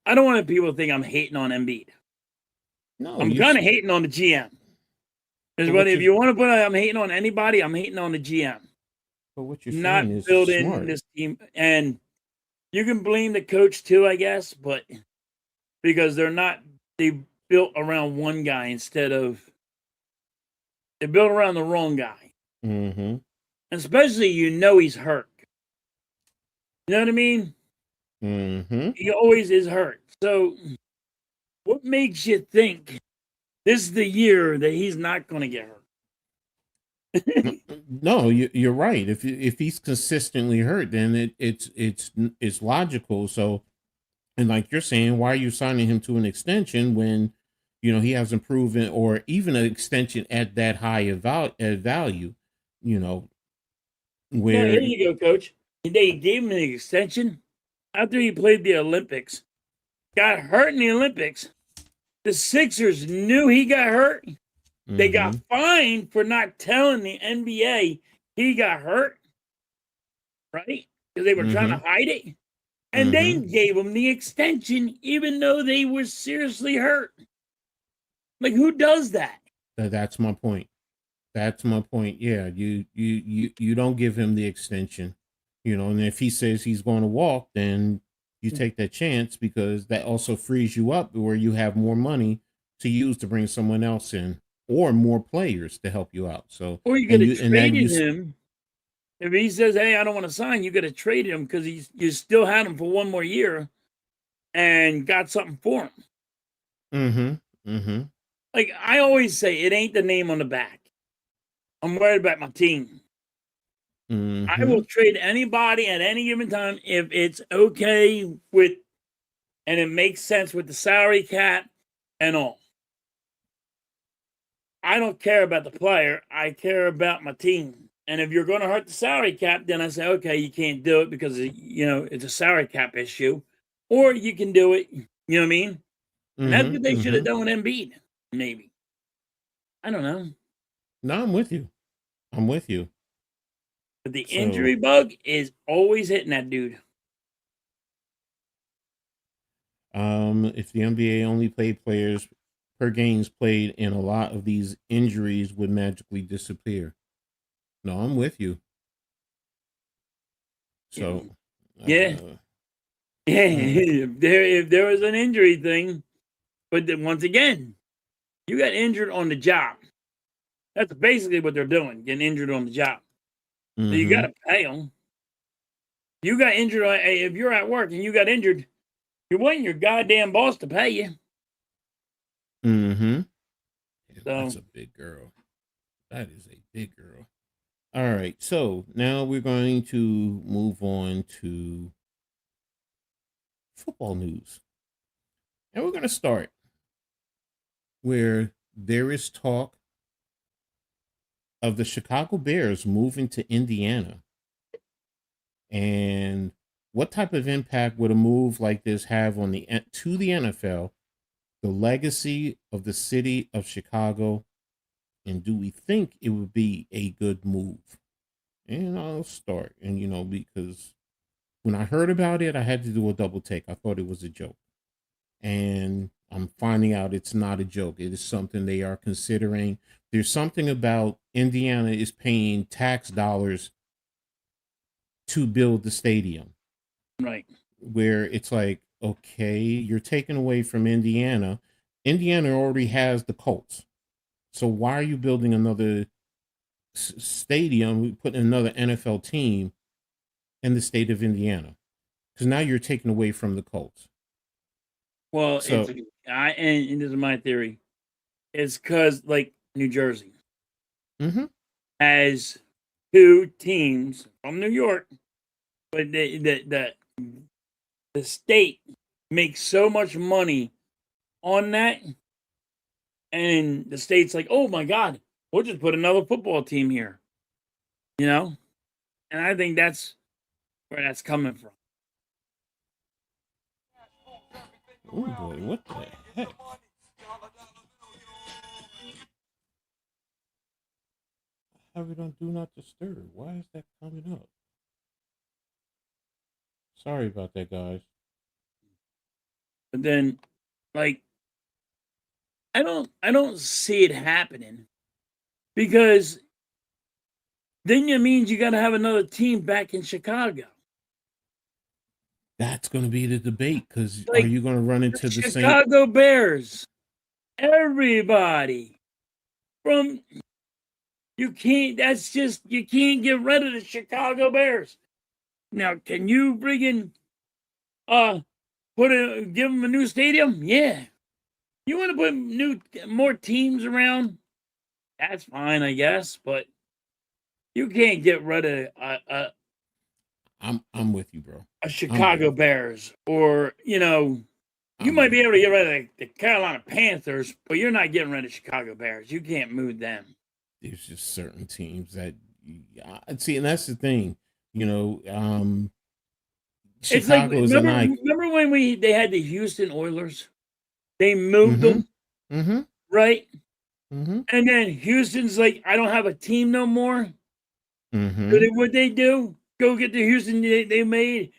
I don't want people to think I'm hating on Embiid. No, I'm kind of hating on the GM. Because if you want to put, I'm hating on anybody, I'm hating on the GM. But what you're not saying is building smart. This team, and you can blame the coach too, I guess, but because they built around one guy instead of they built around the wrong guy. Mm-hmm. And especially, he's hurt. You know what I mean? Mm-hmm. He always is hurt. So, what makes you think this is the year that he's not going to get hurt? No, you're right. If he's consistently hurt, then it's logical. So, and like you're saying, why are you signing him to an extension when he hasn't proven, or even an extension at that high of value? Where here you go, coach. They gave him an extension after he played the Olympics. Got hurt in the Olympics. The Sixers knew he got hurt. Mm-hmm. They got fined for not telling the NBA he got hurt, right? Because they were trying to hide it. And they gave him the extension even though they were seriously hurt. Like, who does that? That's my point. That's my point. Yeah, you don't give him the extension, and if he says he's going to walk, then you take that chance because that also frees you up where you have more money to use to bring someone else in or more players to help you out. So Or you could have traded him. If he says, "Hey, I don't want to sign," you got to trade him because you still had him for one more year and got something for him. Like I always say, it ain't the name on the back. I'm worried about my team. I will trade anybody at any given time if it's okay with, and it makes sense with the salary cap and all. I don't care about the player. I care about my team. And if you're going to hurt the salary cap, then I say, okay, you can't do it because, it's a salary cap issue. Or you can do it, you know what I mean? And that's what they should have done with Embiid, maybe. I don't know. No, I'm with you. But the injury bug is always hitting that dude. If the NBA only played players per games played, and a lot of these injuries would magically disappear. No, I'm with you. So, yeah. If there was an injury thing, but then once again, you got injured on the job. That's basically what they're doing, getting injured on the job. So you got to pay them. You got injured. If you're at work and you got injured, you're waiting your goddamn boss to pay you. Yeah, that's a big girl. That is a big girl. All right. So now we're going to move on to football news. And we're going to start where there is talk of the Chicago Bears moving to Indiana. And what type of impact would a move like this have to the NFL, the legacy of the city of Chicago, and do we think it would be a good move? And I'll start. And, because when I heard about it, I had to do a double take. I thought it was a joke. And I'm finding out it's not a joke. It is something they are considering. There's something about Indiana is paying tax dollars to build the stadium. Right. Where it's like, okay, you're taking away from Indiana. Indiana already has the Colts. So why are you building another stadium, putting another NFL team in the state of Indiana? Because now you're taking away from the Colts. Well, and this is my theory. It's because, like, New Jersey has two teams from New York, but the state makes so much money on that, and the state's like, oh my God, we'll just put another football team here, and I think that's where that's coming from. Oh boy, what the heck? I have it on Do Not Disturb. Why is that coming up? Sorry about that, guys. But then, like, I don't see it happening because then it means you got to have another team back in Chicago. That's going to be the debate because are you going to run into the Chicago Bears? Everybody from you can't get rid of the Chicago Bears. Now, can you bring in give them a new stadium? Yeah. You want to put more teams around? That's fine, I guess, but you can't get rid of I'm with you, bro. A Chicago Bears, or you might be able to get rid of the Carolina Panthers, but you're not getting rid of Chicago Bears. You can't move them. There's just certain teams that see, and that's the thing. It's like remember when they had the Houston Oilers? They moved them, right? And then Houston's like, I don't have a team no more. So what they do? Go get the Houston. They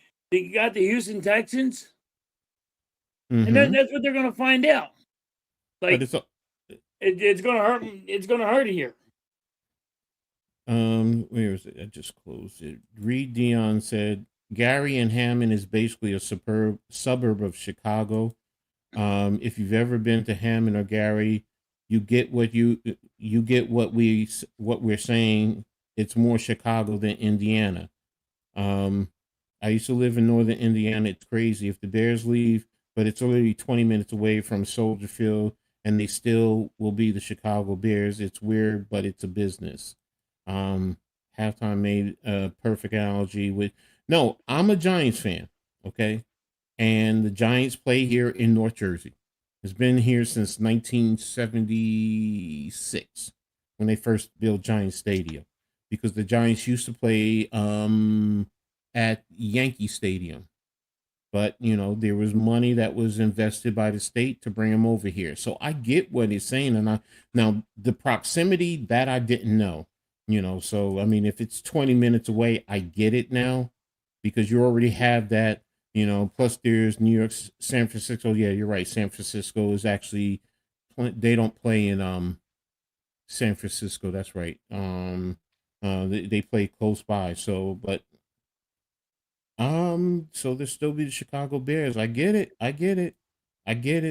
got the Houston Texans, and that's what they're going to find out. Like, It's gonna hurt. It's gonna hurt here. Where is it? I just closed it. Reed Dion said Gary and Hammond is basically a suburb of Chicago. If you've ever been to Hammond or Gary, you get what we're saying. It's more Chicago than Indiana. I used to live in northern Indiana. It's crazy if the Bears leave, but it's already 20 minutes away from Soldier Field, and they still will be the Chicago Bears. It's weird, but it's a business. Halftime made a perfect analogy with. No, I'm a Giants fan. Okay, and the Giants play here in North Jersey. It's been here since 1976 when they first built Giants Stadium, because the Giants used to play at Yankee Stadium, but there was money that was invested by the state to bring them over here. So I get what he's saying, and now the proximity that I didn't know. So I mean, if it's 20 minutes away, I get it now, because you already have that. Plus there's New York, San Francisco. Yeah, you're right. San Francisco is actually, they don't play in San Francisco. That's right. They play close by. So, but so there'll still be the Chicago Bears. I get it.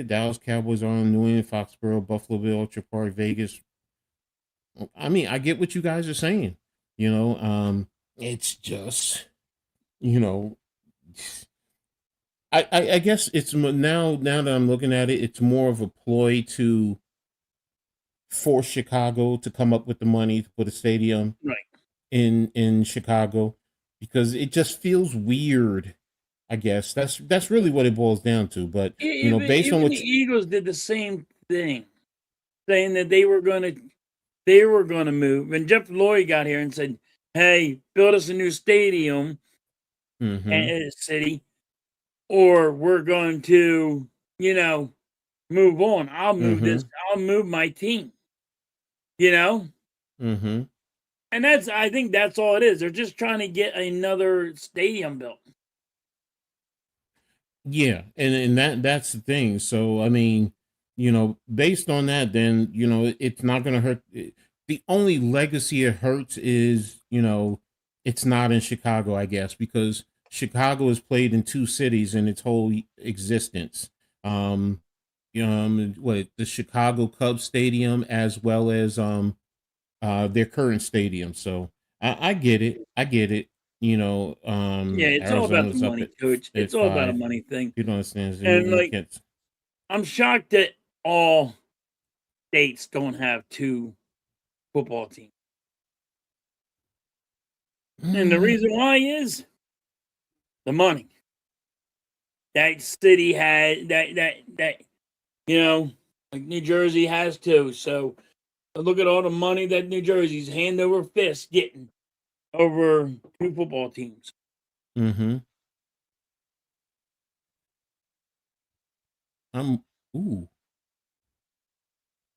Dallas Cowboys are on New England, Foxborough, Buffalo Bill, Orchard Park, Vegas. I mean, I get what you guys are saying. It's just, I guess it's now that I'm looking at it, it's more of a ploy to force Chicago to come up with the money to put a stadium Right. in Chicago, because it just feels weird. I guess that's really what it boils down to. But based on Even what the Eagles did the same thing, saying that they were gonna move. And Jeff Lloyd got here and said, "Hey, build us a new stadium in the city, or we're going to, move on. I'll move this. I'll move my team." And I think that's all it is. They're just trying to get another stadium built. Yeah, and that's the thing. So I mean, based on that, then it's not going to hurt. The only legacy it hurts is it's not in Chicago, I guess, because Chicago has played in two cities in its whole existence. What, the Chicago Cubs Stadium, as well as their current stadium. So I get it. Yeah, it's all about the Arizona's up money, at Coach. It's all about a 5. money thing. You don't understand. And I'm shocked that all states don't have two football teams. And the reason why is the money. That city had that like New Jersey has too. So look at all the money that New Jersey's hand over fist getting over two football teams. Ooh.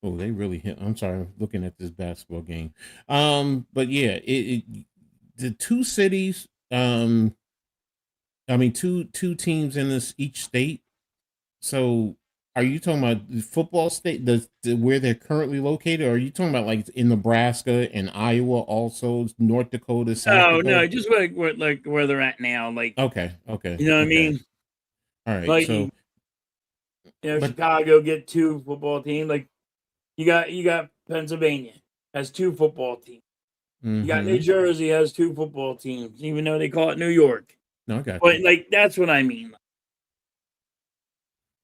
Oh, they really hit. I'm sorry, I'm looking at this basketball game. But yeah, the two cities, I mean two teams in each state. So are you talking about the football state, where they're currently located, or are you talking about like in Nebraska and Iowa, also North Dakota, South Dakota? No, just like where they're at now. Like, Okay. You know what I mean? All right. Like, So Chicago get two football teams. Like, you got Pennsylvania has two football teams. You got New Jersey has two football teams, even though they call it New York. No, I got But you. like, that's what I mean.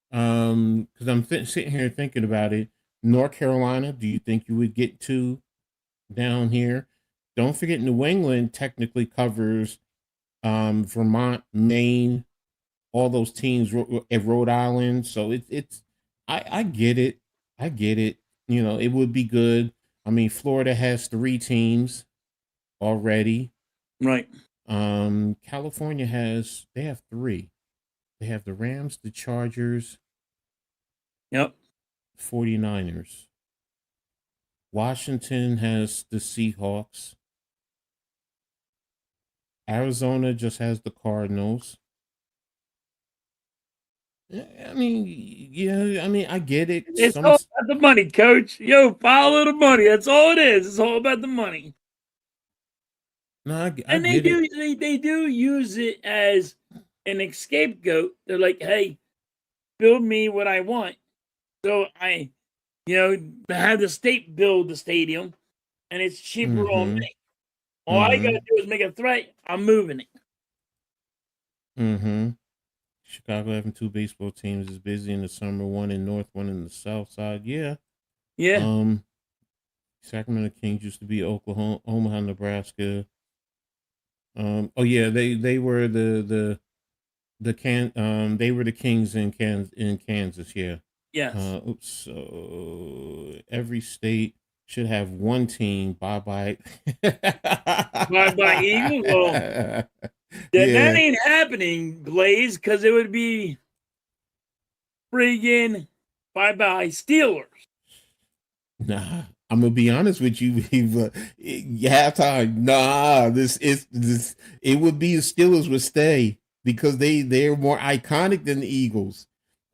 Because I'm sitting here thinking about it. North Carolina, do you think you would get two down here? Don't forget, New England technically covers Vermont, Maine, all those teams at Rhode Island. So I get it. It would be good. I mean, Florida has 3 teams already. Right. California they have 3. They have the Rams, the Chargers, Yep. 49ers. Washington has the Seahawks. Arizona just has the Cardinals. I mean, yeah, I mean, I get it. It's all about the money, coach. Yo, follow the money. That's all it is. It's all about the money. No, I And they get it. do they do use it as an scapegoat. They're like, hey, build me what I want. So I, have the state build the stadium and it's cheaper on Mm-hmm. me. All I gotta do is make a threat, I'm moving it. Mm-hmm. Chicago having two baseball teams is busy in the summer, one in north, one in the south side. Yeah. Yeah. Sacramento Kings used to be Oklahoma, Omaha, Nebraska. Oh yeah, they were they were the Kings in Kansas, yeah. Yes. Oops. So every state should have one team. Bye bye. Bye Eagles. Well, that Yeah. ain't happening, Blaze, because it would be friggin' bye Steelers. Nah, I'm gonna be honest with you. Halftime. Nah, this. It would be the Steelers would stay because they're more iconic than the Eagles.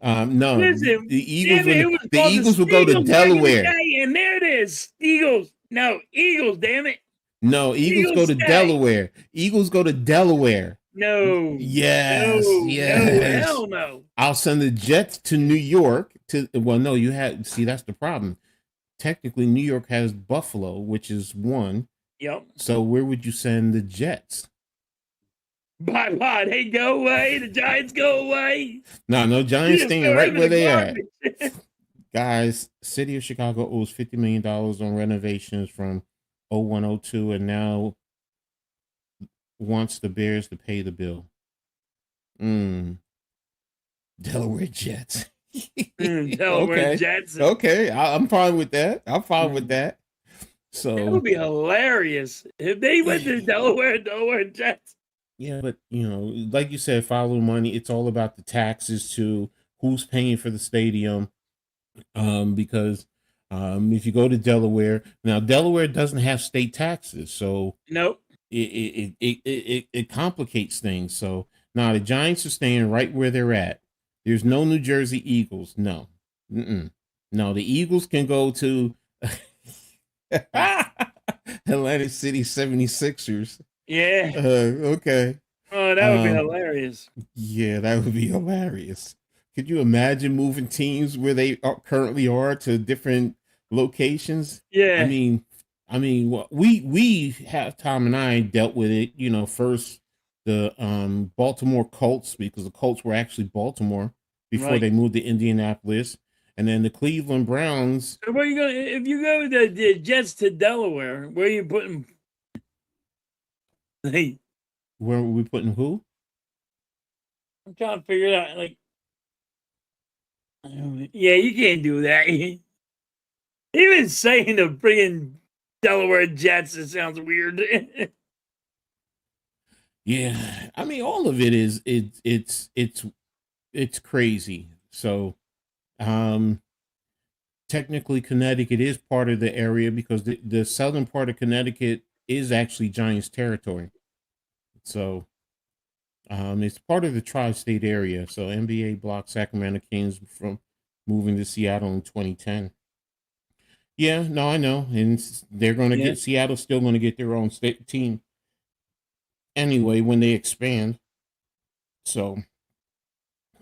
No, Listen, the Eagles damn it, when it was the called the Eagles would go to Steagles back in the Delaware. day, and there it is. Eagles. No, Eagles, damn it. No, Eagles go Eagles to stay. Delaware. Eagles go to Delaware. No. Yes, No, yes. hell no. I'll send the Jets to New York. No, you had see that's the problem. Technically, New York has Buffalo, which is one. Yep. So where would you send the Jets? Bye. They go away. The Giants go away. No Giants staying throw right them where in the they are. garbage. Guys, City of Chicago owes $50 million on renovations from 0102 and now wants the Bears to pay the bill. Delaware Jets. Delaware Okay. Jets. Okay. I'm fine with that. I'm fine with that. That would So be hilarious if they went to Delaware Jets. yeah, but like you said, follow the money. It's all about the taxes to who's paying for the stadium. Because if you go to Delaware now, Delaware doesn't have state taxes, so Nope. it complicates things. So now the Giants are staying right where they're at. There's no New Jersey Eagles. No, no. The Eagles can go to Atlantic City 76ers. Yeah. Okay. Oh, that would be hilarious. Yeah, that would be hilarious. Could you imagine moving teams where they currently are to different locations? Yeah. I mean, we have Tom and I dealt with it. First the Baltimore Colts because the Colts were actually Baltimore before they moved to Indianapolis, and then the Cleveland Browns. So where you going? If you go the Jets to Delaware, where are you putting? Hey, Where were we putting who? I'm trying to figure it out. Like, yeah, you can't do that. Even saying the freaking Delaware Jets, it sounds weird. Yeah, I mean, all of it is it's crazy. So, technically, Connecticut is part of the area because the southern part of Connecticut is actually Giants territory. So, it's part of the tri-state area. So, NBA blocked Sacramento Kings from moving to Seattle in 2010. Yeah, no, I know, and they're going to get Seattle's still going to get their own state team anyway when they expand. So,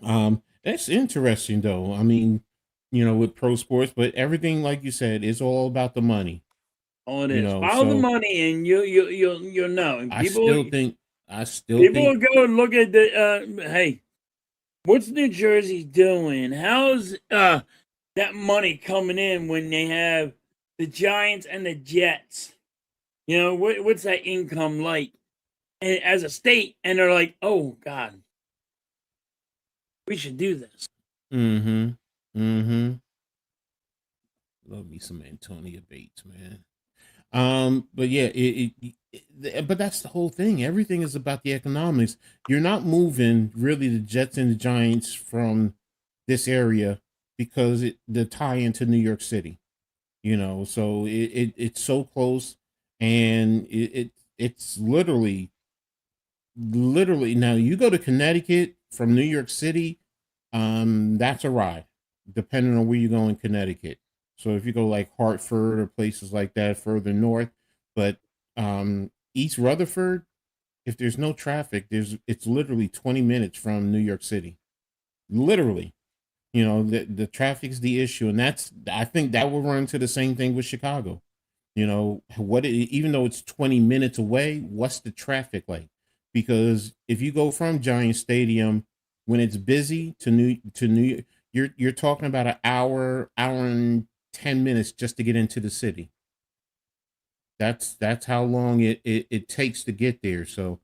that's interesting though. I mean, with pro sports, but everything like you said is all about the money. All it is. Follow the money, and you'll know. And I still think people will go and look at the. Hey, what's New Jersey doing? How's that money coming in when they have the Giants and the Jets? What's that income like? And as a state, and they're like, oh God, we should do this. Love me some Antonio Bates, man. But yeah, but that's the whole thing. Everything is about the economics. You're not moving really the Jets and the Giants from this area because the tie into New York City. So it's so close, and it's literally now you go to Connecticut from New York City, That's a ride, depending on where you go in Connecticut. So if you go like Hartford or places like that further north, but East Rutherford, if there's no traffic, it's literally 20 minutes from New York City. Literally. The traffic's the issue, and I think that will run into the same thing with Chicago. Even though it's 20 minutes away, what's the traffic like? Because if you go from Giant Stadium when it's busy to New, you're talking about an hour and 10 minutes just to get into the city. That's how long it takes to get there. So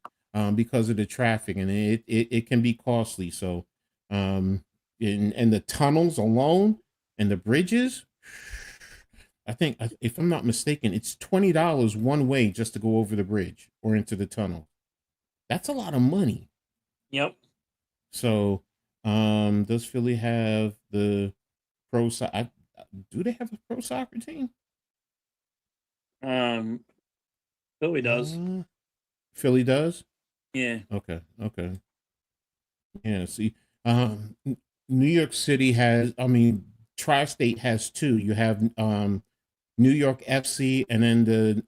because of the traffic, and it can be costly. So and the tunnels alone and the bridges, I think, if I'm not mistaken, it's $20 one way just to go over the bridge or into the tunnel. That's a lot of money. Yep. So does Philly have the pro soccer? Do they have a pro soccer team? Philly does. Philly does? Yeah. Okay. Yeah, see, New York City has, I mean, Tri-State has two. You have New York FC, and then the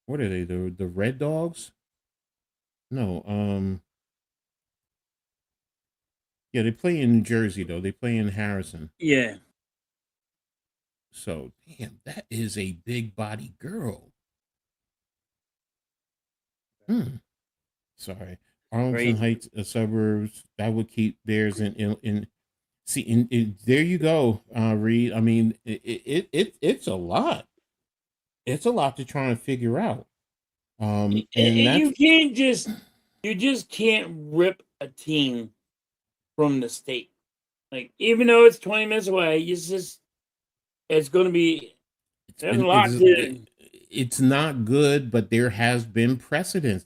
what are they? The Red Dogs? No, yeah, they play in New Jersey though. They play in Harrison. Yeah. So, damn, that is a big body girl. Sorry. Arlington Right. Heights suburbs, that would keep theirs in see, there you go, Reed. I mean, it's a lot. It's a lot to try and figure out. And that's You just can't rip a team from the state. Like, even though it's 20 minutes away, it's going to be, there's a lot to. it's not good, but there has been precedence.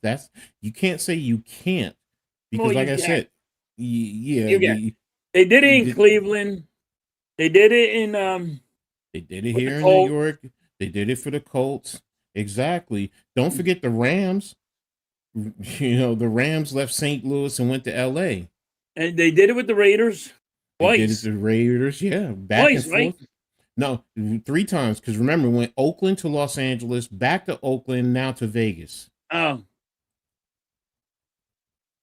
You can't say you can't, because Well, like you I can. said, yeah, You can. They did it in Cleveland. They did it in they did it with here the in New Colts. York. They did it for the Colts. Exactly. Don't forget the Rams. The Rams left St. Louis and went to LA. And they did it with the Raiders They did it twice. to the Raiders, yeah, back Twice, and right? forth. No, 3 times, because remember, went Oakland to Los Angeles, back to Oakland, now to Vegas. Oh,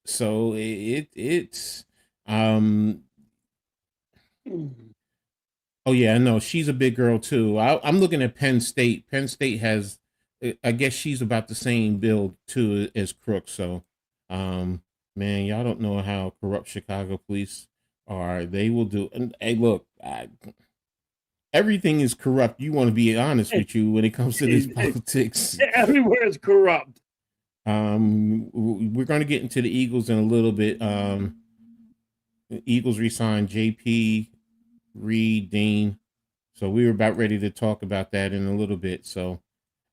So it's um oh yeah, I know she's a big girl too. I'm looking at Penn State. Penn State has, I guess she's about the same build too as Crook. So man, y'all don't know how corrupt Chicago police are. They will do. And hey, look, everything is corrupt. You want to be honest with you when it comes to this politics. everywhere is corrupt. We're going to get into the Eagles in a little bit. The Eagles re-signed JP, Reed, Dean. So we were about ready to talk about that in a little bit. So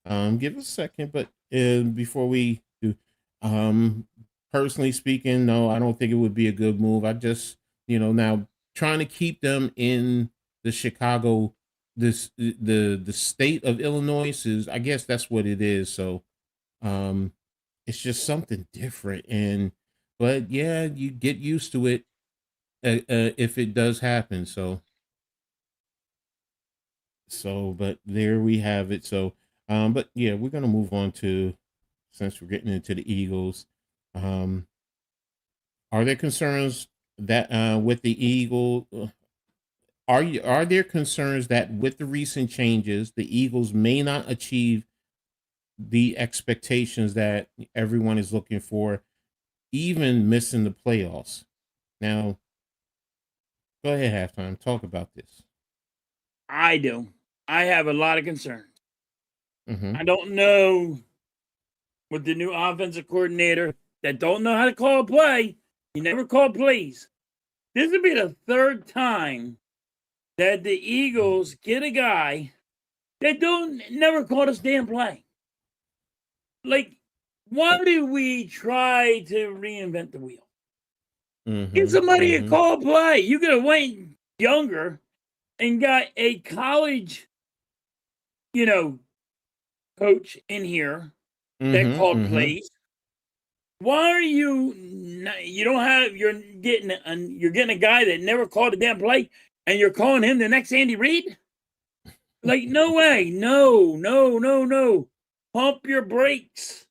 give us a second. But before we do, personally speaking, no, I don't think it would be a good move. I just, now trying to keep them in the Chicago, the state of Illinois is, I guess that's what it is. So it's just something different. But yeah, you get used to it if it does happen. But there we have it. So, but yeah, we're gonna move on to, since we're getting into the Eagles. Are there concerns that with the Eagle? Are there concerns that with the recent changes, the Eagles may not achieve the expectations that everyone is looking for, even missing the playoffs? Now, go ahead, Halftime. Talk about this. I do. I have a lot of concerns. Mm-hmm. I don't know, with the new offensive coordinator that don't know how to call a play. He never called plays. This would be the third time that the Eagles get a guy that never called a damn play. Like, why do we try to reinvent the wheel? Get somebody to call a play. You could have went younger and got a college, coach in here that called plays. Why are you don't have, you're getting a guy that never called a damn play and you're calling him the next Andy Reid? Like, no way. No. Pump your brakes.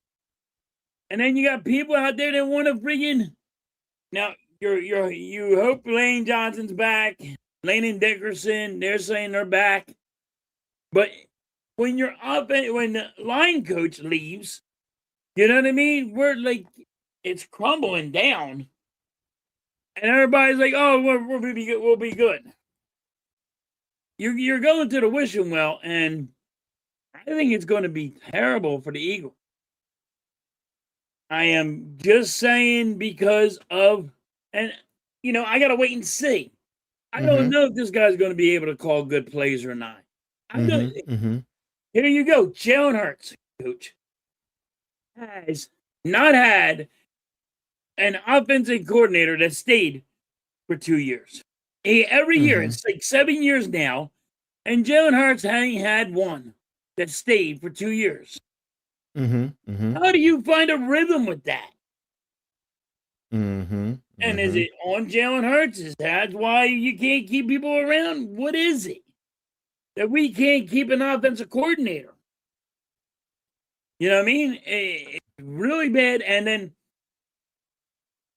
And then you got people out there that want to bring in. Now, you hope Lane Johnson's back. Landon Dickerson, they're saying they're back. But when when the line coach leaves, you know what I mean? We're like, it's crumbling down. And everybody's like, oh, we'll be good. You're going to the wishing well, and I think it's going to be terrible for the Eagles. I am just saying because of, and I got to wait and see. I don't know if this guy's going to be able to call good plays or not. Here you go. Jalen Hurts, coach, has not had an offensive coordinator that stayed for 2 years. Every year, it's like 7 years now, and Jalen Hurts hadn't had one that stayed for 2 years. How do you find a rhythm with that? And is it on Jalen Hurts? Is that why you can't keep people around? What is it that we can't keep an offensive coordinator? You know what I mean? It's really bad. And then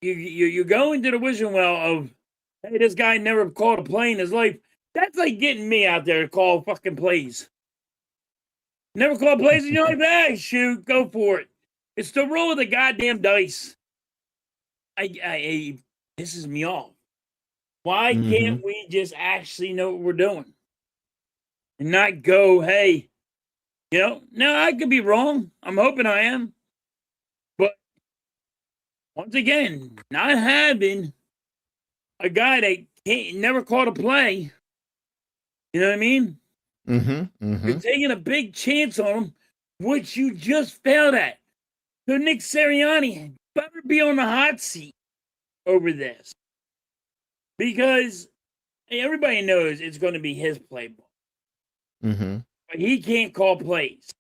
you go into the wishing well of, hey, this guy never called a play in his life. That's like getting me out there to call fucking plays. Never called plays in your life? Hey, shoot, go for it. It's the roll of the goddamn dice. It pisses me off. Why can't we just actually know what we're doing? And not go, hey, now I could be wrong. I'm hoping I am. But once again, not having a guy that never called a play, you know what I mean? You're taking a big chance on him, which you just failed at. So Nick Sirianni better be on the hot seat over this. Because everybody knows it's going to be his playbook. But he can't call plays.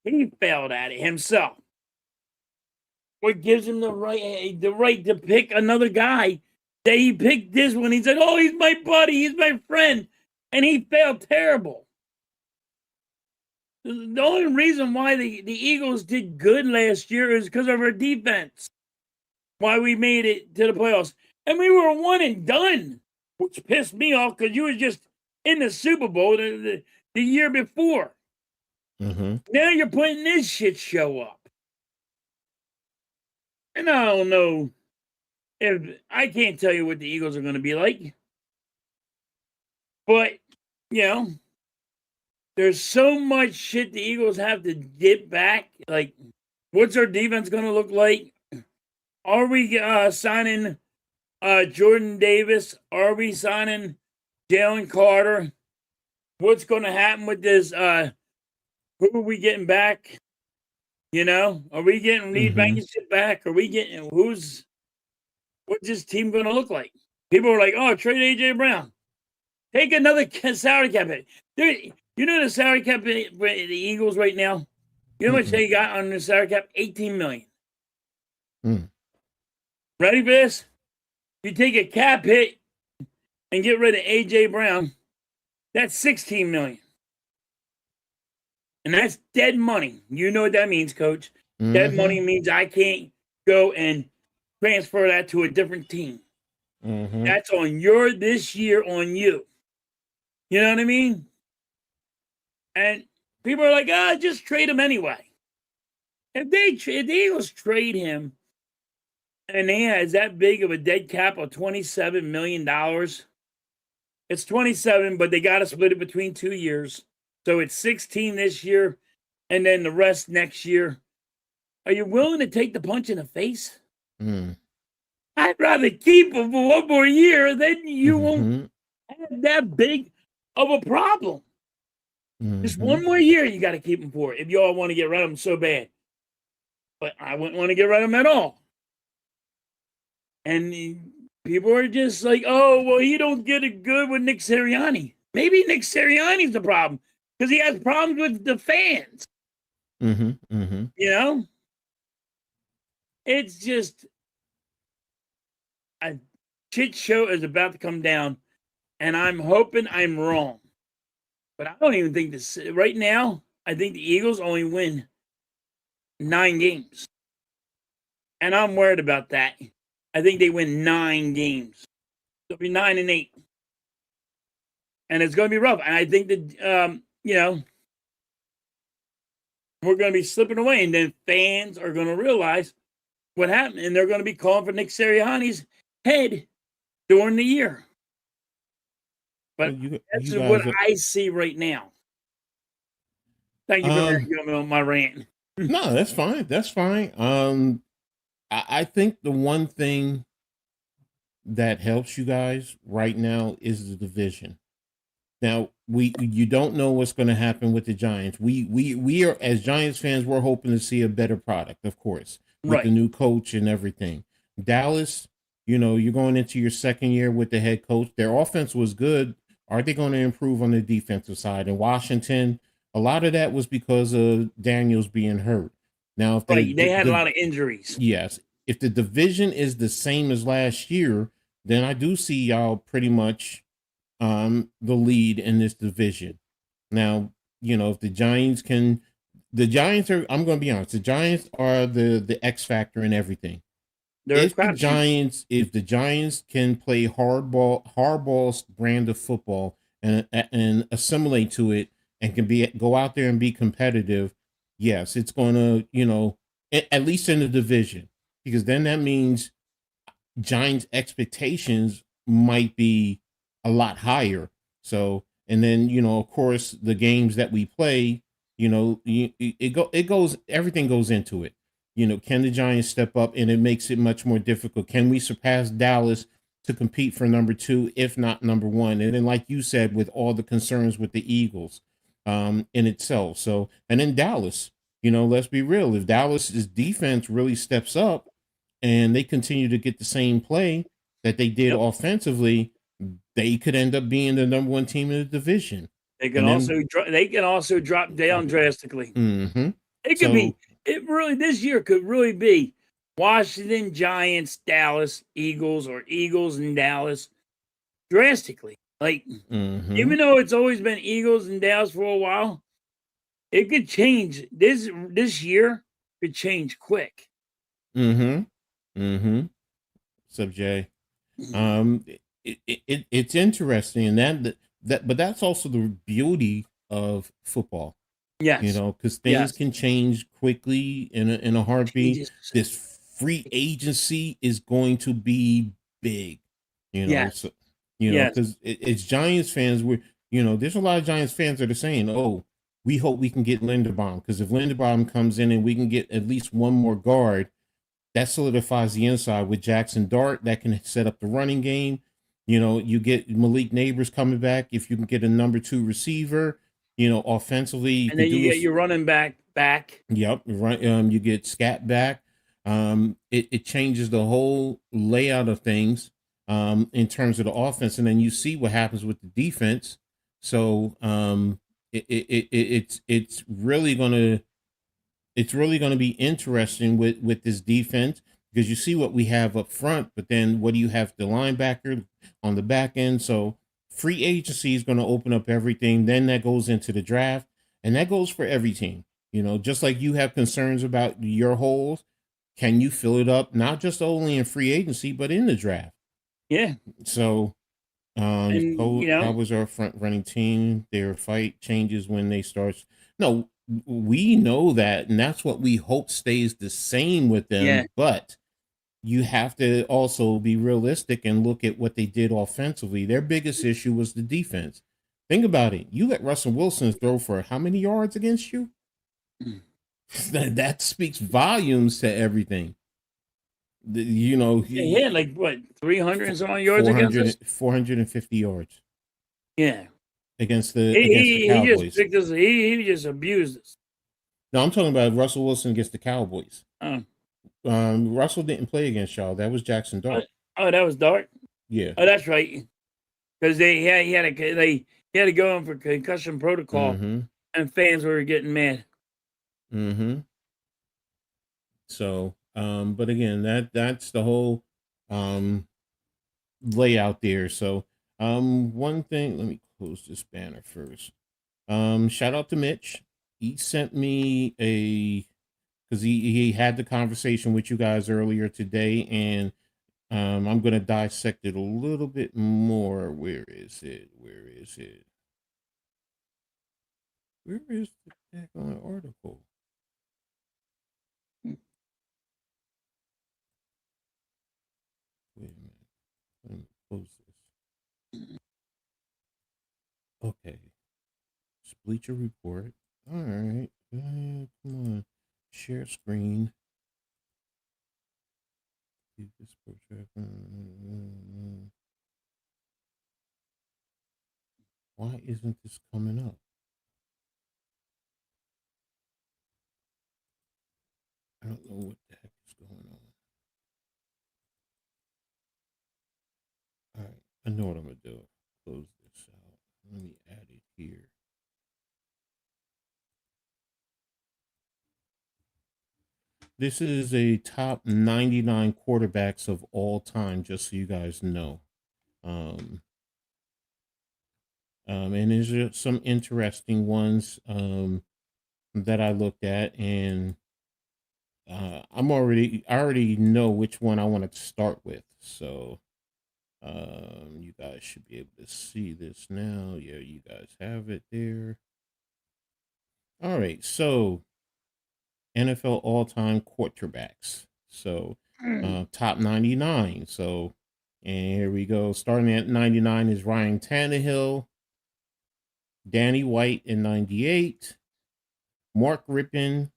He failed at it himself. What gives him the right to pick another guy that he picked this one? He said, oh, he's my buddy, he's my friend. And he failed terrible. The only reason why the Eagles did good last year is because of our defense. Why we made it to the playoffs. And we were one and done, which pissed me off because you were just in the Super Bowl the year before. Now you're putting this shit show up. And I don't know I can't tell you what the Eagles are going to be like. But, there's so much shit the Eagles have to get back. Like, what's our defense going to look like? Are we signing Jordan Davis? Are we signing Jalen Carter? What's going to happen with this? Who are we getting back? Are we getting Reed Blankenship back? Are we getting what's this team going to look like? People are like, oh, trade AJ Brown. Take another salary cap hit. The salary cap hit for the Eagles right now? You know how much they got on the salary cap? $18 million. Ready for this? You take a cap hit and get rid of AJ Brown, that's $16 million. And that's dead money. You know what that means, Coach. Dead money means I can't go and transfer that to a different team. That's on this year on you. You know what I mean? And people are like, just trade him anyway. If the Eagles trade him and he has that big of a dead cap of $27 million, it's 27, but they got to split it between 2 years. So it's 16 this year and then the rest next year. Are you willing to take the punch in the face? I'd rather keep him for one more year, then you won't have that big of a problem. Just one more year you got to keep him for if y'all want to get rid of him so bad. But I wouldn't want to get rid of him at all. And people are just like, oh, well, he don't get it good with Nick Sirianni. Maybe Nick Sirianni's the problem because he has problems with the fans. It's just a shit show is about to come down, and I'm hoping I'm wrong. But I don't even think this right now. I think the Eagles only win 9 games, and I'm worried about that. I think they win 9 games. It'll be 9-8, and it's going to be rough. And I think that we're going to be slipping away, and then fans are going to realize what happened, and they're going to be calling for Nick Sirianni's head during the year. But that's what I see right now. Thank you for letting me on my rant. No, that's fine. That's fine. I think the one thing that helps you guys right now is the division. Now you don't know what's going to happen with the Giants. We are, as Giants fans, we're hoping to see a better product, of course, with the new coach and everything. Dallas, you're going into your second year with the head coach. Their offense was good. Are they going to improve on the defensive side? In Washington, a lot of that was because of Daniels being hurt. Now, if they had a lot of injuries. Yes. If the division is the same as last year, then I do see y'all pretty much the lead in this division. Now, if the Giants are, I'm going to be honest, the Giants are the X factor in everything. If the Giants can play hardball's brand of football and assimilate to it and can go out there and be competitive, yes, it's going to, at least in the division, because then that means Giants expectations might be a lot higher. So, and then, of course, the games that we play, everything goes into it. Can the Giants step up? And it makes it much more difficult. Can we surpass Dallas to compete for number 2, if not number 1? And then, like you said, with all the concerns with the Eagles in itself. So, and then Dallas, let's be real. If Dallas's defense really steps up and they continue to get the same play that they did offensively, they could end up being the number 1 team in the division. They can also drop down drastically. Mm-hmm. It could be. It really, this year could really be Washington, Giants, Dallas, Eagles, or Eagles and Dallas drastically. Like, even though it's always been Eagles and Dallas for a while, it could change. This year could change quick. Sub J. It's interesting, and but that's also the beauty of football. Yes. Because things can change quickly in a heartbeat. This free agency is going to be big, so, because it's Giants fans. There's a lot of Giants fans that are saying, oh, we hope we can get Linderbaum, because if Linderbaum comes in and we can get at least one more guard, that solidifies the inside with Jackson Dart that can set up the running game. You get Malik Neighbors coming back. If you can get a number 2 receiver, offensively, and then you get your running back. Yep, right. You get Scat back. It changes the whole layout of things in terms of the offense, and then you see what happens with the defense. So it's really gonna be interesting with this defense, because you see what we have up front, but then what do you have the linebacker on the back end? So free agency is going to open up everything. Then that goes into the draft, and that goes for every team. Just like you have concerns about your holes, can you fill it up, not just only in free agency, but in the draft? Yeah. So Cowboys are a front running team. Their fight changes when they start. No, we know that, and that's what we hope stays the same with them. Yeah. But you have to also be realistic and look at what they did offensively. Their biggest issue was the defense. Think about it. You let Russell Wilson throw for how many yards against you? That speaks volumes to everything. He had like what, 300 and some odd yards against us? 450 yards. Yeah. Against the Cowboys. He just abused us. No, I'm talking about Russell Wilson against the Cowboys. Oh. Russell didn't play against y'all. That was Jackson Dart. Oh, that was Dart? Yeah. Oh, that's right. Because he had to go in for concussion protocol, and fans were getting mad. So But again, that's the whole layout there. So one thing, let me close this banner first. Shout out to Mitch. He sent me because he had the conversation with you guys earlier today, and I'm gonna dissect it a little bit more. Where is it? Where is it? Where is the daggone article? Wait a minute. Let me close this. Okay. Bleacher Report. All right. Come on. Share screen. Keep this portrait. Why isn't this coming up? I don't know what the heck is going on. All right. I know what I'm going to do. Close this out. Let me add it here. This is a top 99 quarterbacks of all time, just so you guys know. And there's some interesting ones that I looked at, and I already know which one I wanted to start with. So you guys should be able to see this now. Yeah, you guys have it there. All right, so NFL all-time quarterbacks. So top 99. So, and here we go. Starting at 99 is Ryan Tannehill, Danny White in 98, Mark Rippon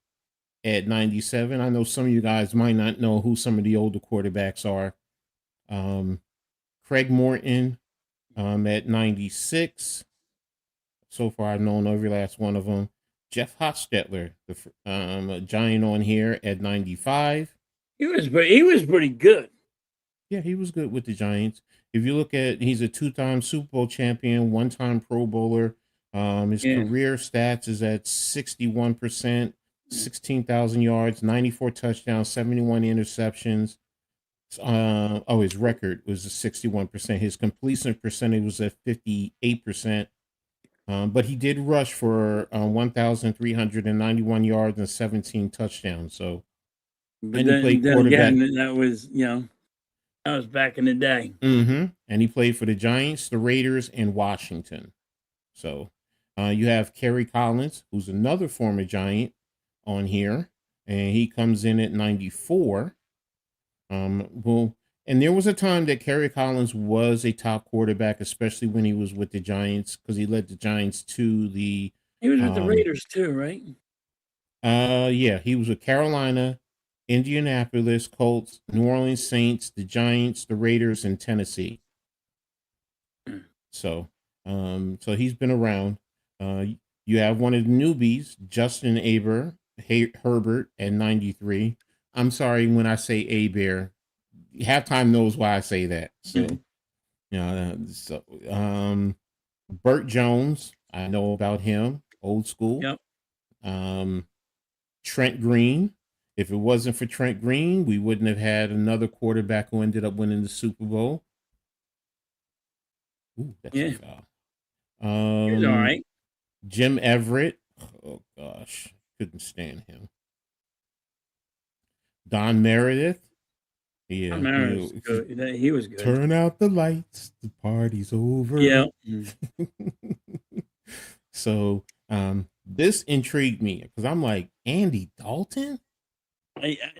at 97. I know some of you guys might not know who some of the older quarterbacks are. Craig Morton at 96. So far, I've known every last one of them. Jeff Hostetler, the Giant on here at 95. He was pretty good. Yeah, he was good with the Giants. If you look at, he's a 2-time Super Bowl champion, 1-time Pro Bowler. His career stats is at 61%, 16,000 yards, 94 touchdowns, 71 interceptions. His record was 61%. His completion percentage was at 58%. But he did rush for 1,391 yards and 17 touchdowns. So, but then, he played quarterback. Again, that was back in the day. Mm-hmm. And he played for the Giants, the Raiders, and Washington. So, you have Kerry Collins, who's another former Giant, on here, and he comes in at 94. And there was a time that Kerry Collins was a top quarterback, especially when he was with the Giants, because he led the Giants to the. He was with the Raiders too, right? Yeah, he was with Carolina, Indianapolis Colts, New Orleans Saints, the Giants, the Raiders, and Tennessee. So he's been around. You have one of the newbies, Justin Herbert at 93. I'm sorry when I say Bear. Halftime knows why I say that. So, Burt Jones, I know about him, old school. Yep. Trent Green. If it wasn't for Trent Green, we wouldn't have had another quarterback who ended up winning the Super Bowl. Ooh, that's a foul. He was all right. Jim Everett. Oh gosh, couldn't stand him. Don Meredith. Yeah, he was good. Turn out the lights. The party's over. Yeah. So, this intrigued me because I'm like, Andy Dalton.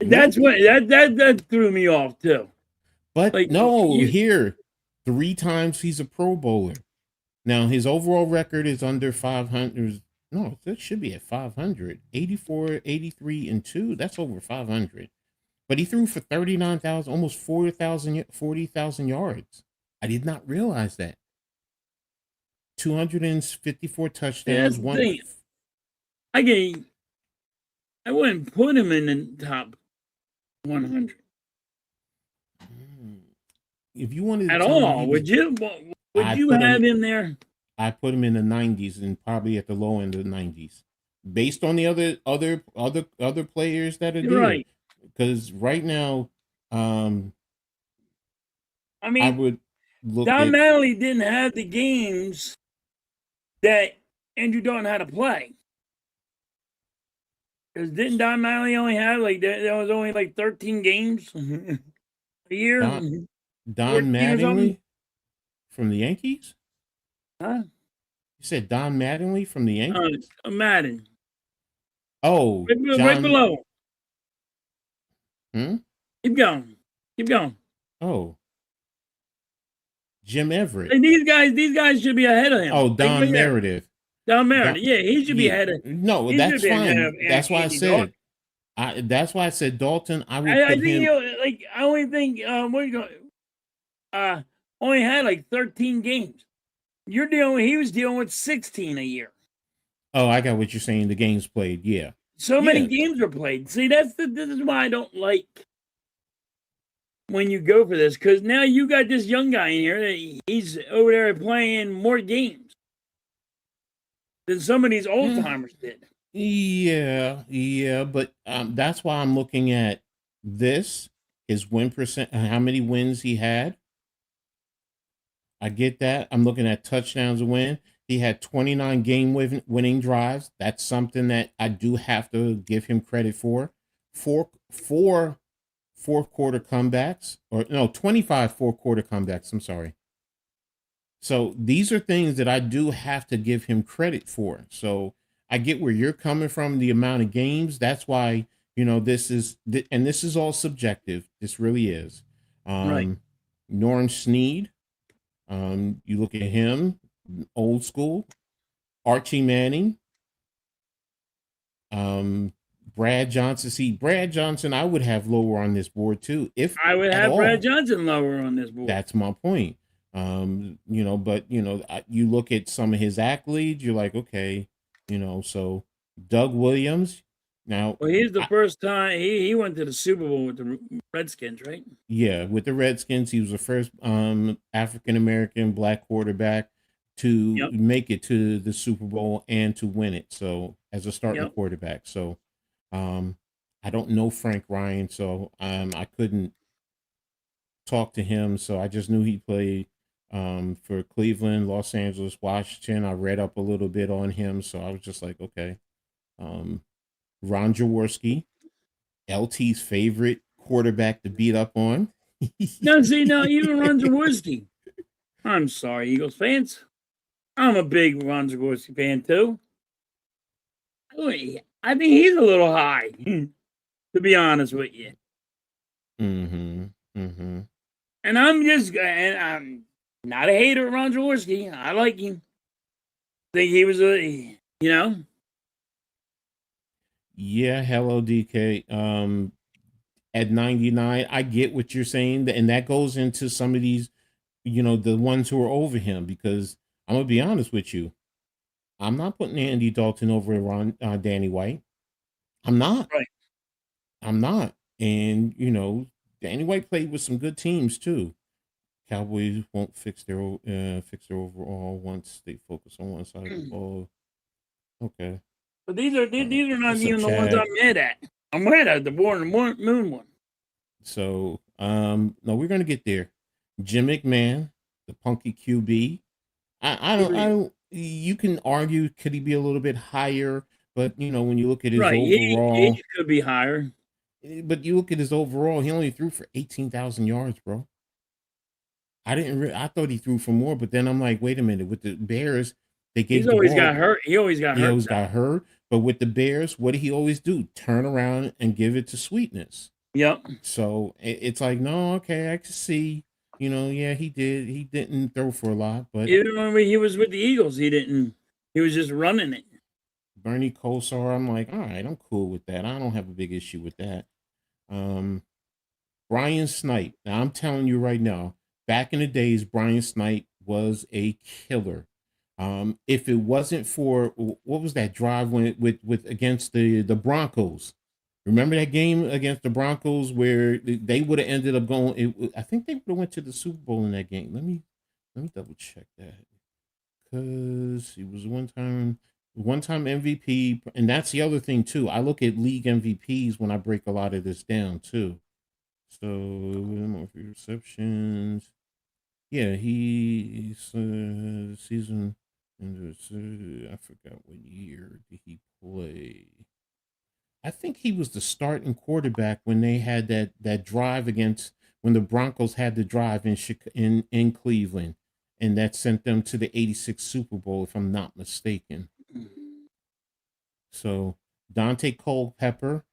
That's what that threw me off too. But here, 3 times he's a Pro Bowler. Now his overall record is under 500. No, that should be at 500. 84, 83, and 2. That's over 500. But he threw for 39,000, almost 40,000 yards. I did not realize that. 254 touchdowns. I wouldn't put him in the top 100. If you wanted at all, would you? Would you have him there? I put him in the 90s and probably at the low end of the 90s, based on the other players that are there. Right. because right now, um, I I mean, would look Don at Mattingly didn't have the games that Andrew Dalton had to play. Because didn't Don Mattingly only have there was only like 13 games a year, Don 14 Don or something? Mattingly from the Yankees. Huh? You said Don Mattingly from the Yankees? Madden. Oh, Right John. below. Hmm? Keep going. Keep going. Oh, Jim Everett. And these guys should be ahead of him. Oh, Like right Don there. Meredith. Don Don, Meredith. Yeah, he should be yeah, ahead of no, he should that's be ahead of fine. That's why I Andy Dalton. said. That's why I said Dalton. I would I put think him. I only think what you go only had like 13 games. He was dealing with 16 a year. Oh, I got what you're saying. The games played. Yeah. So many Yeah. games were played. See, this is why I don't like when you go for this, because now you got this young guy in here that he's over there playing more games than some of these old timers did. Yeah, but that's why I'm looking at this, his win percent, how many wins he had. I get that. I'm looking at touchdowns to win. He had 29 winning drives. That's something that I do have to give him credit for. Four fourth quarter comebacks, or no, 25 fourth quarter comebacks. I'm sorry. So these are things that I do have to give him credit for. So I get where you're coming from, the amount of games. That's why, this is all subjective. This really is. Right. Norm Snead, you look at him, old school. Archie Manning, Brad Johnson. See, Brad Johnson, I would have lower on this board too. If I would at have all. Brad Johnson lower on this board. That's my point. But you look at some of his accolades, you're like, okay, so Doug Williams. Now, Well, he's the first time he went to the Super Bowl with the Redskins, right? Yeah, with the Redskins, he was the first African American black quarterback to make it to the Super Bowl and to win it. So as a starting quarterback. So I don't know Frank Ryan, so I couldn't talk to him. So I just knew he played for Cleveland, Los Angeles, Washington. I read up a little bit on him, so I was just like, okay. Ron Jaworski, LT's favorite quarterback to beat up on. No, even Ron Jaworski. I'm sorry, Eagles fans. I'm a big Ron Jaworski fan too. I think he's a little high, to be honest with you. And I'm not a hater of Ron Jaworski. I like him. Think he was Yeah, hello DK. At 99, I get what you're saying, and that goes into some of these, the ones who are over him, because I'm gonna be honest with you. I'm not putting Andy Dalton over Danny White. I'm not. Right. I'm not. And Danny White played with some good teams too. Cowboys won't fix their overall once they focus on one side of the ball. Okay. But these are not even the ones I'm mad at. I'm mad at the Born and Moon one. So no, we're gonna get there. Jim McMahon, the punky QB. I don't. You can argue, could he be a little bit higher? But when you look at his overall, he could be higher. But you look at his overall, he only threw for 18,000 yards, bro. I thought he threw for more, but then I'm like, wait a minute. With the Bears, they gave. He's always got hurt. He always got hurt. But with the Bears, what did he always do? Turn around and give it to Sweetness. Yep. So it's like, no, okay, I can see. Yeah, he did. He didn't throw for a lot, but even when he was with the Eagles, he didn't. He was just running it. Bernie Kosar, I'm like, all right, I'm cool with that. I don't have a big issue with that. Brian Snipe. Now I'm telling you right now, back in the days, Brian Snipe was a killer. If it wasn't for what was that drive when with against the Broncos? Remember that game against the Broncos where they would have ended up going? I think they would have went to the Super Bowl in that game. Let me double check that, because it was one time one-time MVP, and that's the other thing too. I look at league MVPs when I break a lot of this down too. So receptions. Yeah, he's season. I forgot what year did he play. I think he was the starting quarterback when they had that drive against when the Broncos had the drive in Cleveland, and that sent them to the '86 Super Bowl, if I'm not mistaken. So Dante Culpepper,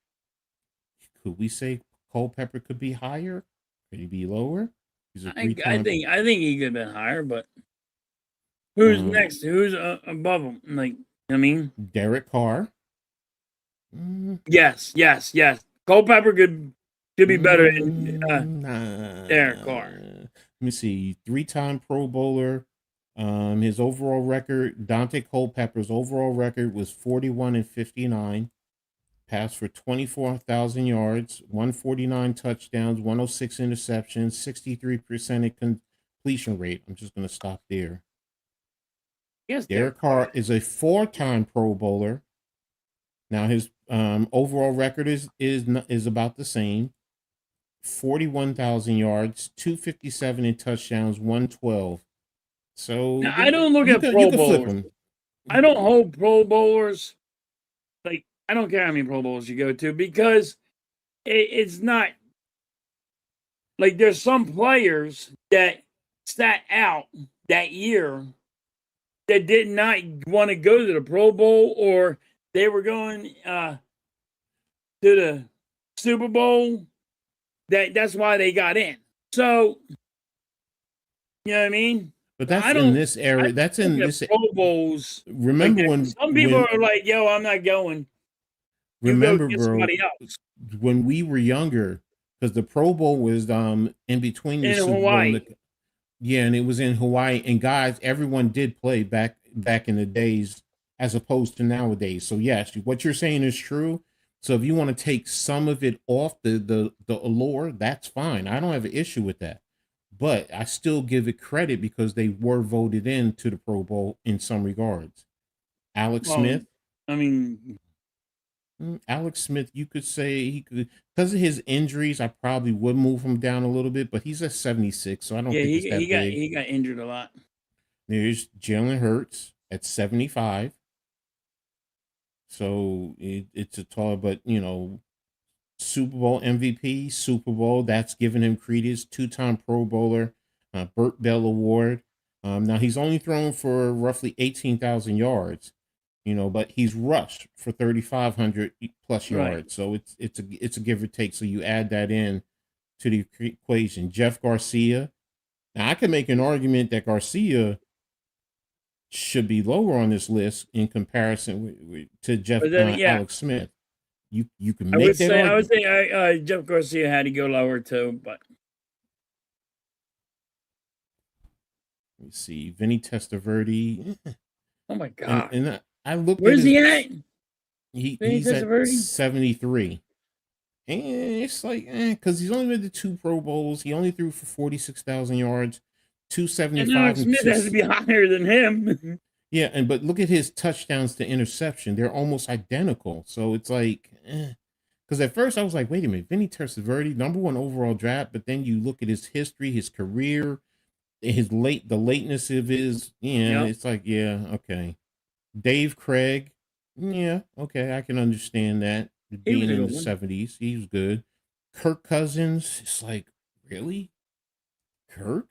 could we say Culpepper could be higher? Could he be lower? He's a I three-time. think he could have been higher, but who's next? Who's above him? Like, I mean, Derek Carr. Yes. Culpepper could be better than Derek Carr. Let me see. 3-time Pro Bowler. His overall record, Dante Culpepper's overall record was 41-59. Passed for 24,000 yards, 149 touchdowns, 106 interceptions, 63% completion rate. I'm just going to stop there. Yes, Derek Carr is a 4-time Pro Bowler. Now his overall record is about the same. 41,000 yards, 257 in touchdowns, 112. So now, I don't look at Pro Bowlers. I don't hold Pro Bowlers. Like, I don't care how many Pro Bowls you go to, because it's not like there's some players that sat out that year that did not want to go to the Pro Bowl, or they were going to the Super Bowl. That's why they got in. So, you know what I mean? But that's in this era. That's in this Pro Bowls. Remember like when some people are like, "Yo, I'm not going." Remember, bro, somebody else. when we were younger, because the Pro Bowl was in between the Super Hawaii. Bowl. And it was in Hawaii. And guys, everyone did play back in the days, as opposed to nowadays. So yes, what you're saying is true. So if you want to take some of it off the allure, that's fine. I don't have an issue with that. But I still give it credit because they were voted into the Pro Bowl in some regards. Alex Smith. I mean, Alex Smith, you could say he could, because of his injuries, I probably would move him down a little bit, but he's at 76, so I don't think it's that big. He got injured a lot. There's Jalen Hurts at 75. So it's a tall, but Super Bowl MVP, Super Bowl, that's giving him credence. 2-time Pro Bowler, Burt Bell Award. Now he's only thrown for roughly 18,000 yards, but he's rushed for 3,500 plus yards. Right. So it's a give or take. So you add that in to the equation. Jeff Garcia. Now I can make an argument that Garcia should be lower on this list in comparison to Alex Smith. You can make that argument. I would say Jeff Garcia had to go lower too, but let me see. Vinny Testaverde. Oh my god! And I looked. Where's he at? He's at 73. And it's like, because he's only made the 2 Pro Bowls. He only threw for 46,000 yards, 275. Alex Smith has to be higher than him. Yeah, but look at his touchdowns to interception. They're almost identical. So it's like, because at first I was like, wait a minute, Vinny Testaverde, #1 overall draft. But then you look at his history, his career, the lateness of his, It's like, yeah, okay. Dave Craig, yeah, okay, I can understand that. Being in the 70s, he was good. Kirk Cousins, it's like, really? Kirk?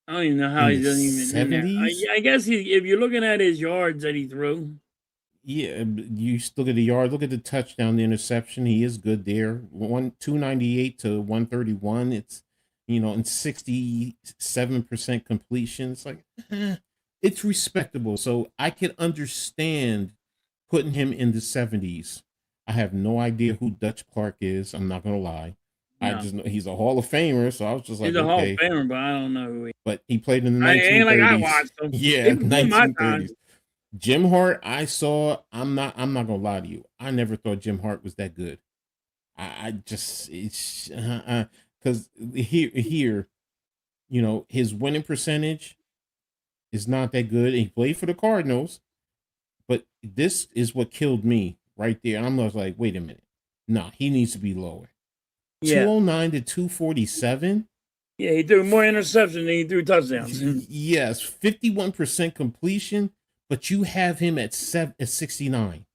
I don't even know how he doesn't even. 70s? I guess if you're looking at his yards that he threw. Yeah, you look at the yard, look at the touchdown, the interception. He is good there. 298 to 131. It's and 67% completion. It's like it's respectable. So I can understand putting him in the 70s. I have no idea who Dutch Clark is. I'm not gonna lie. No. I just know he's a Hall of Famer, so I was just like, he's a Hall of Famer, but I don't know who he is. But he played in the 1930s. I watched him. Yeah, 1930s. Jim Hart, I saw. I'm not gonna lie to you. I never thought Jim Hart was that good. I just it's because here, his winning percentage is not that good. He played for the Cardinals, this is what killed me right there. I'm like, wait a minute. No, he needs to be lower. Yeah. 209 to 247. Yeah, he threw more interceptions than he threw touchdowns. Yes, 51% completion, but you have him at 69.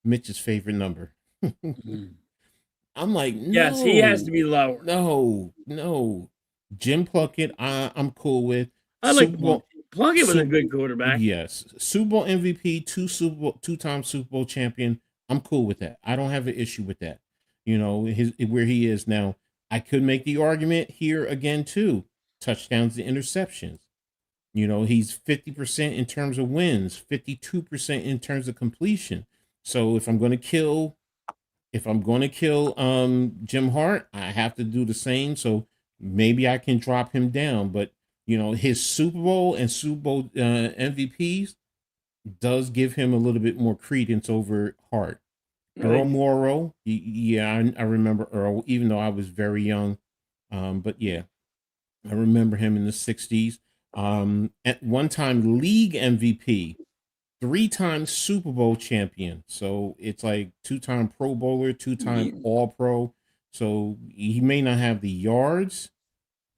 Mitch's favorite number. I'm like, no. Yes, he has to be lower. No. Jim Plunkett, I'm cool with. I like Plunkett was a good quarterback. Yes. Super Bowl MVP, two-time Super Bowl champion. I'm cool with that. I don't have an issue with that. You know, where he is now. I could make the argument here again too. Touchdowns to interceptions. You know, he's 50% in terms of wins, 52% in terms of completion. So if I'm going to kill Jim Hart, I have to do the same. So maybe I can drop him down. But you know, his Super Bowl and Super Bowl MVPs does give him a little bit more credence over Hart. Really? Earl Morrow, yeah, I remember Earl, even though I was very young. But yeah, I remember him in the 60s. At one time, league MVP, 3-time Super Bowl champion. So it's like 2-time Pro Bowler, 2-time All Pro. So he may not have the yards,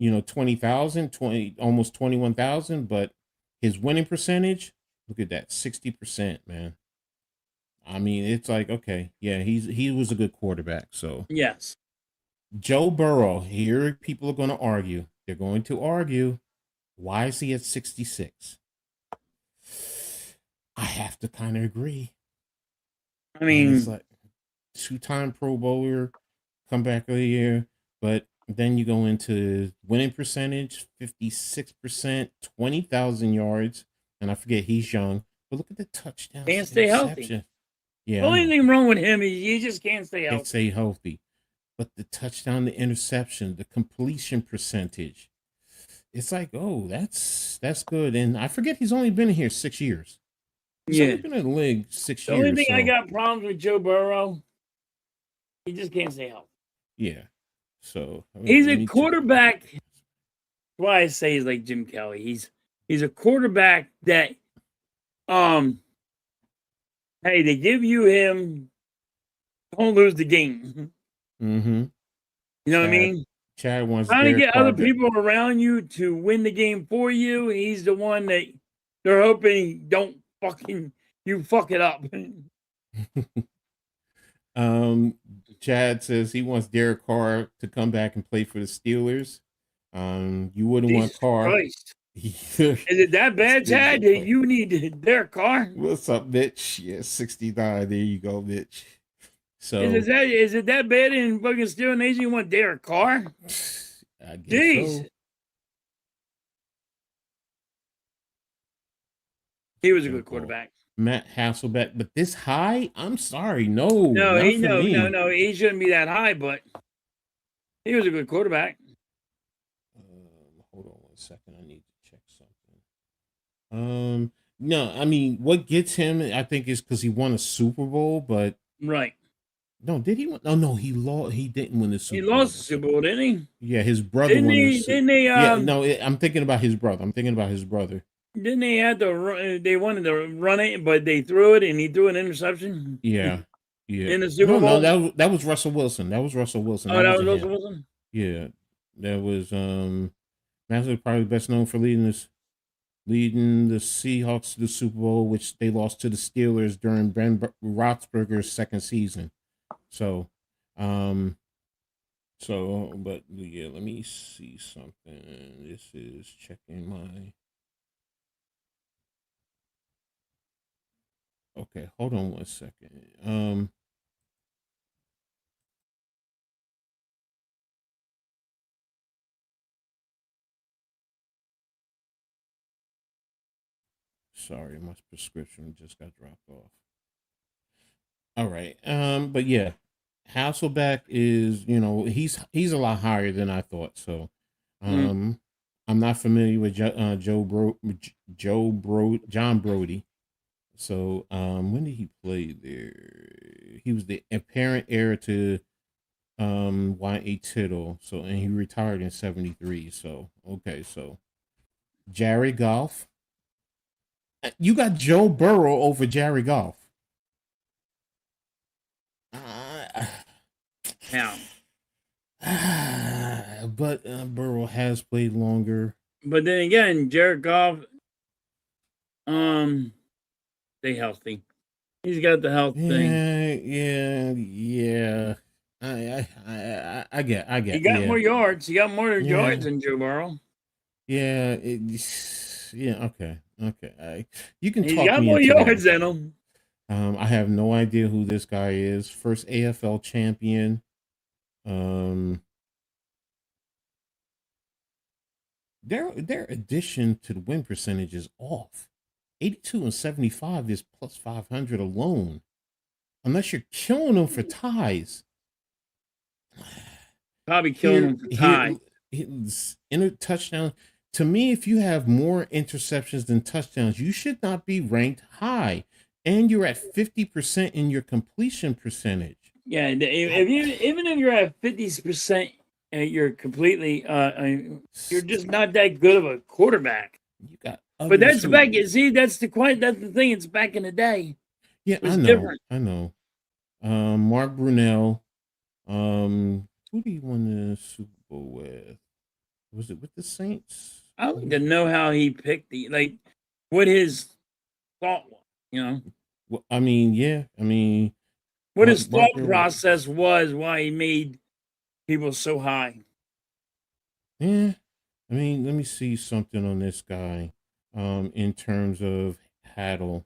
you know, 20,000, almost 21,000, but his winning percentage, look at that, 60%, man. I mean, it's like, okay, yeah, he was a good quarterback. So yes. Joe Burrow, here people are going to argue. They're going to argue, why is he at 66? I have to kind of agree. I mean, it's like 2-time Pro Bowler, comeback of the year, but then you go into winning percentage, 56%, 20,000 yards, and I forget he's young, but look at the touchdowns. Can't stay healthy. Yeah. The only thing wrong with him is he just can't stay healthy. Can't stay healthy. But the touchdown, the interception, the completion percentage, it's like, oh, that's good. And I forget he's only been here 6 years. He's only been in the league 6 years. The only thing I got problems with Joe Burrow, he just can't stay healthy. Yeah. So he's a quarterback. That's why I say he's like Jim Kelly. He's a quarterback that hey, they give you him, don't lose the game. Mm-hmm. You know what I mean? Chad wants trying to get other people around you to win the game for you. He's the one that they're hoping don't you fuck it up. Chad says he wants Derek Carr to come back and play for the Steelers. You wouldn't want Carr. Christ. Is it that bad, Chad? That you need Derek Carr? What's up, Mitch? Yeah, 69. There you go, Mitch. So is it that bad in fucking Steel Nation? You want Derek Carr? I guess Jeez. So. He was a good quarterback. Matt Hasselbeck, but this high? I'm sorry, no. No, he shouldn't be that high, but he was a good quarterback. Hold on 1 second. I need to check something. No, I mean, what gets him, I think, is because he won a Super Bowl, but right. No, did he win? Oh no, he lost. He didn't win the Super Bowl. He lost the Super Bowl, didn't he? Yeah, his brother won the Super Bowl. Yeah, no, I'm thinking about his brother. Didn't they have to run, they wanted to run it, but they threw it and he threw an interception? Yeah. In the Super Bowl? No, that was Russell Wilson. Oh, that was Russell Wilson? Yeah. That was Master probably best known for leading the Seahawks to the Super Bowl, which they lost to the Steelers during Ben Roethlisberger's second season. So, but yeah, let me see something. This is checking my. Okay, hold on 1 second. Sorry, my prescription just got dropped off. All right. But yeah, Hasselbeck is, you know, he's a lot higher than I thought. So, I'm not familiar with John Brody. So, when did he play there? He was the apparent heir to Y.A. Tittle. So, and he retired in 73. So, okay. So, Jared Goff. You got Joe Burrow over Jared Goff. How? But Burrow has played longer. But then again, Jared Goff, stay healthy. He's got the health thing. Yeah. I get. He got Yeah, more yards. He got more Yeah. yards than Joe Burrow. yeah. Okay. You can He's talk got me more into yards that. than him. I have no idea who this guy is. First AFL champion. Their addition to the win percentage is off. 82 and 75 is plus 500 alone. Unless you're killing them for ties. Probably killing him for tie. In a touchdown. To me, if you have more interceptions than touchdowns, you should not be ranked high. And you're at 50% in your completion percentage. Yeah, even if you're at 50%, you're completely you're just not that good of a quarterback. You got, but that's back. See, that's the thing. It's back in the day. Yeah, I know. Different. I know. Mark Brunell. Who did he win the Super Bowl with? Was it with the Saints? I like to know how he picked what his thought was. Well, I mean, what his thought process was, why he made people so high. Yeah, I mean, let me see something on this guy. In terms of Haddle,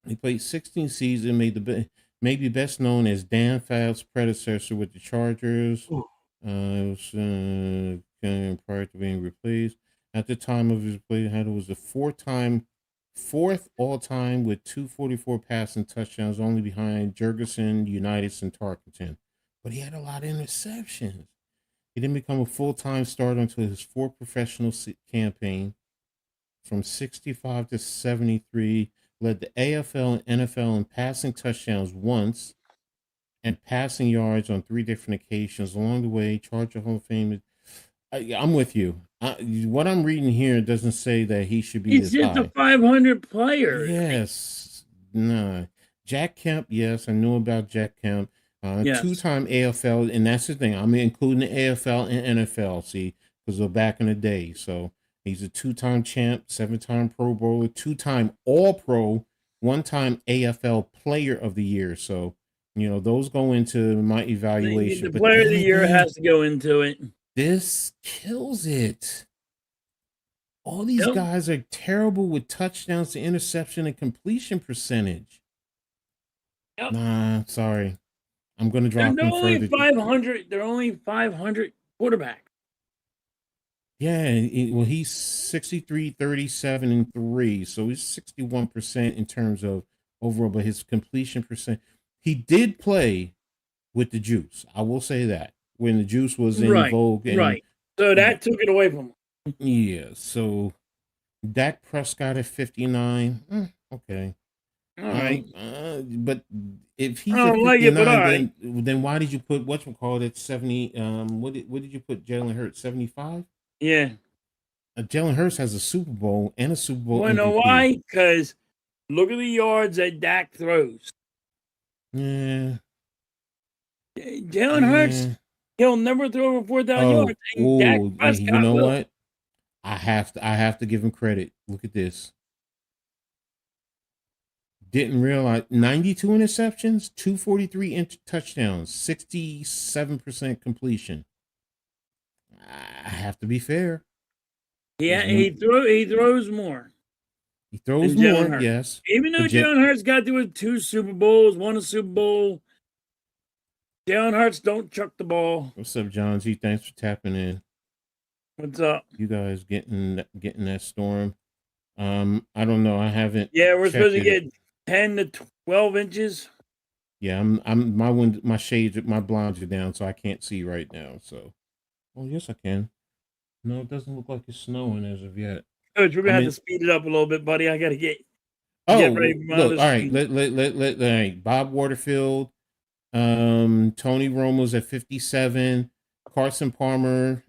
he played 16 seasons, maybe best known as Dan Fouts' predecessor with the Chargers. Prior to being replaced. At the time of his play, Haddle was the fourth all-time with 244 passing touchdowns, only behind Jurgensen, Unitas, and Tarkenton. But he had a lot of interceptions. He didn't become a full-time starter until his fourth professional campaign. From 65 to 73, led the AFL and NFL in passing touchdowns once and passing yards on 3 different occasions. Along the way, Charger Hall of Fame. I'm with you. What I'm reading here doesn't say that he should be. He's just a 500 player. Yes. No. Jack Kemp, yes, I know about Jack Kemp. Yes. 2-time AFL, and that's the thing. I'm including the AFL and NFL, see, because they're back in the day. So he's a 2-time champ, 7-time Pro Bowler, 2-time All-Pro, 1-time AFL Player of the Year. So, those go into my evaluation. The Player of the Year has to go into it. This kills it. All these guys are terrible with touchdowns to interception and completion percentage. Yep. Nah, sorry. I'm going to drop them further. 500. They're only 500 quarterbacks. Yeah, he's 63, 37, and 3. So he's 61% in terms of overall, but his completion percent. He did play with the Juice. I will say that. When the Juice was in vogue. Right. So that took it away from him. Yeah. So Dak Prescott at 59. Okay. All right. But if he's at 59, then why did you put whatchamacallit at 70? What did you put Jalen Hurts? 75? Yeah. Jalen Hurts has a Super Bowl and a Super Bowl. You know why? Because look at the yards that Dak throws. Yeah. Jalen Hurts. He'll never throw over 4,000 yards. You know what? I have to give him credit. Look at this. Didn't realize 92 interceptions, 243 touchdowns, 67% completion. I have to be fair. Yeah, he throws more. He throws more, yes. Even though Jalen Hurts got through 2 Super Bowls, won a Super Bowl. Jalen Hurts don't chuck the ball. What's up, John G? Thanks for tapping in. What's up? You guys getting that storm? I don't know. I haven't. Yeah, we're supposed to get 10 to 12 inches. Yeah, my shades, my blinds are down, so I can't see right now. So, yes, I can. No, it doesn't look like it's snowing as of yet. Coach, we're gonna have to speed it up a little bit, buddy. I gotta get ready for my look. All right, all right. Bob Waterfield. Tony Romo's at 57. Carson Palmer,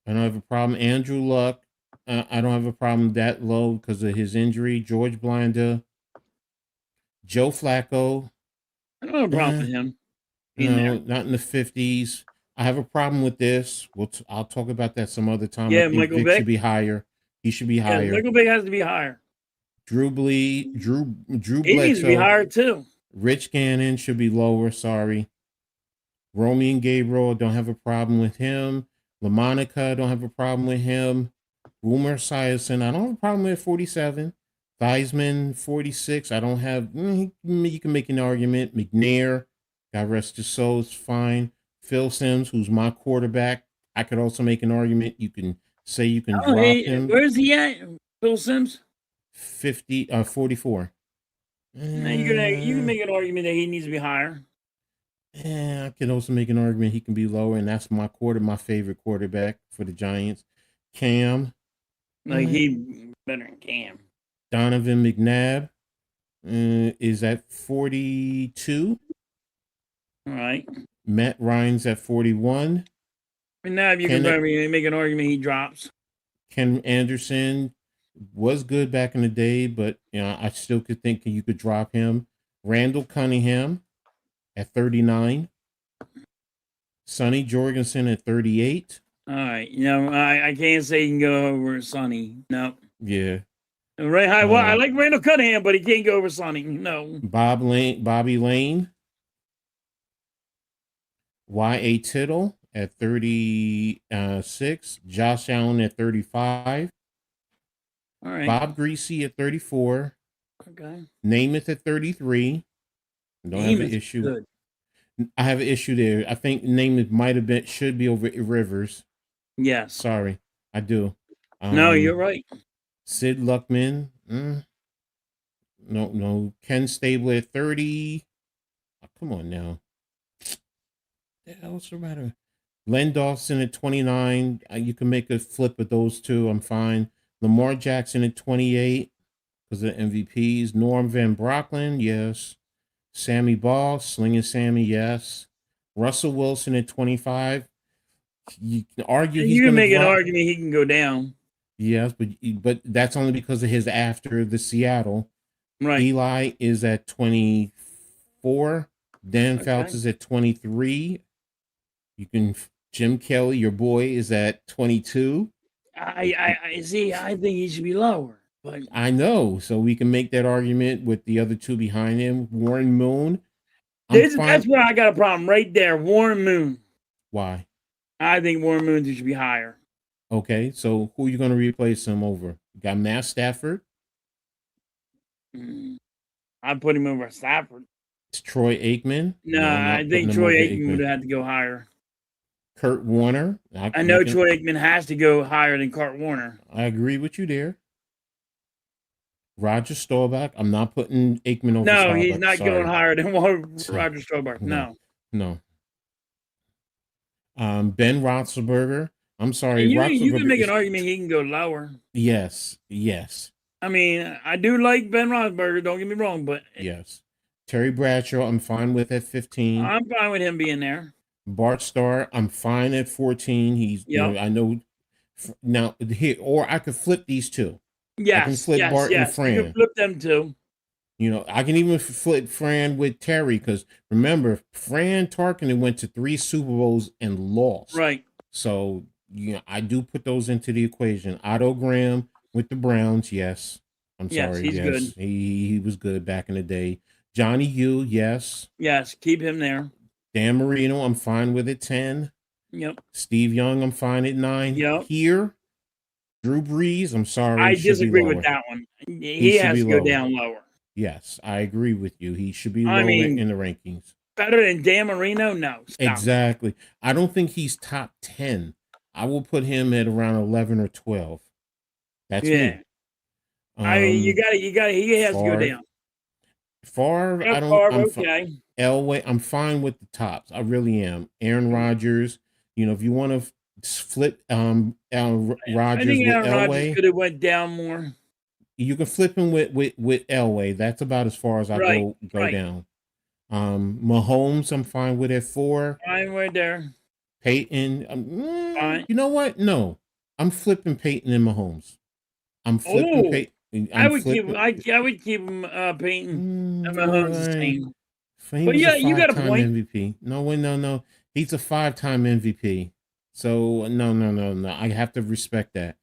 I don't have a problem. Andrew Luck, I don't have a problem that low because of his injury. George Blanda, Joe Flacco. I don't have a problem with him. in there. No, not in the 50s. I have a problem with this. I'll talk about that some other time. I Yeah, think Michael Vic should Vick. be higher. He should be Yeah, higher. Michael Vick has to be higher. Drew He needs to be Bledsoe, higher too. Rich Gannon should be lower. Sorry. Romy and Gabriel, don't have a problem with him. LaMonica, don't have a problem with him. Boomer Esiason, I don't have a problem with 47. Theismann, 46. I don't have, you can make an argument. McNair, God rest his soul, is fine. Phil Simms, who's my quarterback, I could also make an argument. You can say you can drop him. Where's he at? Phil Simms? 44. You can make an argument that he needs to be higher. Yeah, I can also make an argument he can be lower, and that's my favorite quarterback for the Giants. Cam. Like he better than Cam. Donovan McNabb is at 42. All right. Matt Ryan's at 41. McNabb, you can probably make an argument he drops. Ken Anderson was good back in the day, but I still could think you could drop him. Randall Cunningham at 39. Sonny Jorgensen at 38. All right. I can't say he can go over Sonny. No. Yeah. Right. Well, I like Randall Cunningham, but he can't go over Sonny. No. Bobby Lane. Y.A. Tittle at 36. Josh Allen at 35. All right. Bob Greasy at 34. Okay. Namath at 33. Don't have an issue. Good. I have an issue there. I think Namath should be over Rivers. Yes. Sorry, I do. No, you're right. Sid Luckman. No. Ken Stabler at 30. Oh, come on now. What's the matter? Len Dawson at 29. You can make a flip of those two. I'm fine. Lamar Jackson at 28 because of the MVPs. Norm Van Brocklin, yes. Sammy Ball, Slinging Sammy, yes. Russell Wilson at 25. You can argue you can make an argument he can go down. Yes, but that's only because of his after the Seattle. Right. Eli is at 24. Dan Fouts is at 23. Jim Kelly, your boy, is at 22. I see. I think he should be lower. But I know, so we can make that argument with the other two behind him. Warren Moon. That's where I got a problem right there. Warren Moon. Why? I think Warren Moon should be higher. Okay, so who are you going to replace him over? You got Matt Stafford. I'd put him over Stafford. It's Troy Aikman. No, I think Troy Aikman would have to go higher. Kurt Warner. I know Troy Aikman has to go higher than Kurt Warner. I agree with you there. Roger Staubach. I'm not putting Aikman over. No, Staubach. he's not going higher than Roger Staubach. No. Ben Roethlisberger. I'm sorry. You can make an argument he can go lower. Yes. I mean, I do like Ben Roethlisberger. Don't get me wrong, but yes. Terry Bradshaw, I'm fine with at 15. I'm fine with him being there. Bart Starr, I'm fine at 14. He's, I know now here, or I could flip these two. Yes, I can flip Bart and Fran. You can flip them too. I can even flip Fran with Terry because remember, Fran Tarkenton went to 3 Super Bowls and lost. Right. So, I do put those into the equation. Otto Graham with the Browns, yes. I'm sorry. He's good. He was good back in the day. Johnny Yu, yes. Yes, keep him there. Dan Marino, I'm fine with it, 10. Yep. Steve Young, I'm fine at 9. Yep. Here, Drew Brees, I'm sorry. I disagree with that one. He has to go down lower. Yes, I agree with you. He should be lower in the rankings. Better than Dan Marino? No. Stop. Exactly. I don't think he's top 10. I will put him at around 11 or 12. That's me. You got it. He has to go down. Favre, I don't. Okay. Elway, I'm fine with the tops. I really am. Aaron Rodgers. If you want to flip Rodgers with Elway, Rodgers could have went down more. You can flip him with Elway. That's about as far as I go down. Mahomes, I'm fine with at 4. Fine right there. Peyton, fine. You know what? No, I'm flipping Peyton and Mahomes. I'm flipping Peyton. I would keep him Peyton and Mahomes the same. He But was yeah, a you got a five-time point. MVP. No. He's a 5-time MVP. So no. I have to respect that.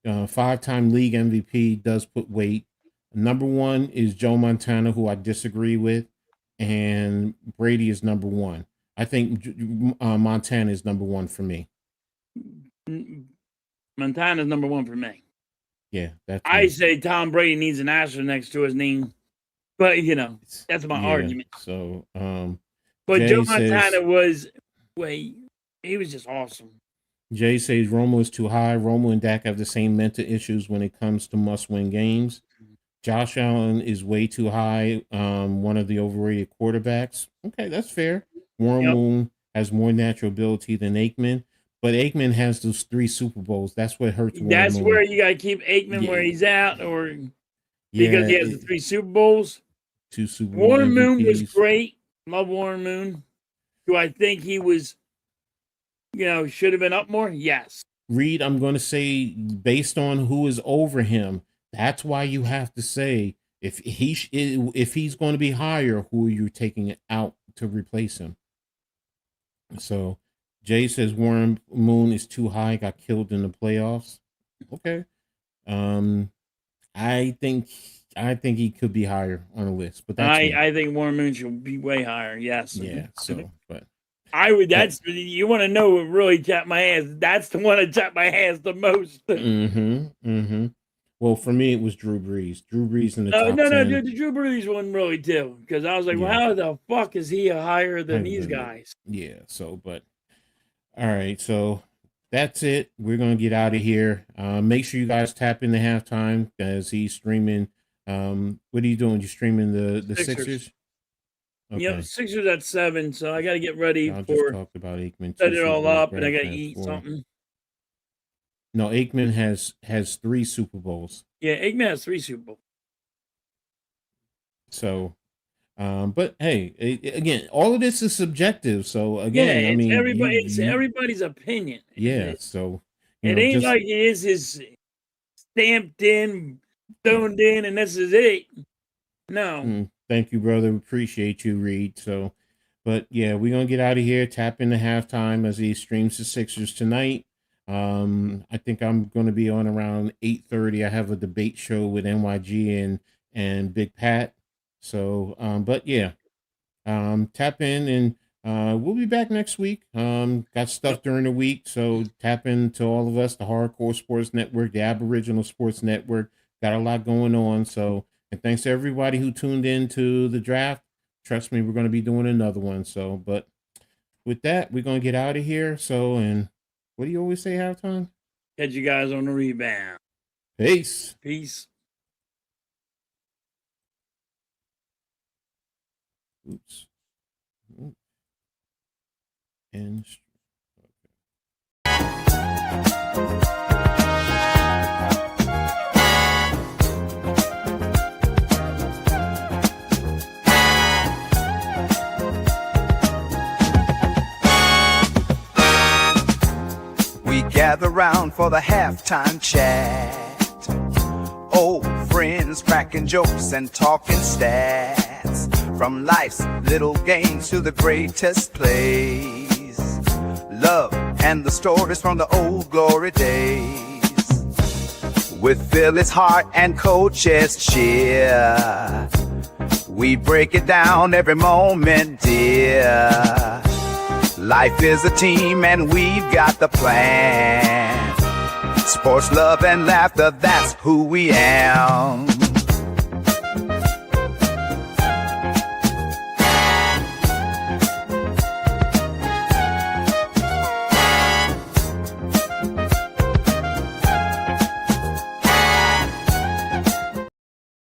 5-time league MVP does put weight. Number one is Joe Montana, who I disagree with, and Brady is number one. I think Montana is number one for me. Montana's number one for me. Yeah, that's I me. say Tom Brady needs an asterisk next to his name, but that's my argument. So, but Jay Joe says, Montana was he was just awesome. Jay says Romo is too high. Romo and Dak have the same mental issues when it comes to must-win games. Josh Allen is way too high. One of the overrated quarterbacks. Okay, that's fair. Warren Moon has more natural ability than Aikman, but Aikman has those 3 Super Bowls. That's what hurts Warren That's Moon. where you got to keep Aikman where he's at, or because he has the 3 Super Bowls. 2 Super Bowl Warren MVPs. Moon was great. Love Warren Moon. Do I think he was, should have been up more? Yes. Reed, I'm going to say based on who is over him, that's why you have to say if he's going to be higher, who are you taking out to replace him? So Jay says Warren Moon is too high, got killed in the playoffs. Okay. I think he could be higher on the list, but that's I think Warren Moon should be way higher. Yes. Yeah. So, but I would. That's you want to know what really chapped my ass. That's the one that chapped my ass the most. Well, for me, it was Drew Brees. Drew Brees in the top 10. No, the Drew Brees one really too, because I was like, well, how the fuck is he higher than these guys? Yeah. So, but all right. So that's it. We're gonna get out of here. Make sure you guys tap in the halftime as he's streaming. What are you doing? You streaming the Sixers? Okay. Yep, Sixers at 7. So I got to get ready I for. Just talked about Aikman. Set it all up, and I got to eat something. No, Aikman has 3 Super Bowls. Yeah, Aikman has 3 Super Bowls. So, but hey, again, all of this is subjective. So again, I mean, it's everybody's opinion. Yeah. So it ain't like it is his stamped in, stoned in, and this is it. No. Thank you, brother. Appreciate you, Reed. So, but yeah, we're gonna get out of here. Tap into halftime as he streams the Sixers tonight. I think I'm going to be on around 8:30. I have a debate show with NYG and Big Pat. So, but yeah, tap in and we'll be back next week. Got stuff during the week. So tap into all of us, the Hardcore Sports Network, the Aboriginal Sports Network, got a lot going on. So, and thanks to everybody who tuned in to the draft. Trust me, we're going to be doing another one. So, but with that, we're going to get out of here. So, and what do you always say halftime? Catch you guys on the rebound. Peace. Peace. Oops. And we gather round for the halftime chat. Old friends cracking jokes and talking stats. From life's little games to the greatest plays. Love and the stories from the old glory days. With Philly's heart and Coach's cheer, we break it down every moment, dear. Life is a team and we've got the plan. Sports, love, and laughter, that's who we am.